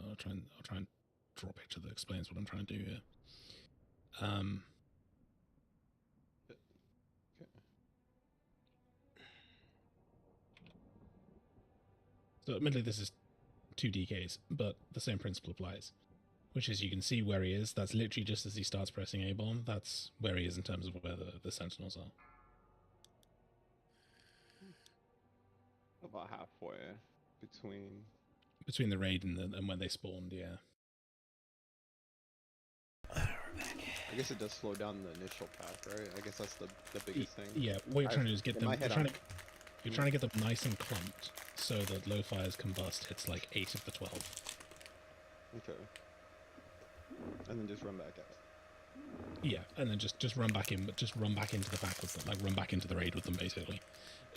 I'll try and draw a picture that explains what I'm trying to do here. So admittedly this is 2 DKs, but the same principle applies. Which is you can see where he is. That's literally just as he starts pressing A-bomb. That's where he is in terms of where the sentinels are. About halfway between the raid and when they spawned, yeah. I guess it does slow down the initial path, right? I guess that's the biggest thing. Yeah, what you're trying to do is get them. You're trying to get them nice and clumped so that low fires combust hits like 8 of the 12. Okay. And then just run back out. Yeah, and then just run back in, but just run back into the back with them, like run back into the raid with them, basically.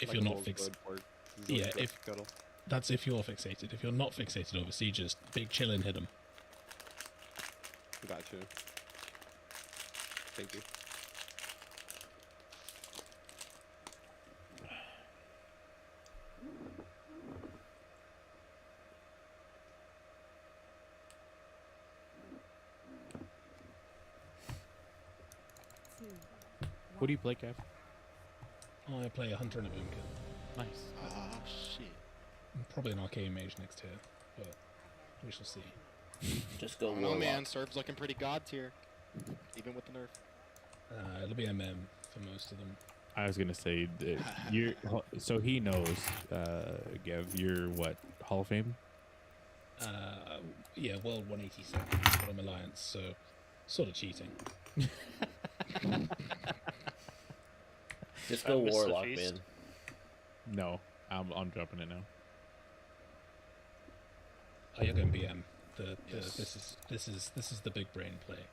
If you're not fixed, yeah, that's if you're fixated. If you're not fixated over sieges, big chill and hit them. Got you. Thank you. What do you play, Kev? I play a hunter and a boomkin. Nice. Ah, shit. Probably an arcane mage next here, but We shall see. Just go I don't know, warlock. man. Serb's looking pretty god tier, even with the nerf. It'll be MM for most of them. I was gonna say that you're so he knows. Gav, you're what, Hall of Fame? Yeah, World 187 from Alliance, so sort of cheating. Just go warlock, man. No, I'm dropping it now. Oh, you're going BM. Yes. This is the big brain play.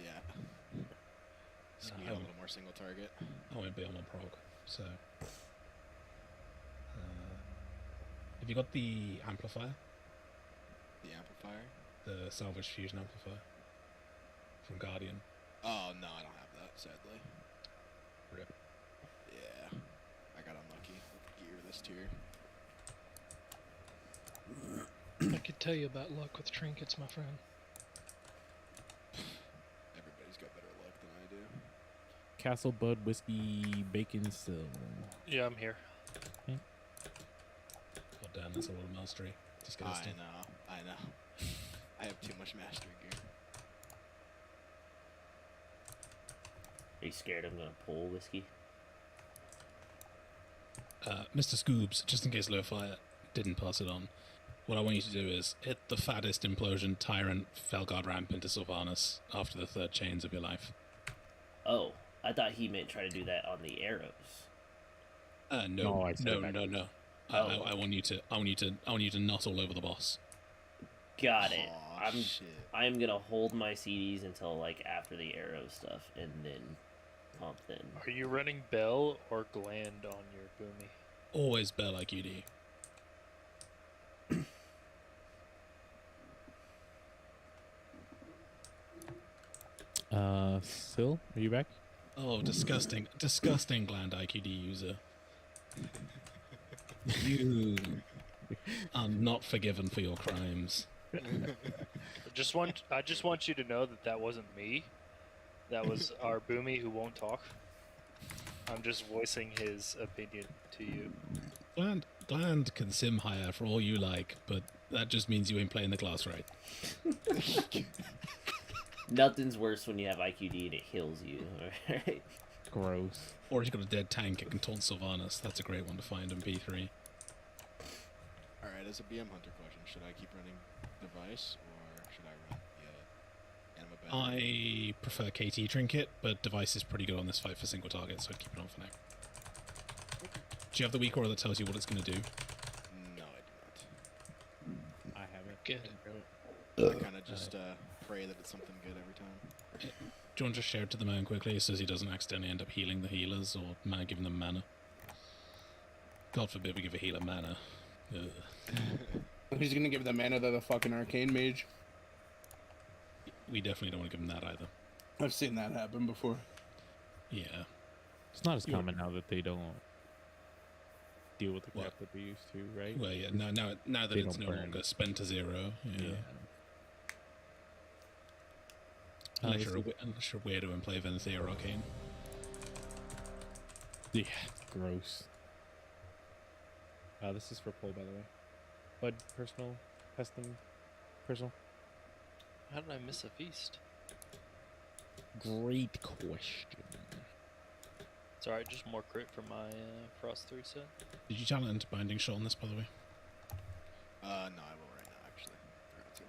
Yeah. Skew a little more single target. I won't be on a prog, so. Have you got the amplifier? The amplifier? The salvage fusion amplifier from Guardian. Oh no, I don't have that, sadly. Rip. Yeah, I got unlucky with gear this tier. I could tell you about luck with trinkets, my friend. Everybody's got better luck than I do. Castle Bud Whiskey Bacon Still. Yeah, I'm here. Okay. God damn, that's a lot of mastery. Disgusting. I know. I have too much mastery gear. Are you scared I'm gonna pull whiskey? Mr. Scoobs, just in case Lowfire didn't pass it on, what I want you to do is hit the fattest implosion tyrant Felguard ramp into Sylvanas after the 3rd chains of your life. Oh, I thought he meant try to do that on the arrows. No. Oh. I want you to nut all over the boss. Got it. Aw, shit. I'm gonna hold my CDs until like after the arrow stuff, and then pump then. Are you running Bell or Gland on your Boomy? Always Bell IQD. Sil, are you back? Oh, disgusting Gland IQD user. You are not forgiven for your crimes. I just want you to know that wasn't me. That was our Boomy who won't talk. I'm just voicing his opinion to you. Gland can sim higher for all you like, but that just means you ain't playing the class right. Nothing's worse when you have IQD and it heals you. Alright. Gross. Or he's got a dead tank, it can taunt Sylvanas. That's a great one to find in P3. Alright, as a BM Hunter question, should I keep running Device, or should I run Anima Battery? I prefer KT Trinket, but Device is pretty good on this fight for single target, so I'd keep it on for now. Do you have the weak aura that tells you what it's going to do? No, I do not. I haven't. Good. I kind of just pray that it's something good every time. Do you want to just share it to the man quickly so he doesn't accidentally end up healing the healers or giving them mana? God forbid we give a healer mana. Ugh. He's gonna give the mana to the fucking arcane mage. We definitely don't want to give them that either. I've seen that happen before. Yeah. It's not as common now that they don't deal with the crap that they used to, right? Well, yeah. Now that They it's don't no burn. longer spent to 0. Yeah. Yeah. Unless you're weirdo and play Venethia or Arcane. Yeah, gross. This is for poll, by the way. Bud, personal, custom, personal. How did I miss a feast? Great question. It's alright, just more crit for my Frost 3 set. Did you challenge Binding Shot on this, by the way? No, I will right now, actually. Forgot to.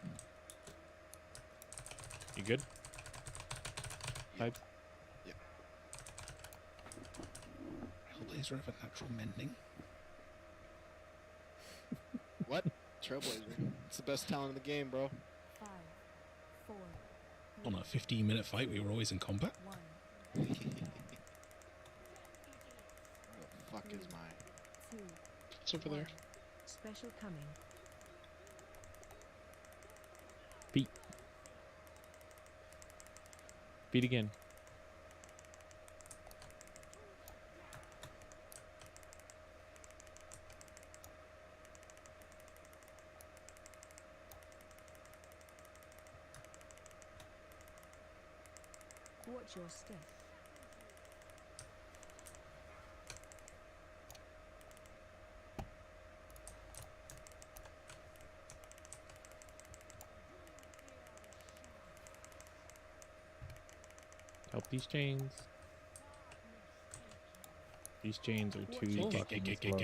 You good? Hype? Yep. Hellblazer have a natural mending. What? Trailblazer. It's the best talent in the game, bro. 5, 4, On a 15-minute fight, we were always in combat. 1. Where the fuck is mine? 2. It's over there. Special coming. Feet. Feet again. Watch your step. Help these chains. These chains are too fucking slow.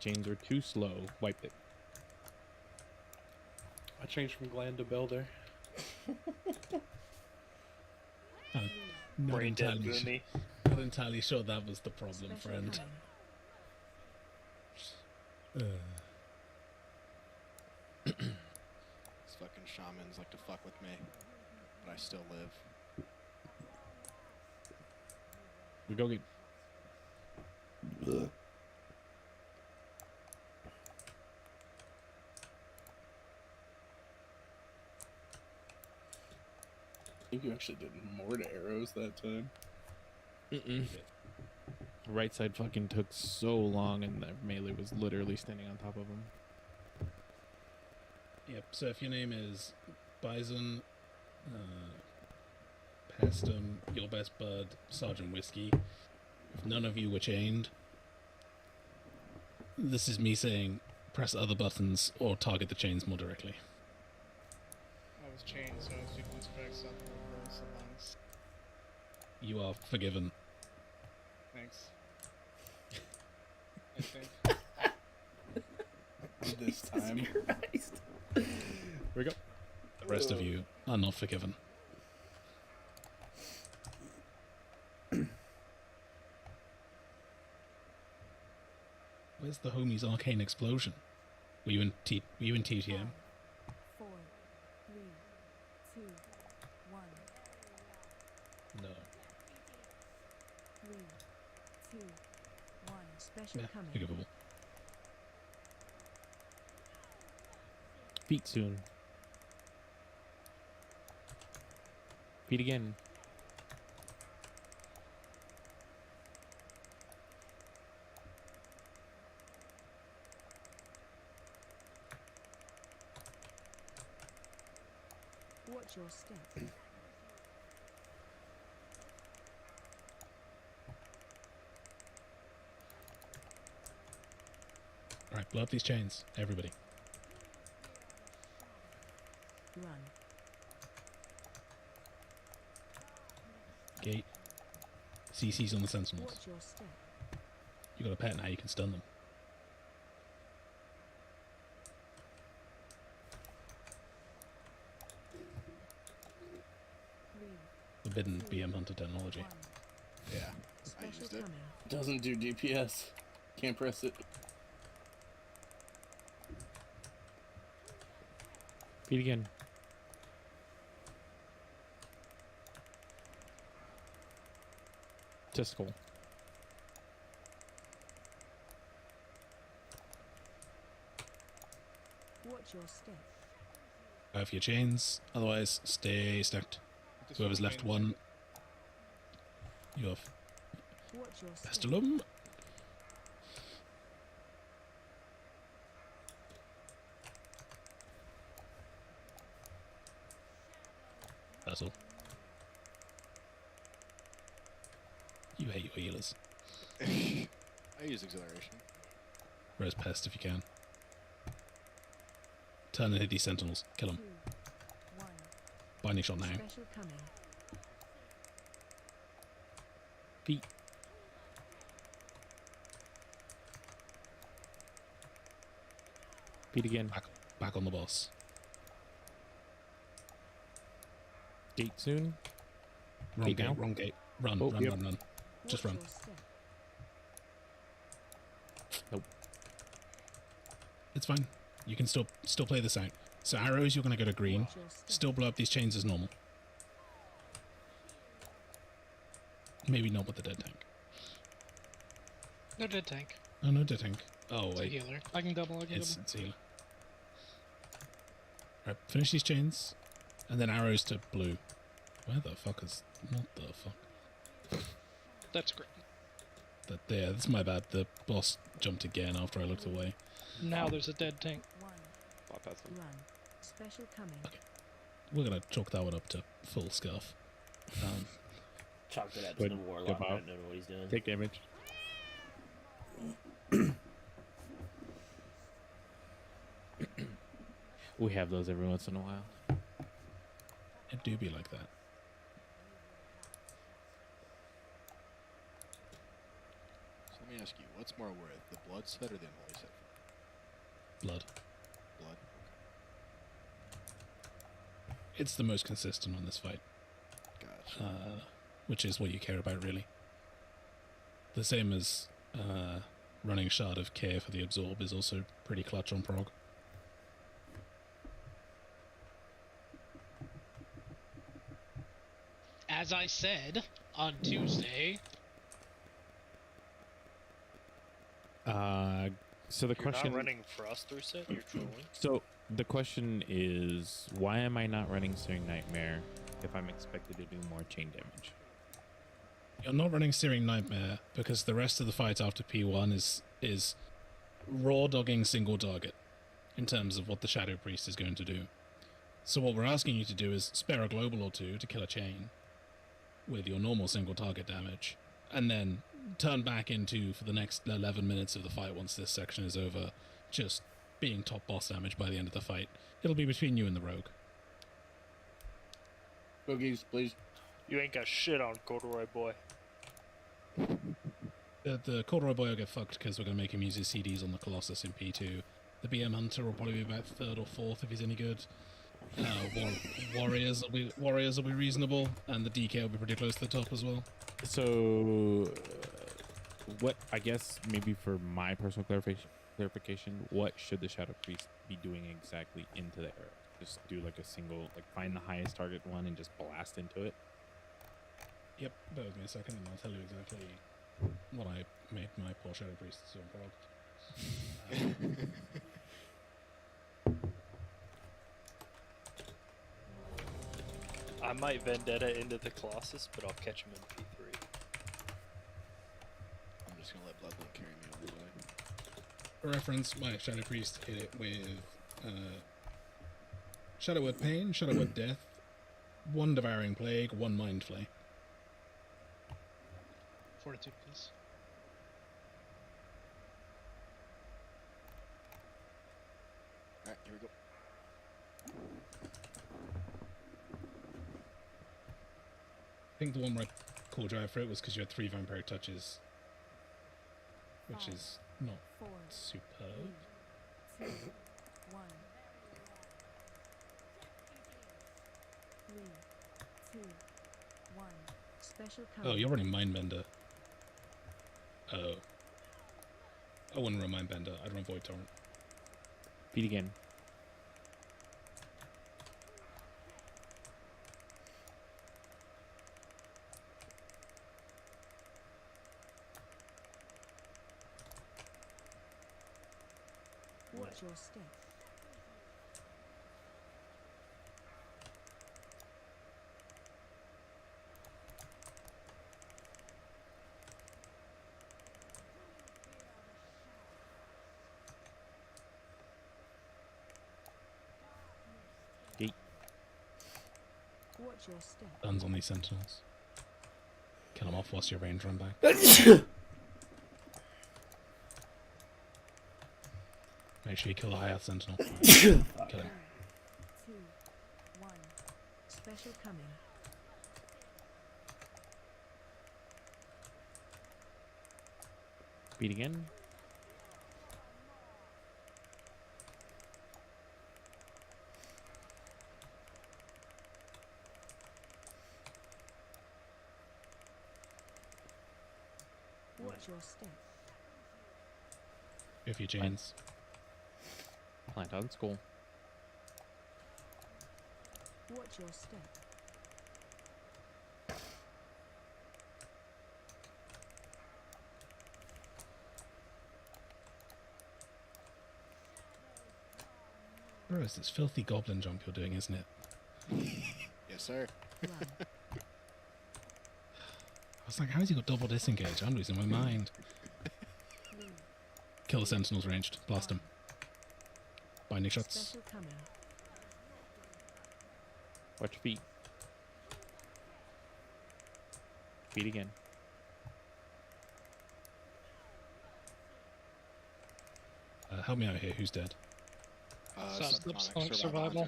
Chains are too slow. Wipe it. I changed from Gland to Bell there. Not Brain dead entirely, Boomy. not entirely sure that was the problem, friend. These fucking shamans like to fuck with me, but I still live. We go get. I think you actually did more to arrows that time. Right side fucking took so long, and the melee was literally standing on top of him. Yep, so if your name is Bison, Pastum, Your Best Bud, Sergeant Whiskey, if none of you were chained, this is me saying press other buttons or target the chains more directly. I was chained, so I was doing specs on the lungs. You are forgiven. Thanks. I think. This time. Christ. Here we go. The rest of you are not forgiven. Where's the homie's arcane explosion? Were you in TTM? 4, 3, 2, 1. No. 3, 2, 1. Special Yeah, coming. forgivable. Feet soon. Feet again. Watch your step. Alright, blow up these chains, everybody. Run. Gate. CC's on the sentinels. Watch your step. You got a pet now, you can stun them. Forbidden BM Hunter technology. Yeah, I Special used it. coming. Doesn't do DPS. Can't press it. Feet again. Testicle. Watch your step. Have your chains, otherwise stay stacked. Just Whoever's left remain one, you have Watch your step. Pestilum. That's all. You hate your healers. I use exhilaration. Res Pest if you can. Turn and hit these sentinels. Kill them. 2, 1. Binding shot now. Special coming. Feet. Feet again. Back on the boss. Gate soon. Wrong Gate gate, now. wrong gate. Run, Oh, run, yep. run, run. Just Watch run. your step. Nope. It's fine. You can still play this out. So arrows, you're gonna go to green. Watch your step. Still blow up these chains as normal. Maybe not with the dead tank. No dead tank. Oh, no dead tank. Oh, It's a wait. healer. I can double. It's a healer. Right, finish these chains. And then arrows to blue. Where the fuck is... What the fuck? That's great. Yeah, that's my bad. The boss jumped again after I looked away. Now there's a dead tank. 1. Bypass him. Run. Special coming. We're gonna chalk that one up to full scuff. Chalked it up to Good. the Good warlock. I bow. don't know what he's doing. Take damage. We have those every once in a while. It do be like that. What's more worth, the blood set or the unholy set? Blood. Blood. It's the most consistent on this fight. Gotcha. Which is what you care about, really. The same as running Shard of Care for the Absorb is also pretty clutch on prog. As I said on Tuesday. So the You're question. not running Frost through set. You're trolling. So the question is, why am I not running Searing Nightmare if I'm expected to do more chain damage? You're not running Searing Nightmare because the rest of the fight after P1 is raw dogging single target in terms of what the Shadow Priest is going to do. So what we're asking you to do is spare a global or two to kill a chain with your normal single target damage, and then turn back into, for the next 11 minutes of the fight once this section is over, just being top boss damage by the end of the fight. It'll be between you and the rogue. Boogies, please. You ain't got shit on Corduroy Boy. The Corduroy Boy will get fucked because we're going to make him use his CDs on the Colossus in P2. The BM Hunter will probably be about 3rd or 4th if he's any good. Warriors will be reasonable, and the DK will be pretty close to the top as well. So, what I guess maybe for my personal clarification, what should the Shadow Priest be doing exactly into the arrow? Just do like a single, like find the highest target one and just blast into it? Yep, bear with me a second and I'll tell you exactly what I made my poor Shadow Priest so proud. I might Vendetta into the Colossus, but I'll catch him in P3. I'm just gonna let Bloodlink carry me all the way. For reference, my Shadow Priest hit it with Shadow Word Pain, Shadow Word Death, 1 Devouring Plague, 1 Mind Flay. Fortitude, please. Alright, here we go. I think the one where I called you out for it was because you had 3 Vampiric Touches, which is not superb. 2, 1. 3, 2, 1. Special Oh, coming. you're running Mindbender. Oh. I wouldn't run Mindbender, I'd run Void Torrent. Beat again. Watch your step. Gate. Watch your step. Guns on these sentinels. Kill them off whilst your range run back. Make sure you kill the high earth sentinel. Kill him. 2, 1. Special coming. Beat again. Watch your step. If you chains. Plant on skull. Watch your step. Bro, it's this filthy goblin jump you're doing, isn't it? Yes, sir. I was like, how has he got double disengage? I'm losing my mind. Kill the sentinels ranged. Blast them. Binding shots. Special coming. Watch your feet. Beat again. Help me out here. Who's dead? Sonic survival.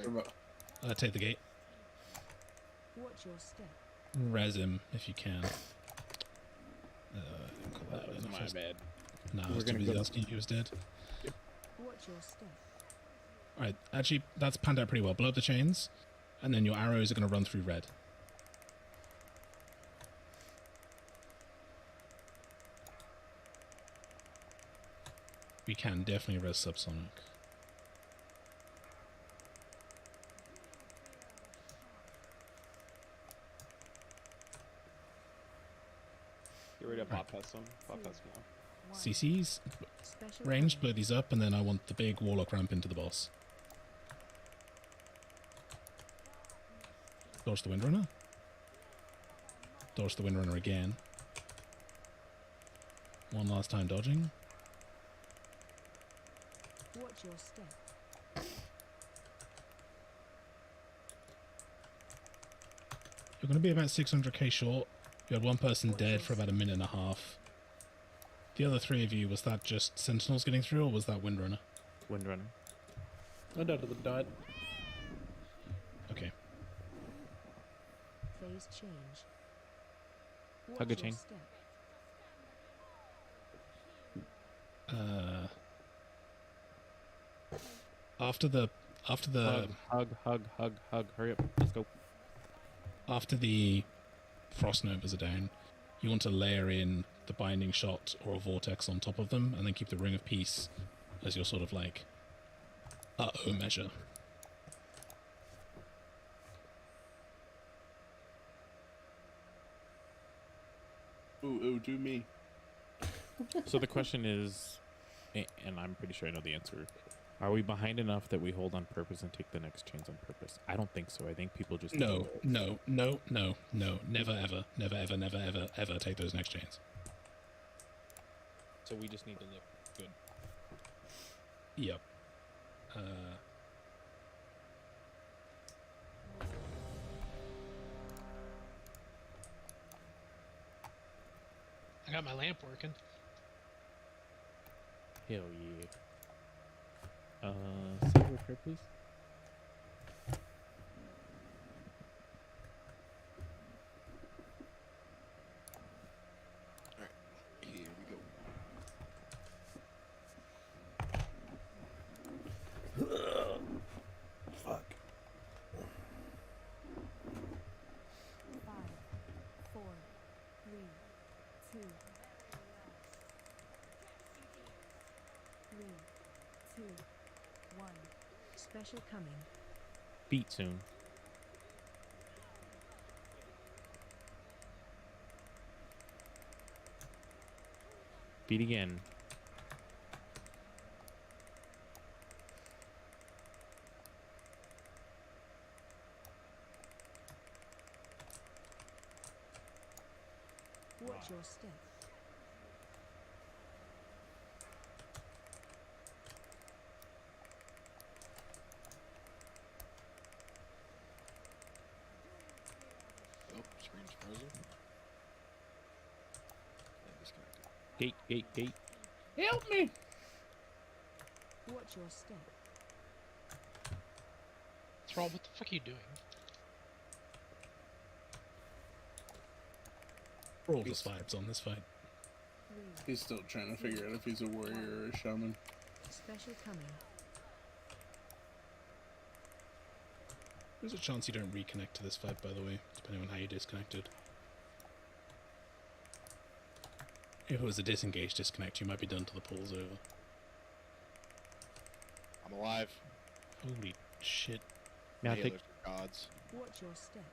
Take the gate. Watch your step. Res him if you can. That was my bad. No, I We're was too gonna busy go- asking if he was dead. Watch your step. Alright, actually, that's panned out pretty well. Blow up the chains, and then your arrows are going to run through red. We can definitely res subsonic. Get rid of bot has some. Bot has more. CCs, Special range, blow these up, and then I want the big warlock ramp into the boss. Dodge the Windrunner. Dodge the Windrunner again. One last time dodging. Watch your step. You're going to be about 600k short. You had one person dead for about a minute and a half. The other three of you, was that just Sentinels getting through, or was that Windrunner? Windrunner. I died to the dot. Okay. Phase change. Watch Hug a your chain. step. After the hug. Hurry up. Let's go. after the Frost Novas are down, you want to layer in the Binding Shot or a Vortex on top of them, and then keep the Ring of Peace as your sort of like uh-oh measure. Ooh, do me. So the question is, and I'm pretty sure I know the answer, are we behind enough that we hold on purpose and take the next chains on purpose? I don't think so. I think people just No, never ever take those next chains. So we just need to look good. Yep. I got my lamp working. Hell yeah. Silver prayer, please. Alright, here we go. Fuck. 5, 4, 3, 2, 3, 2, 1. Special coming. Beat soon. Beat again. Watch your step. Oh, screen's frozen. And disconnected. Gate. Help me! Watch your step. Thrall, what the fuck are you doing? Roll the vibes on this fight. 3. He's still trying to figure out if he's a warrior or a shaman. Special coming. There's a chance you don't reconnect to this fight, by the way, depending on how you disconnected. If it was a disengage disconnect, you might be done till the pool's over. I'm alive. Holy shit. Now My take healers are gods. Watch your step.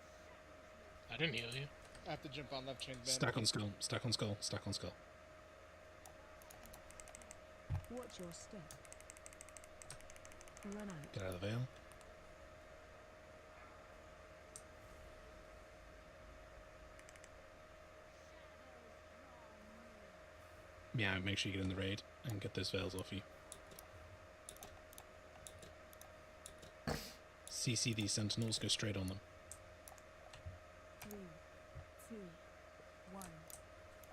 I didn't heal you. I have to jump on left chain bend. Stack on skull, stack on skull, stack on skull. Watch your step. Run out. Get out of the veil. Yeah, make sure you get in the raid and get those veils off you. CC these sentinels, go straight on them. 3, 2, 1.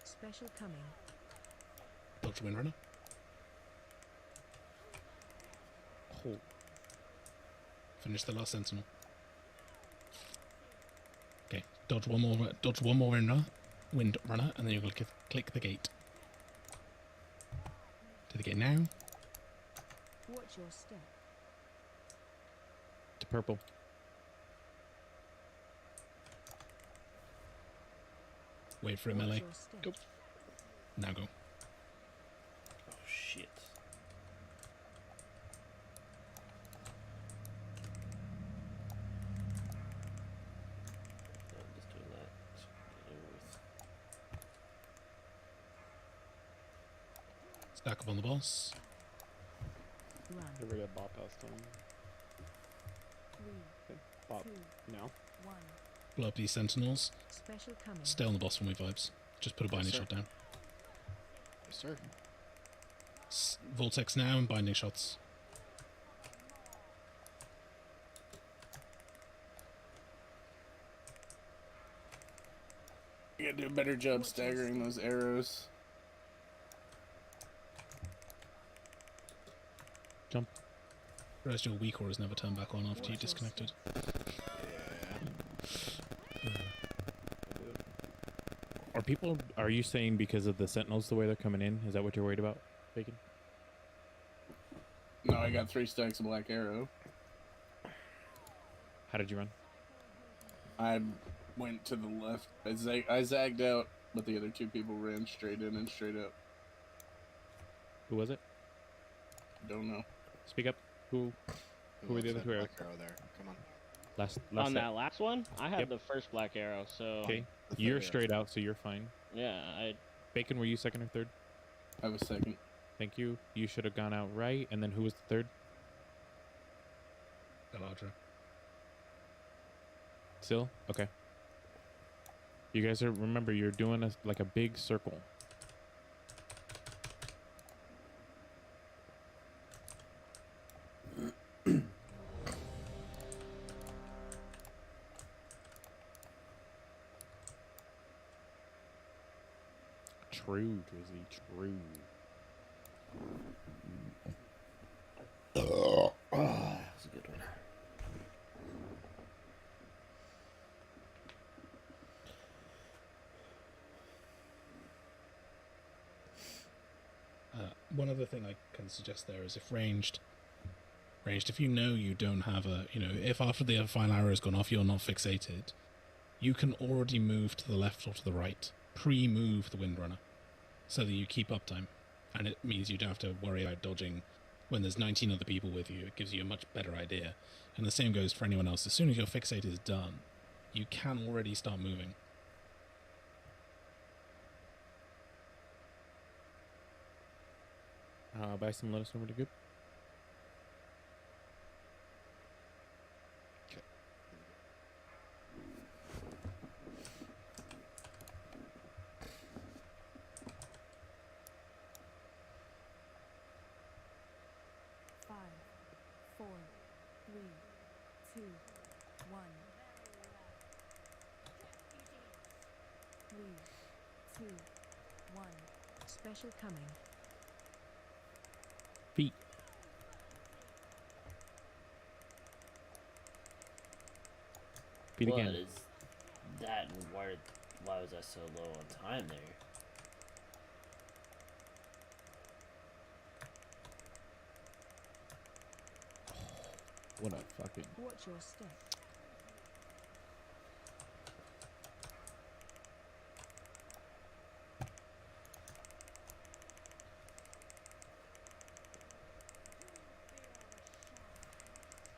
Special coming. Dodge Windrunner. Oh. Finish the last sentinel. Okay, dodge one more Windrunner, and then you're going to click the gate. the gate now. Watch your step. To purple. Wait for a melee. Go. Now go. Oh shit. I'm just doing that. Just get it over with. Stack up on the boss. Run. Never get bop past him. 3, Bop. 2, No. 1. Blow up these sentinels. Special coming. Stay on the boss for me vibes. Just put a binding shot down. Yes, sir. Vortex now and binding shots. You gotta do a better job staggering those arrows. Jump. Realize your weak auras never turn back on after you disconnected. Are you saying because of the sentinels the way they're coming in? Is that what you're worried about, Bacon? No, I got 3 stacks of black arrow. How did you run? I went to the left. I zagged out, but the other 2 people ran straight in and straight up. Who was it? Don't know. Speak up. Who were the other 2 arrows? Black arrow there. Come on. Last On set. that last one, I had Yep. the first black arrow, so... Okay. You're straight out, so you're fine. Yeah, I... Bacon, were you second or third? I was second. Thank you. You should have gone out right, and then who was the third? Galadra. Still? Okay. You guys are, remember, you're doing like a big circle. True, Drizzy, true. That's a good one. One other thing I can suggest there is if ranged, if you know you don't have if after the final arrow has gone off you're not fixated, you can already move to the left or to the right, pre-move the Windrunner, so that you keep uptime, and it means you don't have to worry about dodging when there's 19 other people with you. It gives you a much better idea, and the same goes for anyone else. As soon as your fixate is done, you can already start moving. Bison, let us know where to go. Okay. 5, 4, 3, 2, 1. 3, 2, 1. Special coming. Feet. Feet What again. is that? And why was I so low on time there? What a fucking... Watch your step.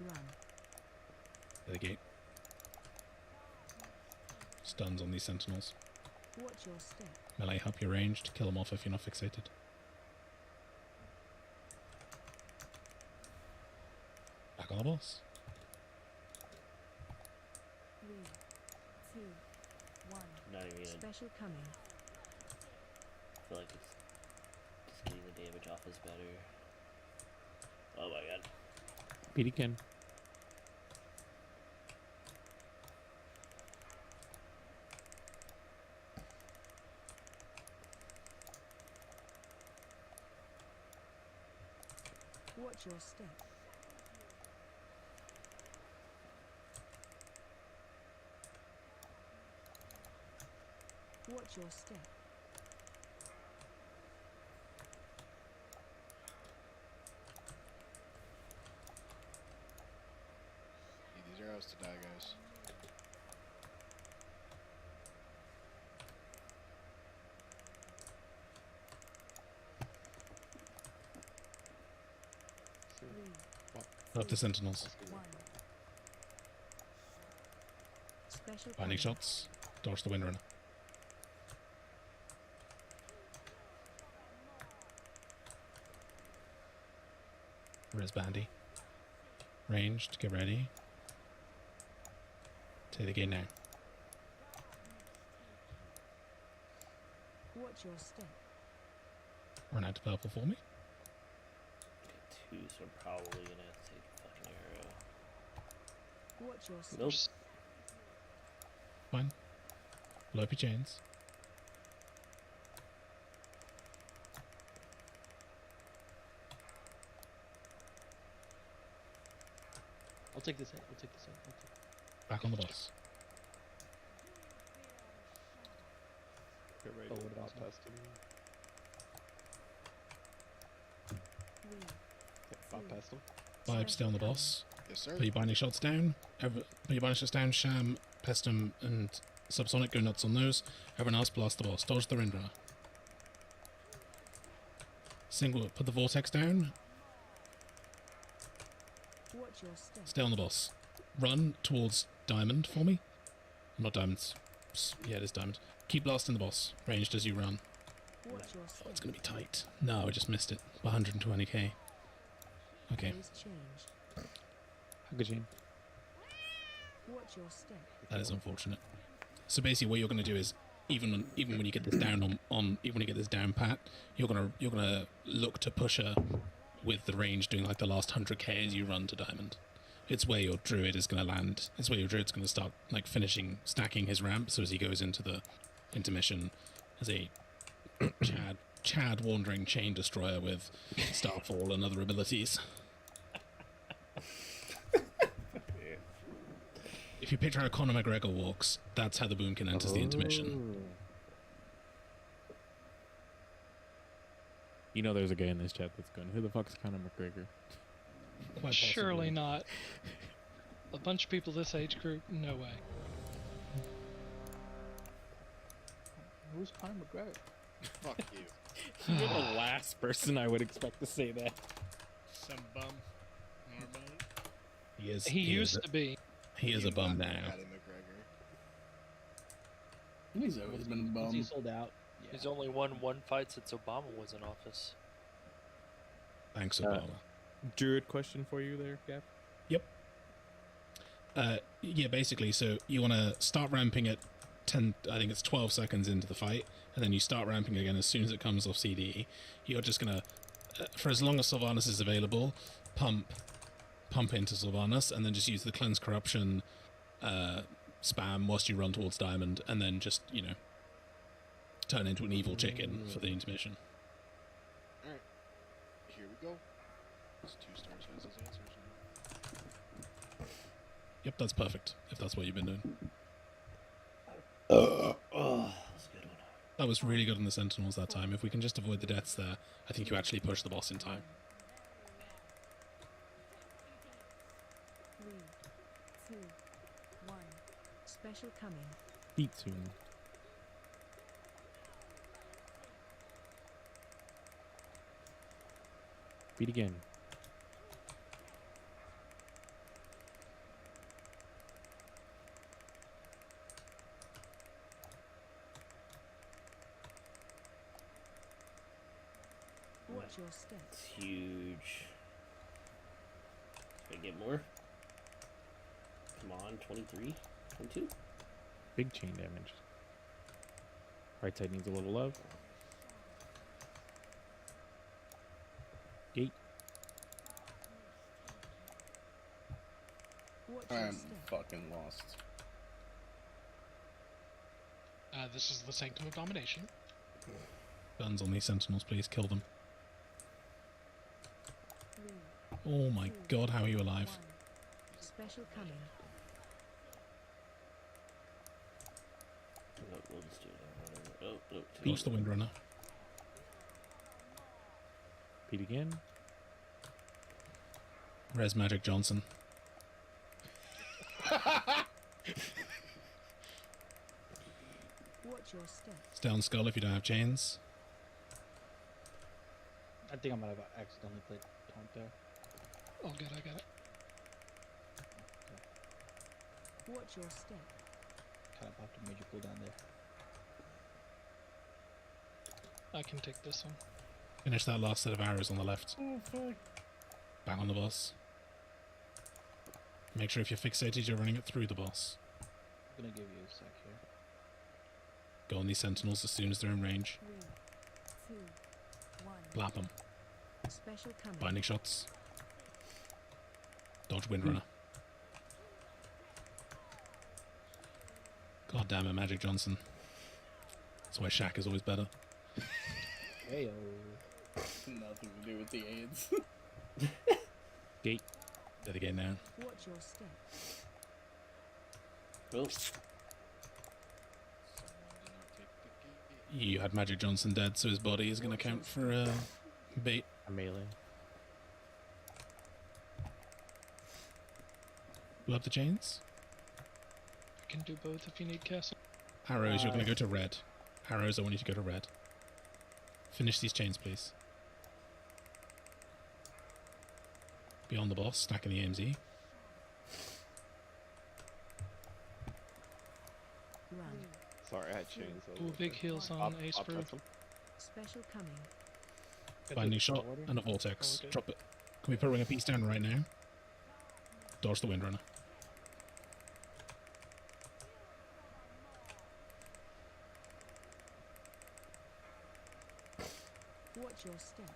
Run. The gate. Stuns on these sentinels. Watch your step. Melee help you ranged. Kill them off if you're not fixated. Back on the boss. 3, 2, 1. Not even gonna Special coming. feel like it's just getting the damage off is better. Oh my god. Feet again. Watch your step. Watch your step. arrows to die, guys. Up the sentinels. Special Binding coming. shots. Dodge the windrunner. Res bandy. Ranged. Get ready. Take the gate now. Watch your step. Run out to purple for me. Two, so I'm probably gonna have to take a fucking arrow. Watch your step. Nope. Fine. Blow up your chains. I'll take this hit. I'll take this hit. I'll take Back on the boss. Get ready Oh, to what about pop past him. Pop past him. Vibe, stay on the boss. Yes, sir. Put your binding shots down. Put your binding shots down. Sham, Pestum, and Subsonic go nuts on those. Everyone else blast the boss. Dodge the Rindra. Single. Put the vortex down. Watch your step. Stay on the boss. Run towards diamond for me. Not diamonds. Yeah, it is diamond. Keep blasting the boss. Ranged as you run. Watch your Oh, step. it's gonna be tight. No, I just missed it. 120k. Okay. Phase change. Good game. Watch your step. That is unfortunate. So basically, what you're going to do is, even when you get this down on even when you get this down pat, you're gonna look to push her with the range, doing like the last 100k as you run to diamond. It's where your druid is going to land. It's where your druid's going to start like stacking his ramp. So as he goes into the intermission as a Chad wandering chain destroyer with Starfall and other abilities. If you picture how Conor McGregor walks, that's how the Boomkin enters the intermission. You know, there's a guy in this chat that's going, "Who the fuck's Conor McGregor?" Quite Surely possibly. not. A bunch of people this age group, no way. Who's Conor McGregor? Fuck you. You're the last person I would expect to say that. Some bum. Nobody. He is. He used to be. He is a bum now. Paddy McGregor. He's always been a Once he bum. sold out. He's only won one fight since Obama was in office. Thanks, Obama. Druid question for you there, Gav. Yep. Yeah, basically, so you want to start ramping at 10, I think it's 12 seconds into the fight, and then you start ramping again as soon as it comes off CD. You're just going to, for as long as Sylvanas is available, pump into Sylvanas, and then just use the Cleanse Corruption spam whilst you run towards Diamond, and then just, turn into an evil chicken for the intermission. Alright. Here we go. It's 2 stars has his answers now. Yep, that's perfect, if that's what you've been doing. Oh, that was a good one. That was really good on the Sentinels that time. If we can just avoid the deaths there, I think you actually push the boss in time. 3, 2, 1. Special coming. Beat soon. Beat again. Watch your step. It's huge. Can I get more? Come on, 23? 22? Big chain damage. Right side needs a little love. Gate. Watch your I'm step. fucking lost. This is the Sanctum of Domination. Guns on these Sentinels, please. Kill them. 3, Oh my god, how are you 1. alive? Special coming. We'll just do it. Oh, no. Dodge the Windrunner. Beat again. Res Magic Johnson. Watch your step. Stay on skull if you don't have chains. I think I might have accidentally played taunt there. Oh, good, I got it. Watch your step. Kind of popped a major cooldown there. I can take this one. Finish that last set of arrows on the left. Oh, fuck. Back on the boss. Make sure if you're fixated, you're running it through the boss. I'm gonna give you a sec here. Go on these sentinels as soon as they're in range. 3, 2, 1. Blap them. Special coming. Binding shots. Dodge Windrunner. God damn it, Magic Johnson. That's why Shaq is always better. Heyo. Nothing to do with the AIDS. Gate. Dead again now. Watch your step. Oh. You had Magic Johnson dead, so his body is going to count for bait. A melee. Blow up the chains. I can do both if you need castle. Arrows, you're going to go to red. Arrows, I want you to go to red. Finish these chains, please. Beyond the boss, stacking the AMZ. Run. Sorry, I had chains. Ooh, big heals on Ace Brew. Special coming. Binding shot and a vortex. Drop it. Can we put Ring of Peace down right now? Dodge the Windrunner. Watch your step.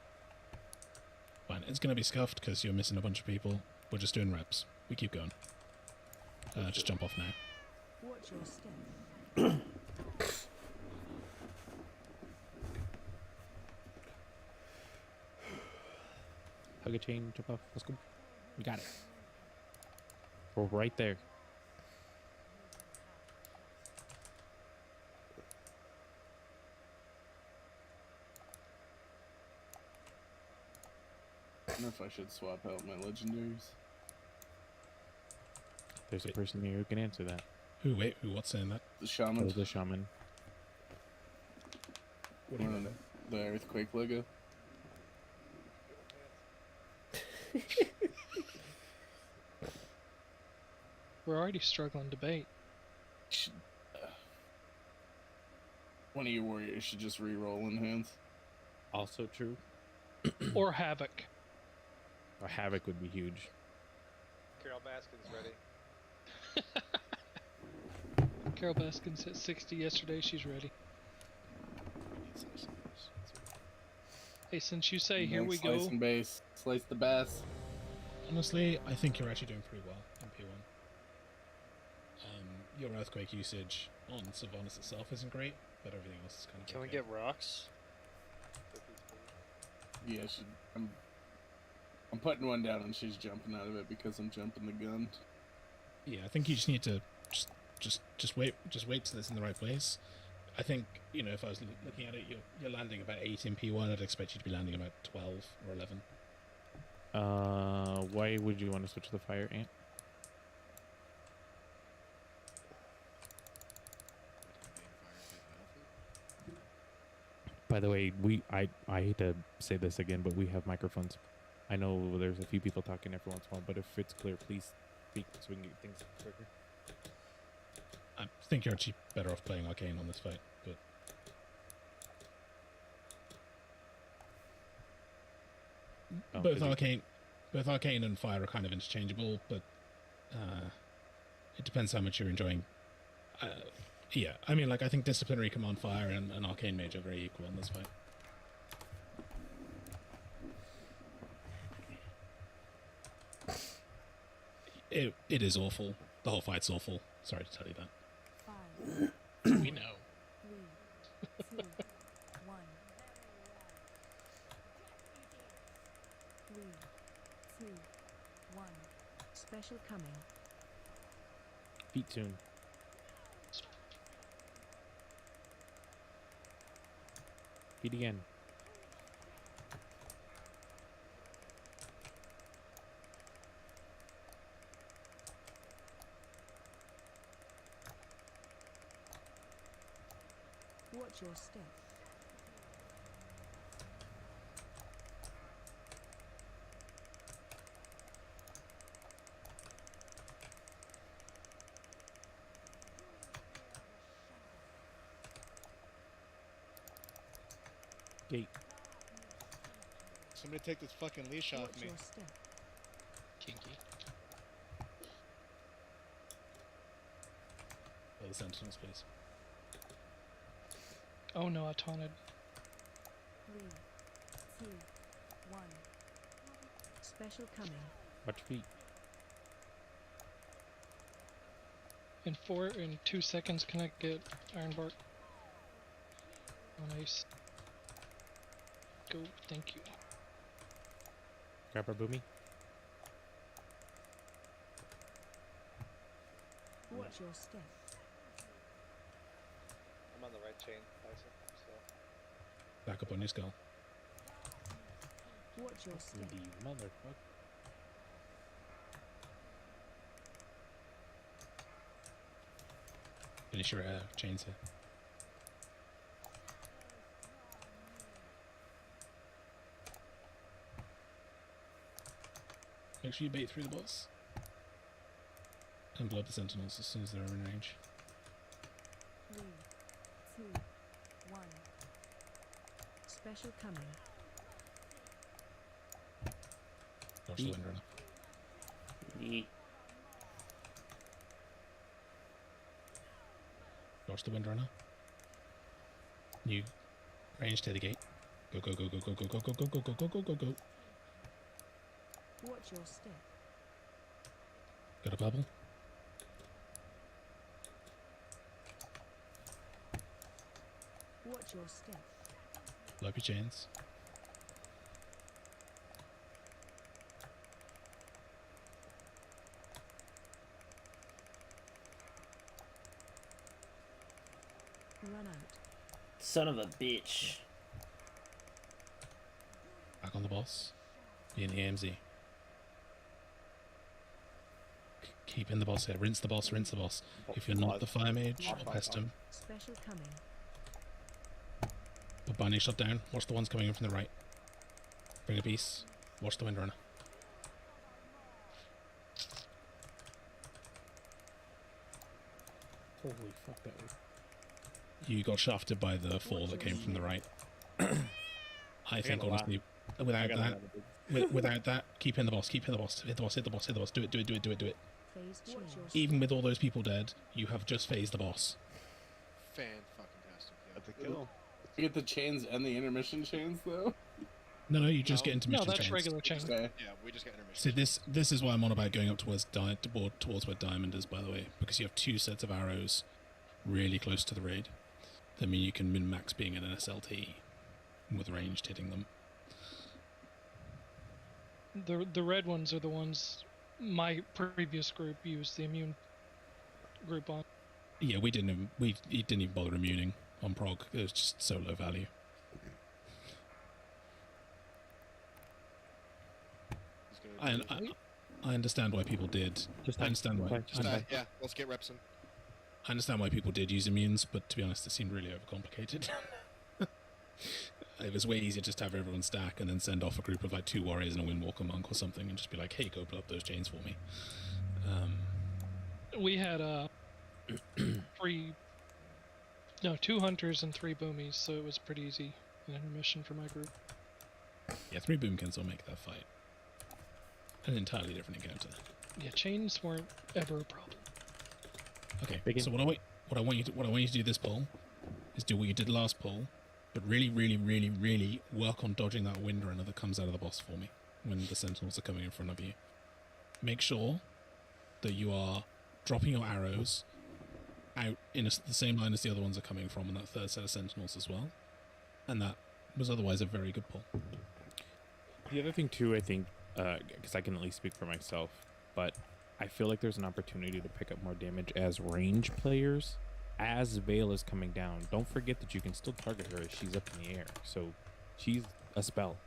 Fine, it's going to be scuffed because you're missing a bunch of people. We're just doing reps. We keep going. Just jump off now. Watch your step. Hug a chain, jump off. Let's go. We got it. We're right there. I don't know if I should swap out my legendaries. There's a person here who can answer that. Who? Wait, who? What's saying that? The shaman. Oh, the shaman. What do you know? The earthquake Lego. We're already struggling to bait. One of your warriors should just re-roll in hands. Also true. Or Havoc. Or Havoc would be huge. Carol Baskin's ready. Carol Baskins hit 60 yesterday. She's ready. Hey, since you say here we go. Slice and base. Slice the bass. Honestly, I think you're actually doing pretty well in P1. Your earthquake usage on Sylvanas itself isn't great, but everything else is kind of Can we okay. get rocks? Yeah, I'm putting one down and she's jumping out of it because I'm jumping the gun. Yeah, I think you just need to just wait till it's in the right place. I think, you know, if I was looking at it, you're landing about 8 in P1. I'd expect you to be landing about 12 or 11. Why would you want to switch to the fire ant? By the way, I hate to say this again, but we have microphones. I know there's a few people talking every once in a while, but if it's clear, please speak so we can get things quicker. I think you're actually better off playing Arcane on this fight, but both Arcane and Fire are kind of interchangeable, but it depends how much you're enjoying. Yeah, I mean, like, I think Disciplinary Command Fire and Arcane Mage are very equal in this fight. It is awful. The whole fight's awful. Sorry to tell you that. 5, We know. 3, 2, 1. 3, 2, 1. Special coming. Feet soon. Feet again. Watch your step. Gate. Somebody take this fucking leash off Watch me. your step. Kinky. Oh, the sentinels, please. Oh no, I taunted. 3, 2, 1. Special coming. Watch feet. In 2 seconds, can I get Ironbark? Oh, nice. Go, thank you. Grab our boomy. Watch your step. I'm on the right chain, Tyson. So Back up on your skull. Watch your step. You motherfucker. Finish your chains here. Make sure you bait through the boss. And blow up the sentinels as soon as they're in range. 3, 2, 1. Special coming. Dodge the windrunner. Yeet. Dodge the windrunner. New range to the gate. Go go go go go go go go go go go go go go go. Watch your step. Got a bubble. Watch your step. Blow up your chains. Run out. Son of a bitch. Back on the boss. Be in the AMZ. Keep in the boss here. Rinse the boss, rinse the boss. If you're not the fire mage, pest him. Special coming. Put binding shot down. Watch the ones coming in from the right. Bring a piece. Watch the windrunner. Holy fuck, that was... You got shafted by the fall that came from the right. I think honestly, without that, keep in the boss, keep in the boss, hit the boss, hit the boss, hit the boss, do it, do it, do it, do it, do it. Phase change. Even with all those people dead, you have just phased the boss. Fan-fucking-tastic. That's a kill. You get the chains and the intermission chains though. No, you just get intermission No, that's chains. regular chain. Okay. Yeah, we just got intermission. See, this is why I'm on about going up towards towards where Diamond is, by the way, because you have two sets of arrows really close to the raid. That mean you can min-max being in an SLT with ranged hitting them. The red ones are the ones my previous group used the immune group on. Yeah, we didn't even bother immuning on prog. It was just so low value. I understand why people did. Yeah, let's get reps in. I understand why people did use immunes, but to be honest, it seemed really overcomplicated. It was way easier just to have everyone stack and then send off a group of like 2 warriors and a windwalker monk or something and just be like, hey, go blow up those chains for me. We had 2 hunters and 3 boomies, so it was pretty easy in intermission for my group. Yeah, 3 boomkins will make that fight an entirely different encounter. Yeah, chains weren't ever a problem. Okay, so what I want you to do this pull is do what you did last pull, but really, really, really, really work on dodging that windrunner that comes out of the boss for me when the sentinels are coming in front of you. Make sure that you are dropping your arrows out in the same line as the other ones are coming from, and that third set of sentinels as well. And that was otherwise a very good pull. The other thing too, I think, because I can at least speak for myself, but I feel like there's an opportunity to pick up more damage as range players as Veil is coming down. Don't forget that you can still target her as she's up in the air. So she's a spell.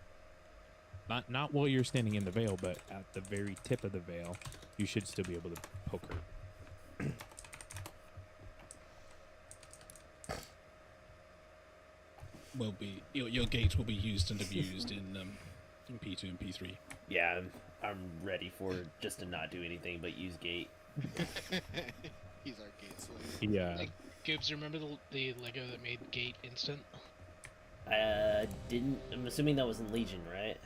Not while you're standing in the Veil, but at the very tip of the Veil, you should still be able to poke her. will be your gate will be used and abused in P2 and P3. Yeah, I'm ready for just to not do anything but use gate. He's our gate slave. Yeah. Like, Goobs, remember the Lego that made Gate instant? Didn't. I'm assuming that was in Legion, right?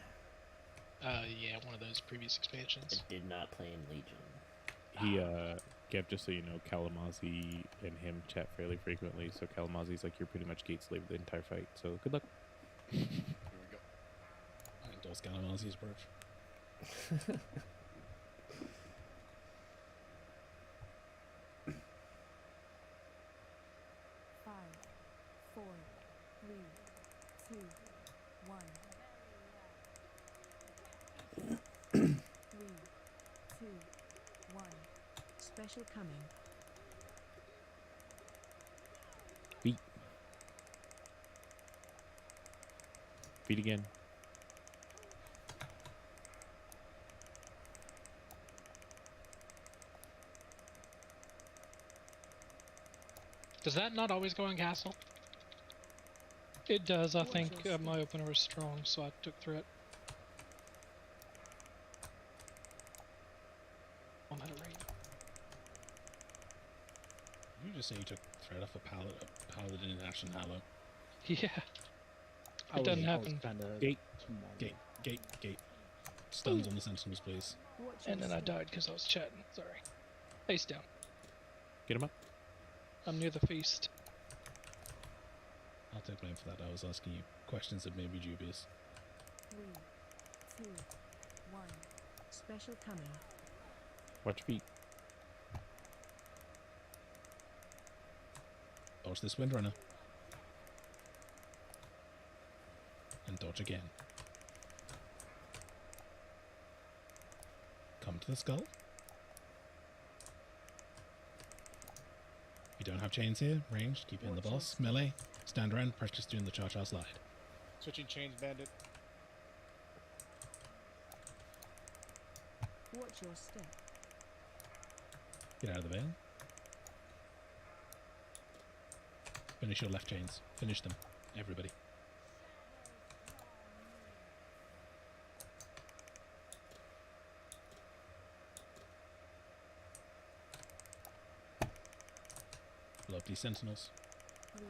Yeah, one of those previous expansions. I did not play in Legion. He, Gav, just so you know, Kalamazi and him chat fairly frequently, so Kalamazi's like, you're pretty much gate slave the entire fight, so good luck. Here we go. I endorse Kalamazi's approach. Five, four, three, two, one. 3, 2, 1. Special coming. Feet. Feet again. Does that not always go on castle? It does. I think my opener was strong, so I took threat. On that array. You just say you took threat off a paladin in Ashen Hallow. Yeah. It doesn't happen. Gate. Gate. Stuns on the sentinels, please. And then I died because I was chatting. Sorry. Face down. Get him up. I'm near the feast. I'll take blame for that. I was asking you questions that may be dubious. 3, 2, 1. Special coming. Watch your feet. Dodge this Windrunner. And dodge again. Come to the skull. You don't have chains here. Ranged. Keep in the boss. Melee. Stand around. Practice doing the cha-cha slide. Switching chains, bandit. Watch your step. Get out of the veil. Finish your left chains. Finish them. Everybody. Blow up these sentinels. 3,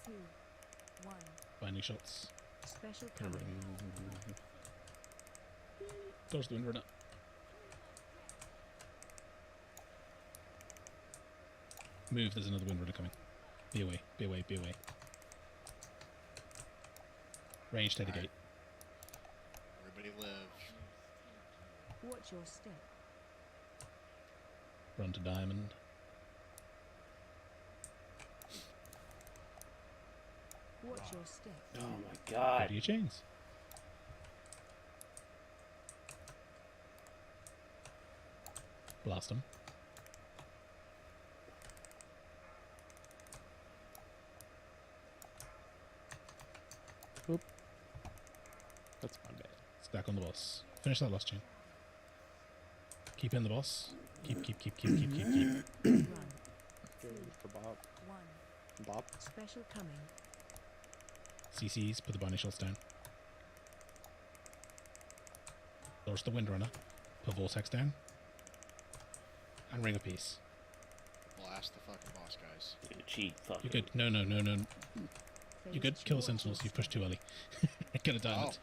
2, 1. Binding shots. Special coming. Dodge the Windrunner. Move, there's another Windrunner coming. Be away, be away, be away. Ranged head gate. Everybody live. Watch your step. Run to diamond. Watch your step. Oh my god. Go to your chains. Blast them. Oop. That's my bad. Stack on the boss. Finish that last chain. Keep in the boss. Keep. Run. For Bob. 1. Bob. Special coming. CCs, put the binding shots down. Dodge the Windrunner. Put Vortex down. And Ring of Peace. Blast the fucking boss, guys. You cheat, fuck. You're good. No. You're good. Kill the sentinels. You've pushed too early. Get a diamond.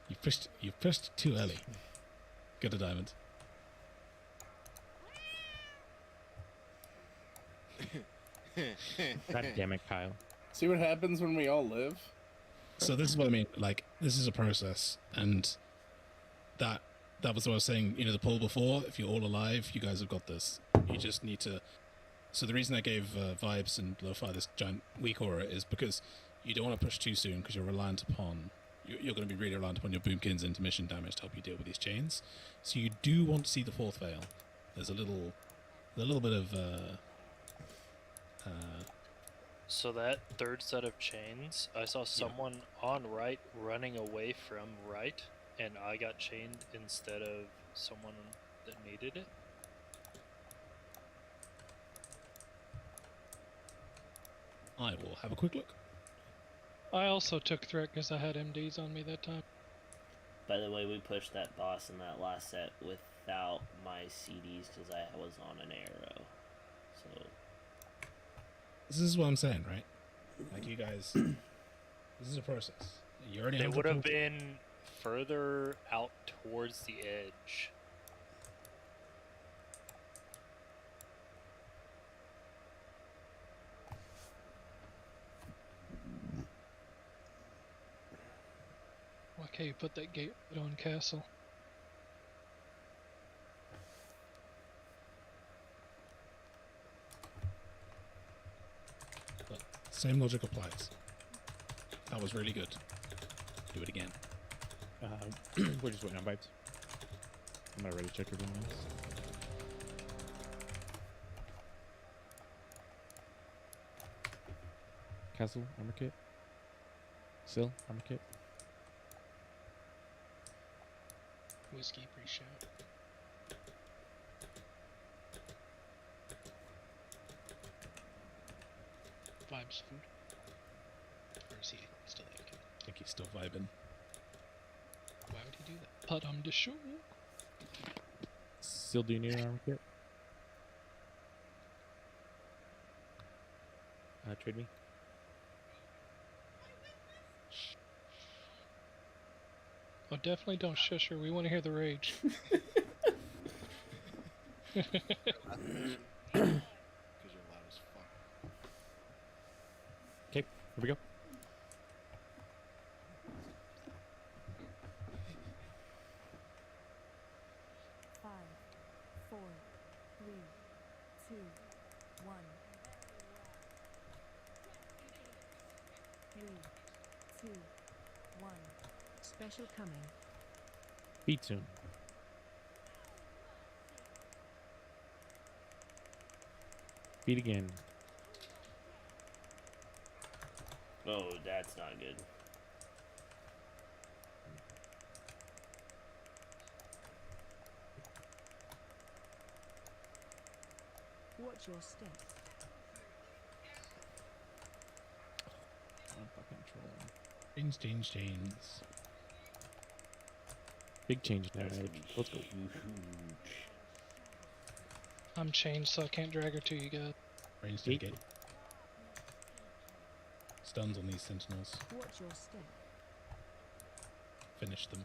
You've pushed too early. Get a diamond. God damn it, Kyle. See what happens when we all live? So this is what I mean. Like, this is a process, and that was what I was saying. You know, the poll before. If you're all alive, you guys have got this. You just need to. So the reason I gave Vibes and Lo-Fi this giant weak aura is because you don't want to push too soon because you're reliant upon. You're going to be really reliant upon your Boomkin's intermission damage to help you deal with these chains. So you do want to see the fourth veil. There's a little bit of. So that third set of chains, I saw someone on right running away from right, and I got chained instead of someone that needed it. I will have a quick look. I also took threat because I had MDs on me that time. By the way, we pushed that boss in that last set without my CDs because I was on an arrow. So This is what I'm saying, right? Like, you guys, this is a process. You already They have would the have protocol. been further out towards the edge. Why can't you put that gate on castle? But same logic applies. That was really good. Do it again. We're just waiting on vibes. I'm not ready to check everyone else. Castle, armor kit. Sill, armor kit. Whiskey pre-show. Vibes food. Or is he still AFK? I think he's still vibing. Why would he do that? Put on the show. Sill, do you need an armor kit? Trade me. Oh, definitely don't shush her. We want to hear the rage. Because you're loud as fuck. Okay, here we go. Five, four, three, two, one. Three, two, one. Special coming. Feed soon. Feed again. oh, that's not good. Watch your step. I'm fucking trolling. Chains. Big change now. Let's go. I'm changed, so I can't drag her to you guys. Range to the gate. Stuns on these sentinels. Watch your step. Finish them.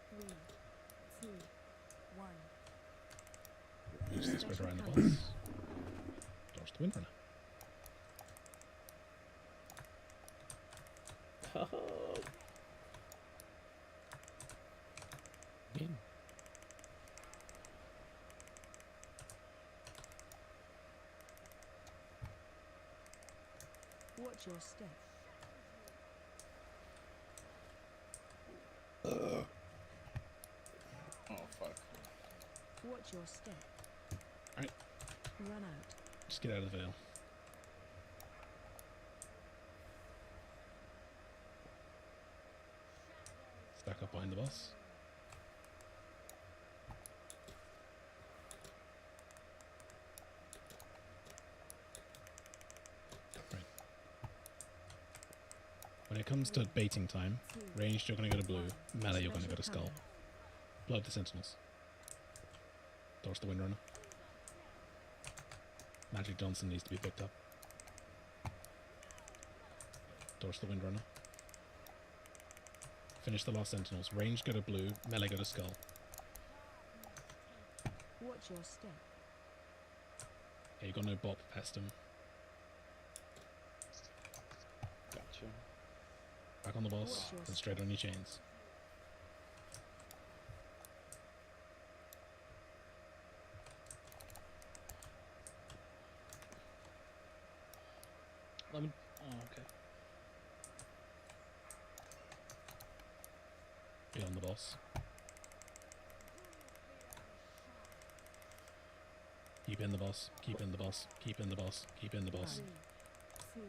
Three, two, one. Use the spread around the boss. Dodge the windrunner. In. Watch your step. Oh, fuck. Watch your step. Alright. Run out. Just get out of the veil. Stack up behind the boss. Right. When it comes to baiting time, ranged you're going to go to blue, melee you're going to go to skull. Blow up the sentinels. Dodge the windrunner. Magic Johnson needs to be picked up. Dodge the windrunner. Finish the last sentinels. Range go to blue, melee go to skull. Watch your step. Okay, you got no bop, pest him. Gotcha. Back on the boss, and straight on your chains. Let me. Oh, okay. Be on the boss. Keep in the boss, keep in the boss, keep in the boss, keep in the boss. 3, 2,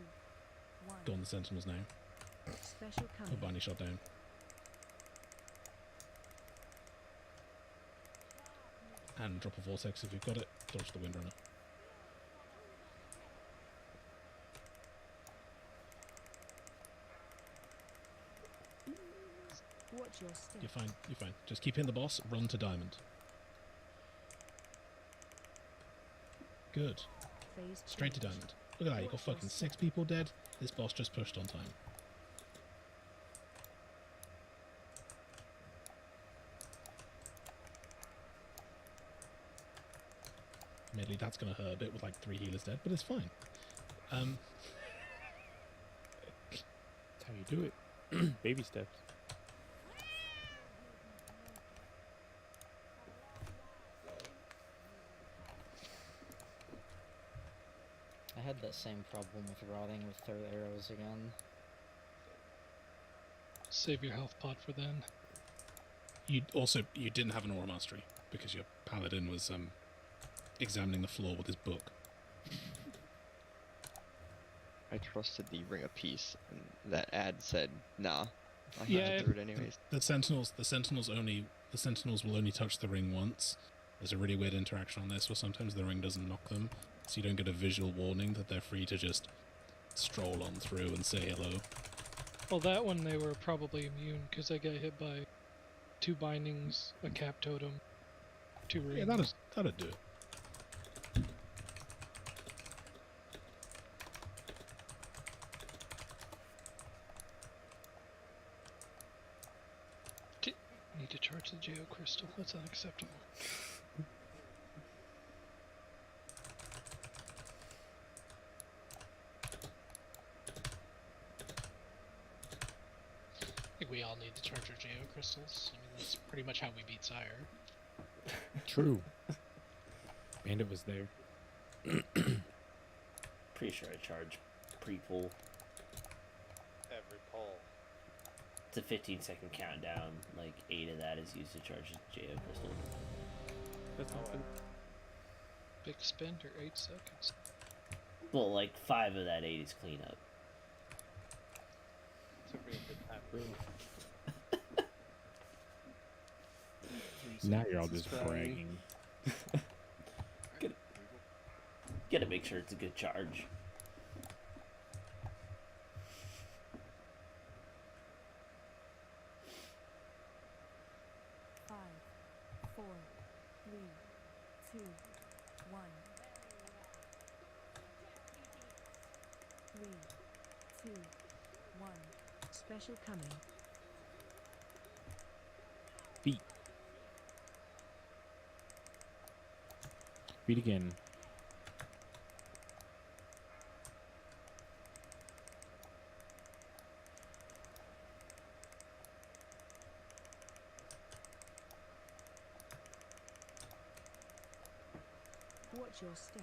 1. Go on the sentinels now. Special Put coming. Barney shot down. And drop a vortex if you've got it. Dodge the windrunner. Watch your step. You're fine. You're fine. Just keep hitting the boss. Run to diamond. Good. Phase Straight to change. diamond. Look at that. You got Watch your fucking step. 6 people dead. This boss just pushed on time. Admittedly, that's going to hurt a bit with like 3 healers dead, but it's fine. That's how you do it. Baby steps. I had that same problem with rotting with third arrows again. Save your health pot for then. You didn't have an aura mastery because your paladin was examining the floor with his book. I trusted the Ring of Peace, and that ad said, "Nah, I have Yeah, to do it anyways." The sentinels will only touch the ring once. There's a really weird interaction on this where sometimes the ring doesn't knock them, so you don't get a visual warning that they're free to just stroll on through and say hello. Well, that one they were probably immune because they got hit by 2 bindings, a cap totem, 2 rings. Yeah, that'd do it. Need to charge the Geo Crystal. That's unacceptable. I think we all need to charge our Geo Crystals. I mean, that's pretty much how we beat Sire. True. Bandit was there. Pretty sure I charge pre-pull. Every pull. It's a 15-second countdown. Like 8 of that is used to charge the Geo Crystal. That's not good. Big spend or 8 seconds. Well, like 5 of that 8 is cleanup. Took me a good time. Now you're all just bragging. Gotta make sure it's a good charge. Five, 4, 3, 2, 1. 3, 2, 1. Special coming. Beat. Beat again. Watch your step.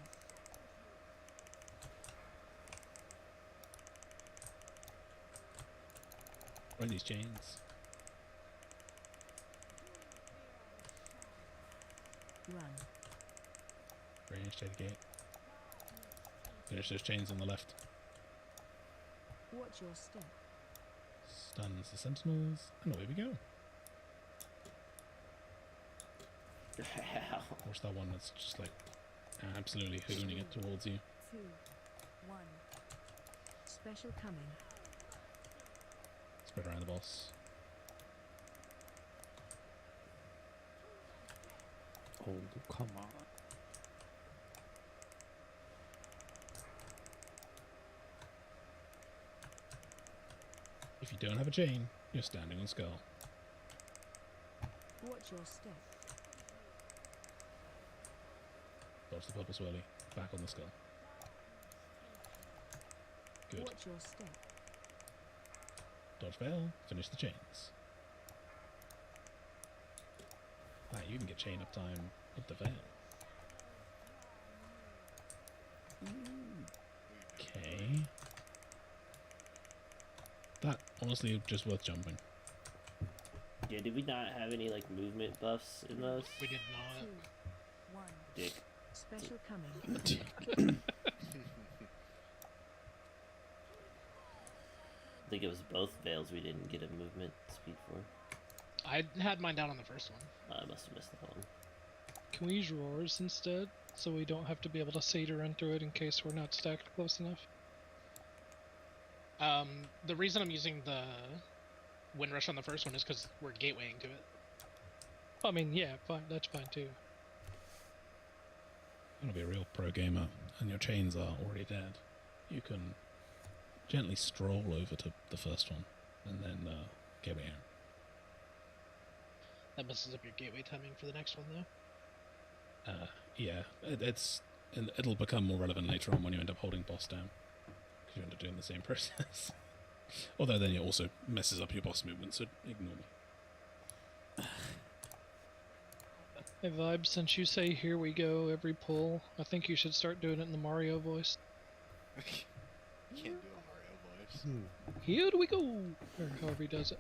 Run these chains. Run. Range, take the gate. Finish those chains on the left. Watch your step. Stuns the sentinels. And away we go. Watch that one that's just like absolutely hooning it towards you. 2, 1. Special coming. Spread around the boss. Oh, come on. If you don't have a chain, you're standing on skull. Watch your step. Dodge the purple swirly. Back on the skull. Good. Watch your step. Dodge veil. Finish the chains. Ah, you even get chain uptime with the veil. Okay. That honestly just worth jumping. Yeah, did we not have any like movement buffs in those? We did not. 2, 1. Dick. Special coming. I think it was both veils we didn't get a movement speed for. I had mine down on the first one. I must have missed that one. Can we use roars instead, so we don't have to be able to see to run through it in case we're not stacked close enough? The reason I'm using the wind rush on the first one is because we're gatewaying to it. I mean, yeah, fine, that's fine too. You want to be a real pro gamer, and your chains are already dead. You can gently stroll over to the first one, and then gateway out. That messes up your gateway timing for the next one, though. Yeah, it'll become more relevant later on when you end up holding boss down, because you end up doing the same process. Although then it also messes up your boss movement, so ignore me. Hey Vibe, since you say here we go every pull, I think you should start doing it in the Mario voice. You can't do a Mario voice. Here we go! Or however he does it.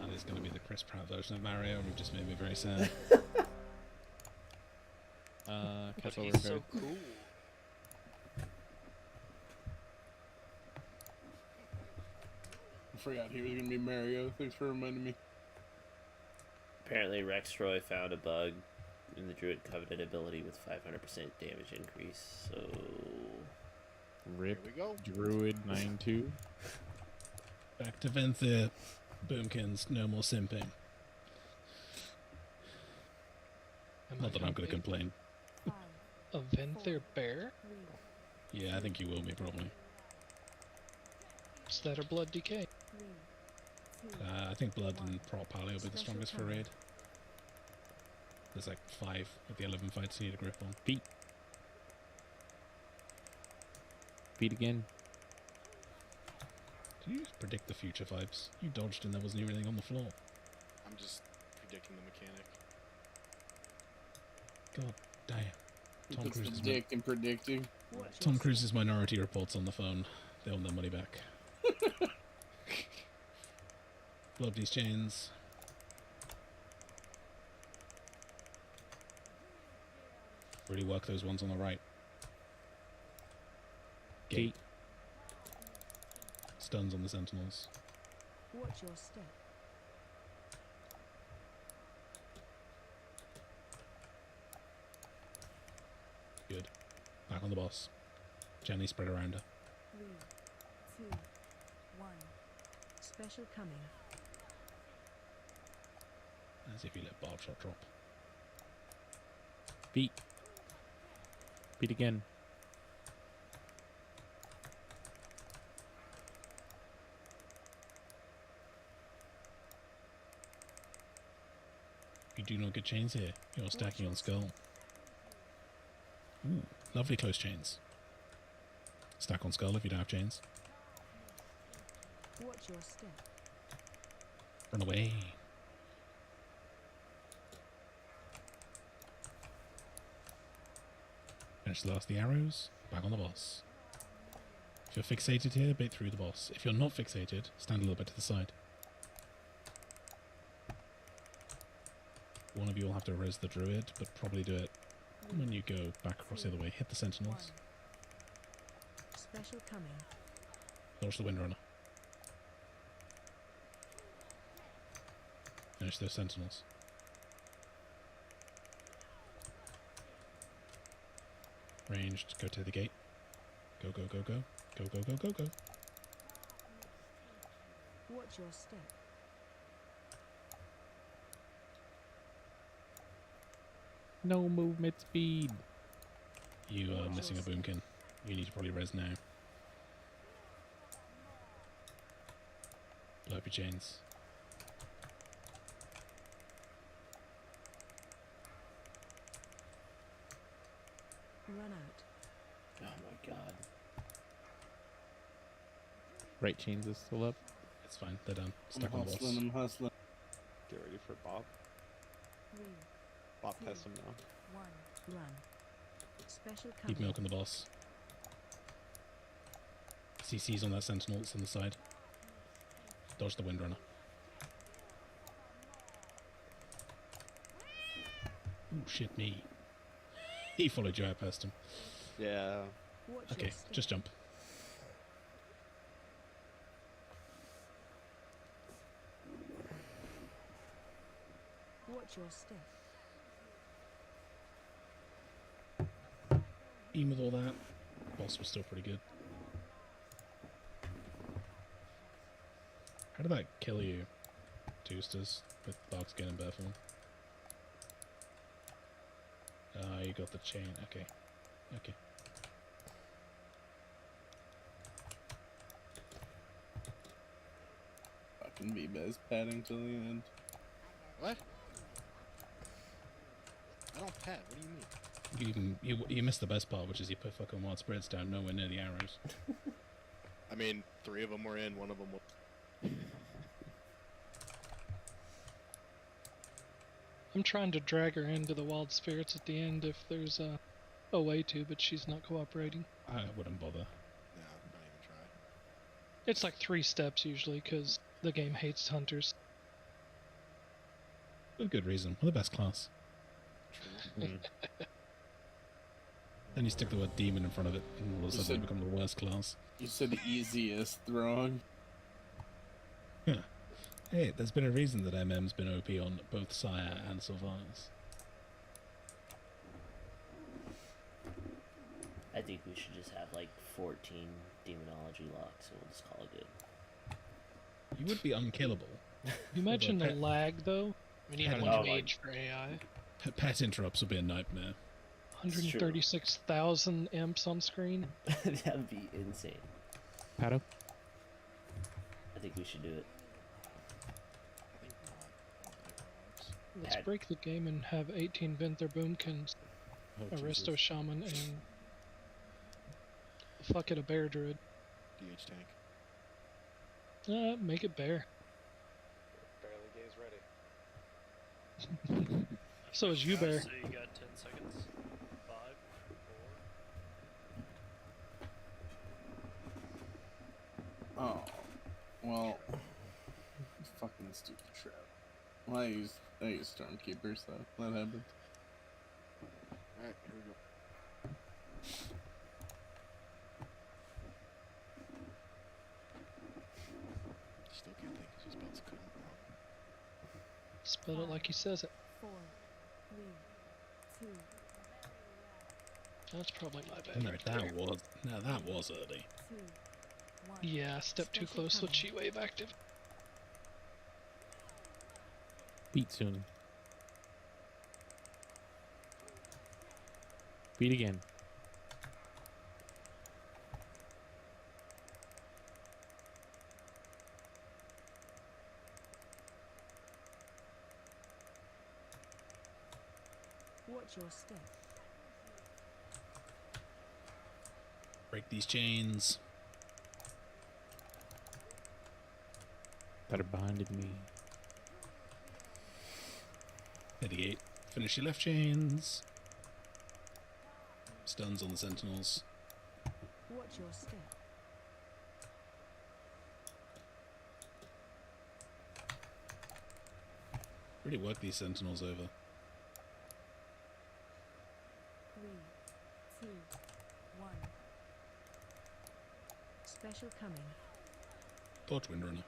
That is going to be the Chris Pratt version of Mario, and it just made me very sad. Castle He's repair. so cool. I forgot he was gonna be Mario. Thanks for reminding me. Apparently, Rexroy found a bug in the Druid Covenant ability with 500% damage increase, so... Rip Here we go. Druid 9-2. Back to Venthir. Boomkins, no more simping. Not that I'm going to complain. A Venthir bear? Yeah, I think you will be, probably. Is that or Blood Decay? I think Blood and Prop Pally will be the strongest for raid. There's like 5 of the 11 fights you need a grip on. Feet. Feet again. Did you just predict the future vibes? You dodged and there wasn't even anything on the floor. I'm just predicting the mechanic. God damn. Tom It's Cruise's predicting, predicting. Tom Cruise's Minority Reports on the phone. They want their money back. Blow up these chains. Really work those ones on the right. Gate. Stuns on the sentinels. Watch your step. Good. Back on the boss. Gently spread around her. 3, 2, 1. Special coming. As if you let barb shot drop. Feet. Feet again. You do not get chains here. You're stacking on skull. Ooh, lovely close chains. Stack on skull if you don't have chains. Watch your step. Run away. Finish the last of the arrows. Back on the boss. If you're fixated here, bait through the boss. If you're not fixated, stand a little bit to the side. One of you will have to res the druid, but probably do it when you go back across the other way. Hit the sentinels. Special coming. Dodge the windrunner. Finish those sentinels. Ranged, go to the gate. Go, go, go, go. Go, go, go, go, go. Watch your step. No movement speed. You are missing a boomkin. You need to probably res now. Blow up your chains. Run out. Oh my god. Right chains is still up. It's fine, they're done. I'm Stuck on the boss. hustling, I'm hustling. Get ready for Bob. 3, Bob 2, has him now. 1. Run. Special coming. Keep milking the boss. CC's on that sentinel that's on the side. Dodge the windrunner. Ooh, shit me. He followed you out past him. Yeah. Watch Okay, your step. just jump. Watch your step. Even with all that, boss was still pretty good. How did that kill you, Toosters, with Lark Skin and Bear form? Ah, you got the chain. Okay. Okay. Fucking V-Bez padding till the end. What? I don't pad. What do you mean? You missed the best part, which is you put fucking wild spreads down nowhere near the arrows. I mean, 3 of them were in, 1 of them was. I'm trying to drag her into the wild spirits at the end if there's a way to, but she's not cooperating. I wouldn't bother. No, don't even try. It's like 3 steps usually, because the game hates hunters. With good reason. We're the best class. True. Then you stick the word demon in front of it, and all of a sudden you become the worst class. You said easiest wrong. Huh. Hey, there's been a reason that MM's been OP on both Sire and Sylvanas. I think we should just have like 14 demonology locks and we'll just call it good. You would be unkillable. You imagine the lag though? We need one mage for AI. Pet interrupts would be a nightmare. 136,000 imps on screen. That'd be insane. Pato? I think we should do it. Let's break the game and have 18 Vinther Boomkins, Aristo Jesus. Shaman, and fuck it, a Bear Druid. DH tank. Make it Bear. Barely gaze ready. So is you, Bear. So you got 10 seconds. 5, 4. Oh. Well. Fucking stupid trap. Well, I used Stormkeeper, so that happened. Alright, here we go. Still can't think of his spells coming wrong. Spell it like he says it. 4, 3, 2, That's probably my No, bad. that was early. 2, 1. Yeah, step too Special close with coming. Chi Wave active. Beat soon. Beat again. Watch your step. Break these chains. Better bonded me. Mitigate. Finish your left chains. Stuns on the sentinels. Watch your step. Really work these sentinels over. 3, 2, 1. Special coming. Dodge Windrunner.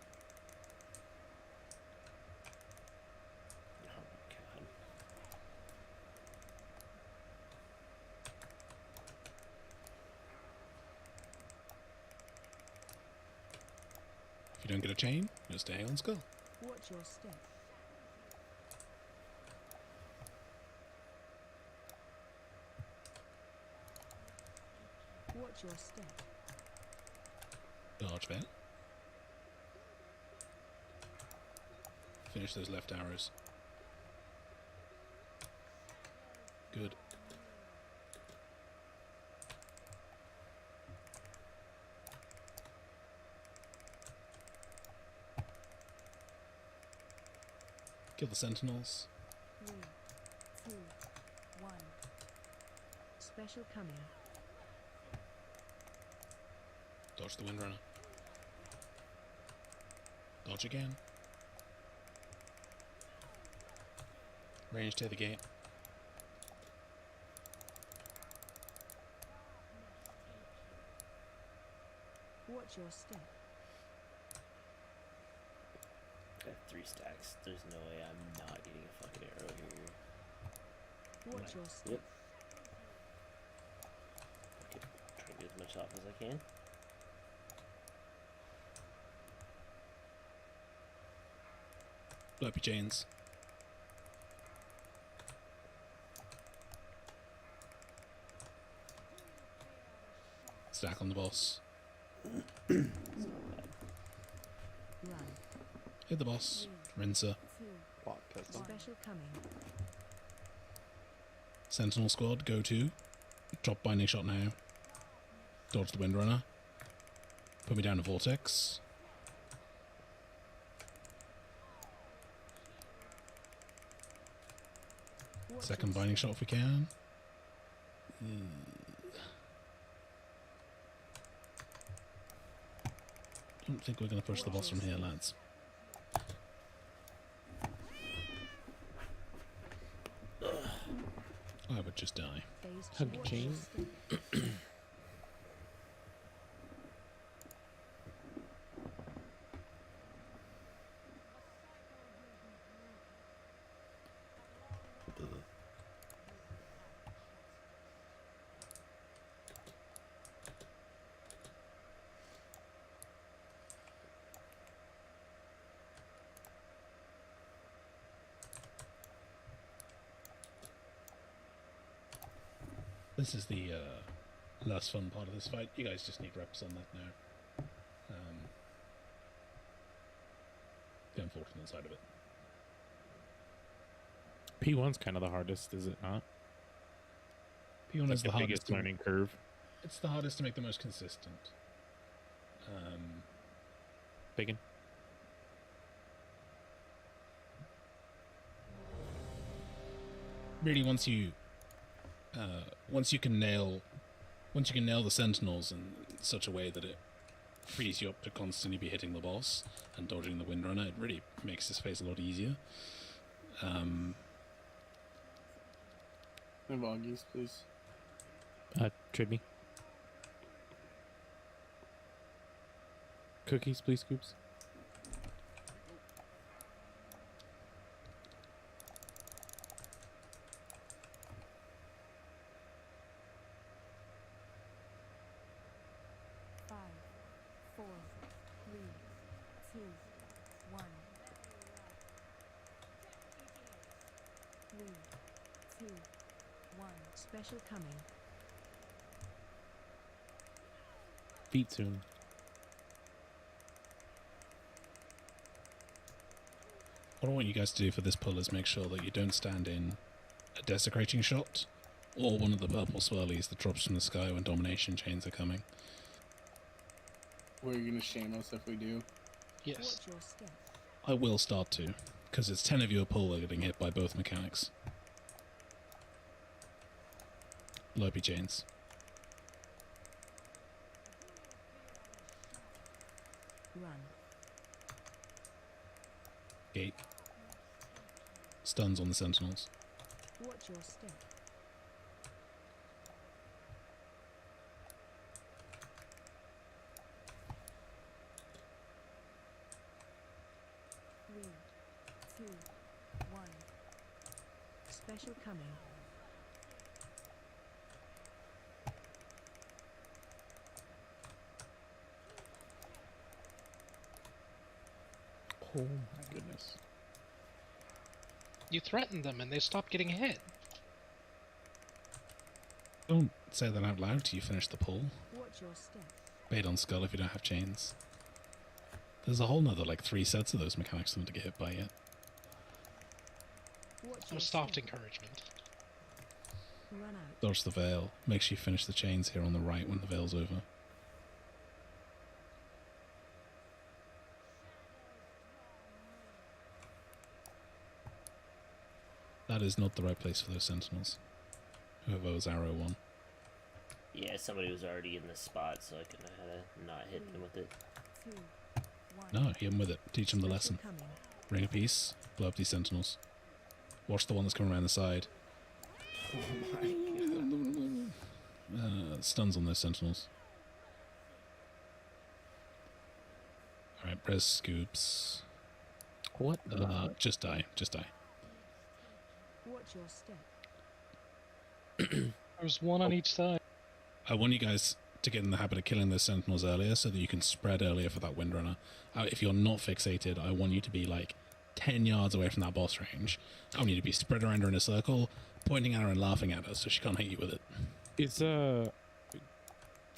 Oh my god. If you don't get a chain, you'll stay on skull. Watch your step. Watch your step. Dodge Veil. Finish those left arrows. Good. Kill the sentinels. 3, 2, 1. Special coming. Dodge the Windrunner. Dodge again. Range to the gate. Watch your step. I have 3 stacks. There's no way I'm not getting a fucking arrow here. Watch your step. Yep. as much off as I can. Blow up your chains. Stack on the boss. Run. Hit the boss. Rinser. Bot pistol. Special coming. Sentinel squad, go to. Drop binding shot now. Dodge the windrunner. Put me down to vortex. Second binding shot if we can. Don't think we're going to push the boss from here, lads. I would just die. Hug chain. This is the last fun part of this fight. You guys just need reps on that now. The unfortunate side of it. P1's kind of the hardest, is it not? P1 is the hardest biggest learning curve. It's the hardest to make the most consistent. Bacon. Really, once you can nail the sentinels in such a way that it frees you up to constantly be hitting the boss and dodging the windrunner, it really makes this phase a lot easier. Augies, please. Trade me. Cookies, please, Scoops. Special coming. Feet soon. What I want you guys to do for this pull is make sure that you don't stand in a desecrating shot or one of the purple swirlies that drops from the sky when domination chains are coming. Were you gonna shame us if we do? Yes. I will start to, because it's 10 of you a pull that are getting hit by both mechanics. Lopey chains. Run. Gate. Stuns on the sentinels. Watch your step. Three, two, one. Special coming. Oh my goodness. You threatened them and they stopped getting hit. Don't say that out loud till you finish the pull. Watch your step. Bait on skull if you don't have chains. There's a whole nother like 3 sets of those mechanics for them to get hit by yet. A soft encouragement. Run out. Dodge the veil. Make sure you finish the chains here on the right when the veil's over. That is not the right place for those sentinels. Whoever was arrow 1. Yeah, somebody was already in this spot, so I could have had to not hit them with it. No, hit him with it. Teach him the lesson. Ring a piece. Blow up these sentinels. Watch the one that's coming around the side. Oh my god. Stuns on those sentinels. Alright, press scoops. What? Just die. Just die. Watch your step. There's one on each side. I want you guys to get in the habit of killing those sentinels earlier so that you can spread earlier for that windrunner. If you're not fixated, I want you to be like 10 yards away from that boss range. I want you to be spread around her in a circle, pointing at her and laughing at her so she can't hit you with it. It's for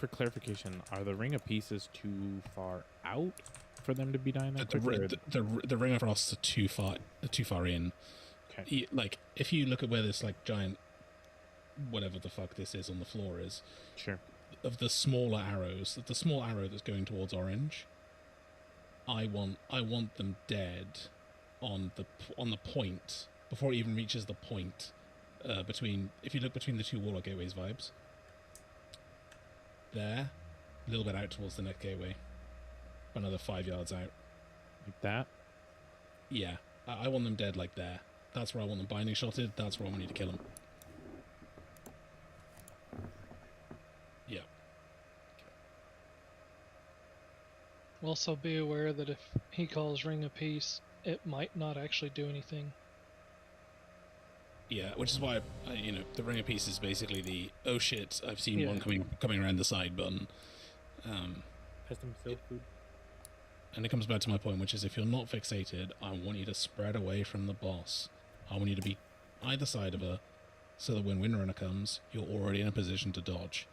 clarification, are the ring of pieces too far out for them to be dying that quickly? The ring of frosts are too far in. Okay. Like, if you look at where this like giant whatever the fuck this is on the floor is, sure, of the smaller arrows, the small arrow that's going towards orange, I want them dead on the point before it even reaches the point between, if you look between the two Warlock Gateways vibes, there, a little bit out towards the next gateway, another 5 yards out, like that. Yeah, I want them dead like there. That's where I want them binding shotted. That's where I want you to kill them. Yeah. Also, be aware that if he calls Ring of Peace, it might not actually do anything. Yeah, which is why the Ring of Peace is basically the oh shit, I've seen one coming around the side button. Has them fill food. And it comes back to my point, which is if you're not fixated, I want you to spread away from the boss. I want you to be either side of her, so that when Windrunner comes, you're already in a position to dodge.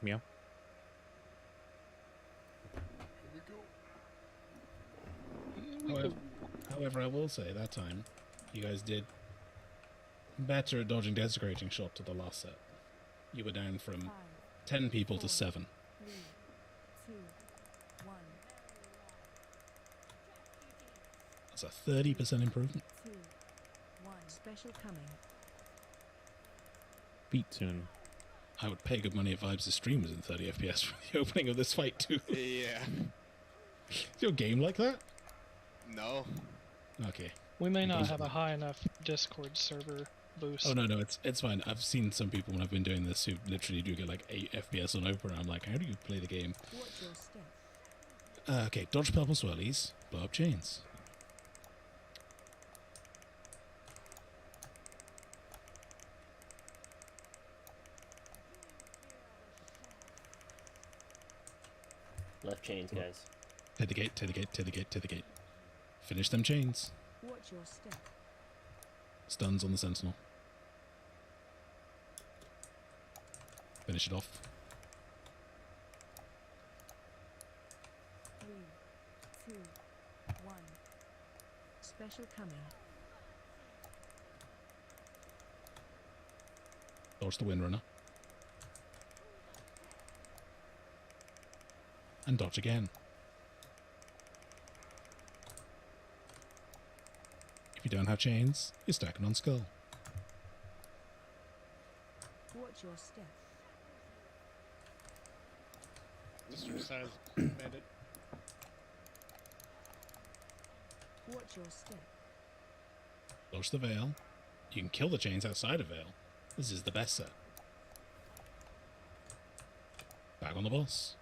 Meow. However, I will say that time, you guys did better at dodging Desecrating Shot to the last set. You were down from 10 people to 7. 3, 2, 1. That's a 30% improvement. 2, 1. Special coming. Beat soon. I would pay good money if Vibes' stream was in 30 FPS for the opening of this fight too. Yeah. Is your game like that? No. Okay. We may not have a high enough Discord server boost. Oh no, it's fine. I've seen some people when I've been doing this who literally do get like 8 FPS on open. I'm like, how do you play the game? Watch your step. Okay, dodge purple swirlies, blow up chains. Left chains, guys. To the gate, to the gate, to the gate, to the gate. Finish them chains. Watch your step. Stuns on the sentinel. Finish it off. 3, 2, 1. Special coming. Dodge the Windrunner. And dodge again. If you don't have chains, you're stacking on skull. Watch your step. Mr. Size Bandit. Watch your step. Dodge the Veil. You can kill the chains outside of Veil. This is the best set. Back on the boss.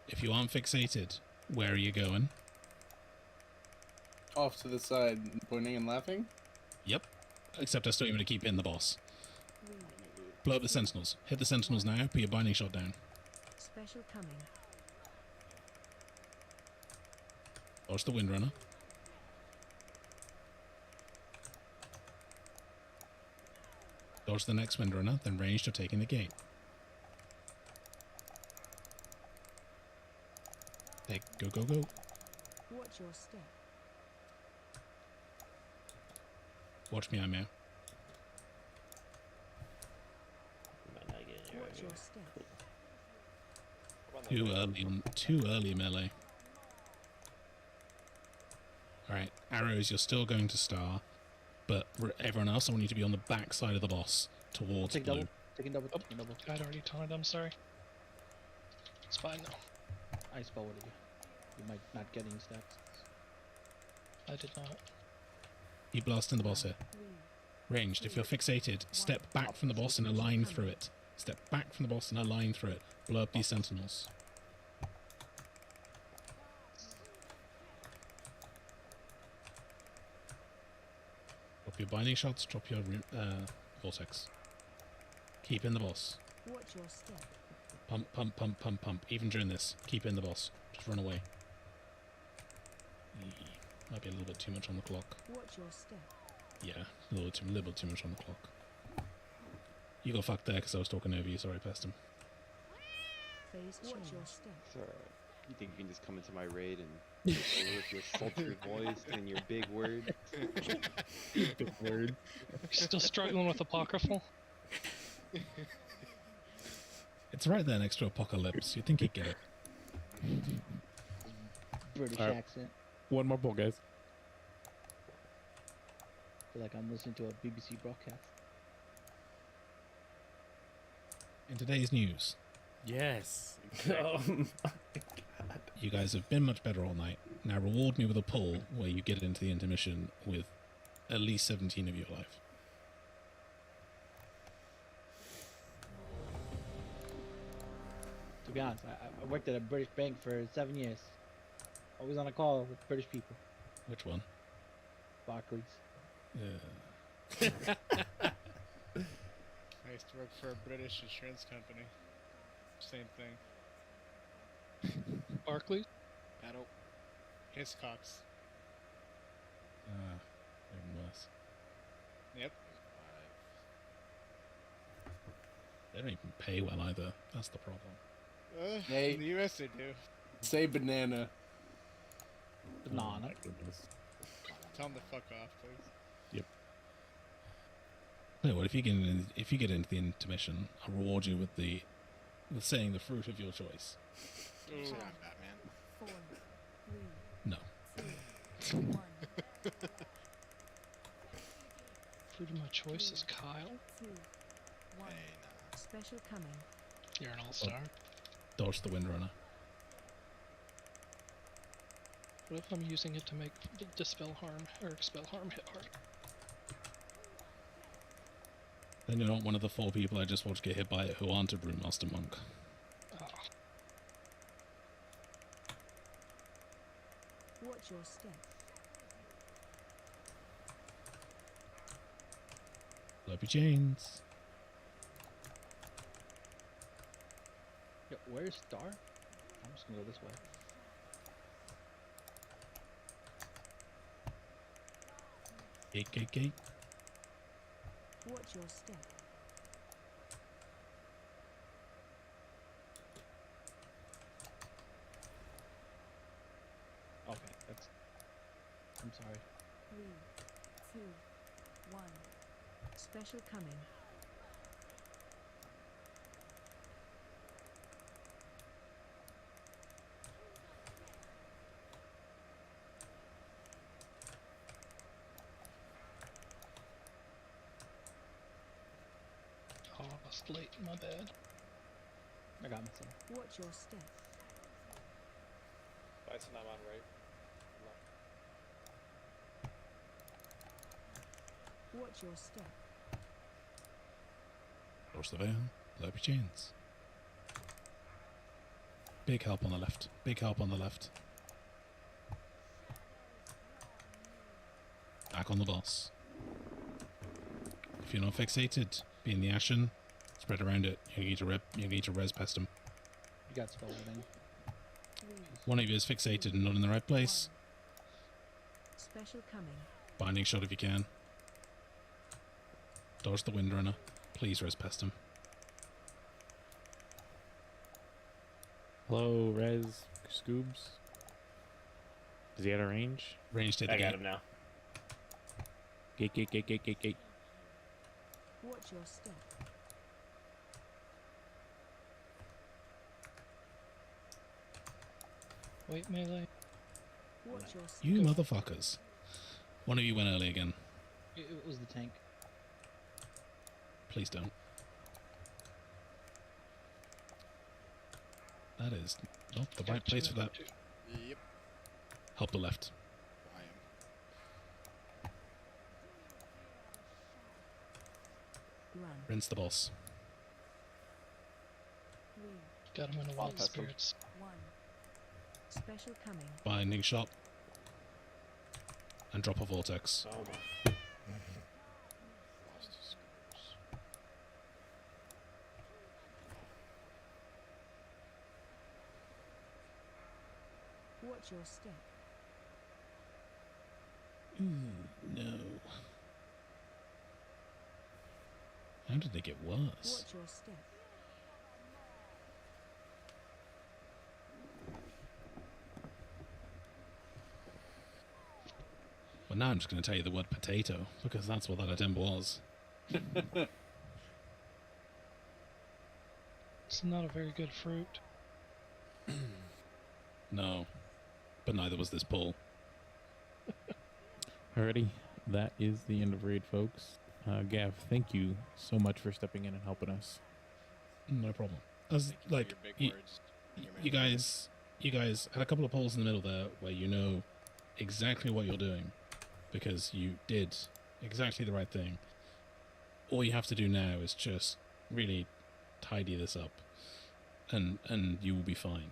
If you aren't fixated, where are you going? Off to the side, pointing and laughing? Yep. Except I still want to keep in the boss. Blow up the sentinels. Hit the sentinels now, put your binding shot down. Special coming. Dodge the Windrunner. Dodge the next Windrunner, then range to taking the gate. Okay, go, go, go. Watch your step. Watch me, I'm out. Might not get anywhere Watch here. your step. Too early melee. Alright, arrows, you're still going to star, but everyone else, I want you to be on the back side of the boss, towards Take blue. double. Taking double. Taking double. I'd already taunted. I'm sorry. It's fine though. I spell what you. You might not get any stacks. I did not. Keep blasting the boss here. Ranged, if you're fixated, step back from the boss and a line through it. Step back from the boss and a line through it. Blow up these sentinels. Drop your binding shots, drop your vortex. Keep in the boss. Watch your step. Pump, pump, pump, pump, pump. Even during this, keep in the boss. Just run away. Might be a little bit too much on the clock. Watch your step. Yeah, a little bit too much on the clock. You got fucked there because I was talking over you. Sorry, I passed him. Phase watch your step. It's alright. You think you can just come into my raid and take over with your sultry voice and your big words? Big word. Still struggling with Apocryphal? It's right there next to Apocalypse. You'd think he'd get it. British Alright. accent. One more pull, guys. Feel like I'm listening to a BBC broadcast. In today's news, Yes. Oh you guys have been much better all night. Now reward me with a pull where you get into the intermission with at least 17 of your life. To be honest, I worked at a British bank for 7 years. Always on a call with British people. Which one? Barclays. Yeah. I used to work for a British insurance company. Same thing. Barclays? Nope. Hiscox. Even worse. Yep. They don't even pay well either. That's the problem. Hey. In the US they do. Say banana. Banana. Tell them to fuck off, please. Yep. No, well, if you get into the intermission, I'll reward you with saying the fruit of your choice. Ooh. Say I'm Batman. 4, 3, No. 2, 1. Fruit of my choice is Kyle. 2, 1. Special coming. You're an all-star. Dodge the Windrunner. What if I'm using it to make dispel harm or expel harm hit hard? Then you're not one of the 4 people I just watched get hit by it who aren't a Brewmaster Monk. Watch your step. Love your chains. Yo, where's Star? I'm just gonna go this way. Gate. Watch your step. Okay, that's. I'm sorry. 3, 2, 1. Special coming. Oh, I was late. My bad. I got myself. Watch your step. Bison, I'm on right. Watch your step. Dodge the Veil. Love your chains. Big help on the left. Big help on the left. Back on the boss. If you're not fixated, be in the ashen. Spread around it. You need to res past him. You got spell warding. 3, One of you is fixated and not in the right place. special coming. Binding shot if you can. Dodge the Windrunner. Please res past him. Hello, Rez, Scoobs. Is he out of range? Range to the I gate. got him now. Gate. Watch your step. Wait, melee. Watch your step. You motherfuckers. One of you went early again. It was the tank. Please don't. That is not the right place for that. Yep. Help the left. I am. Run. Rinse the boss. 3, Got him in the wild past him. spirits. 1. Special coming. Binding shot. And drop a vortex. Oh my. Watch your step. Ooh, no. How did they get worse? Watch your step. Well, now I'm just going to tell you the word potato, because that's what that attempt was. It's not a very good fruit. No, but neither was this pull. Alrighty, that is the end of raid, folks. Gav, thank you so much for stepping in and helping us. No problem. As Thank you for like your big words, you guys had a couple of polls in the middle there where you know exactly what you're doing because you did exactly the right thing. All you have to do now is just really tidy this up, and you will be fine.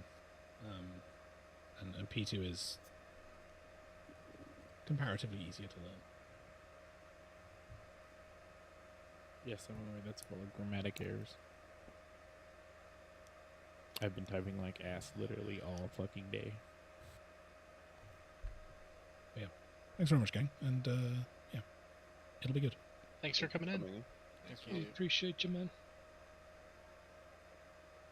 And P2 is comparatively easier to learn. Yes, I'm aware that's full of grammatic errors. I've been typing like ass literally all fucking day. But yeah. Thanks very much, gang. And yeah, it'll be good. Thanks for coming in. Thank you. Appreciate you, man.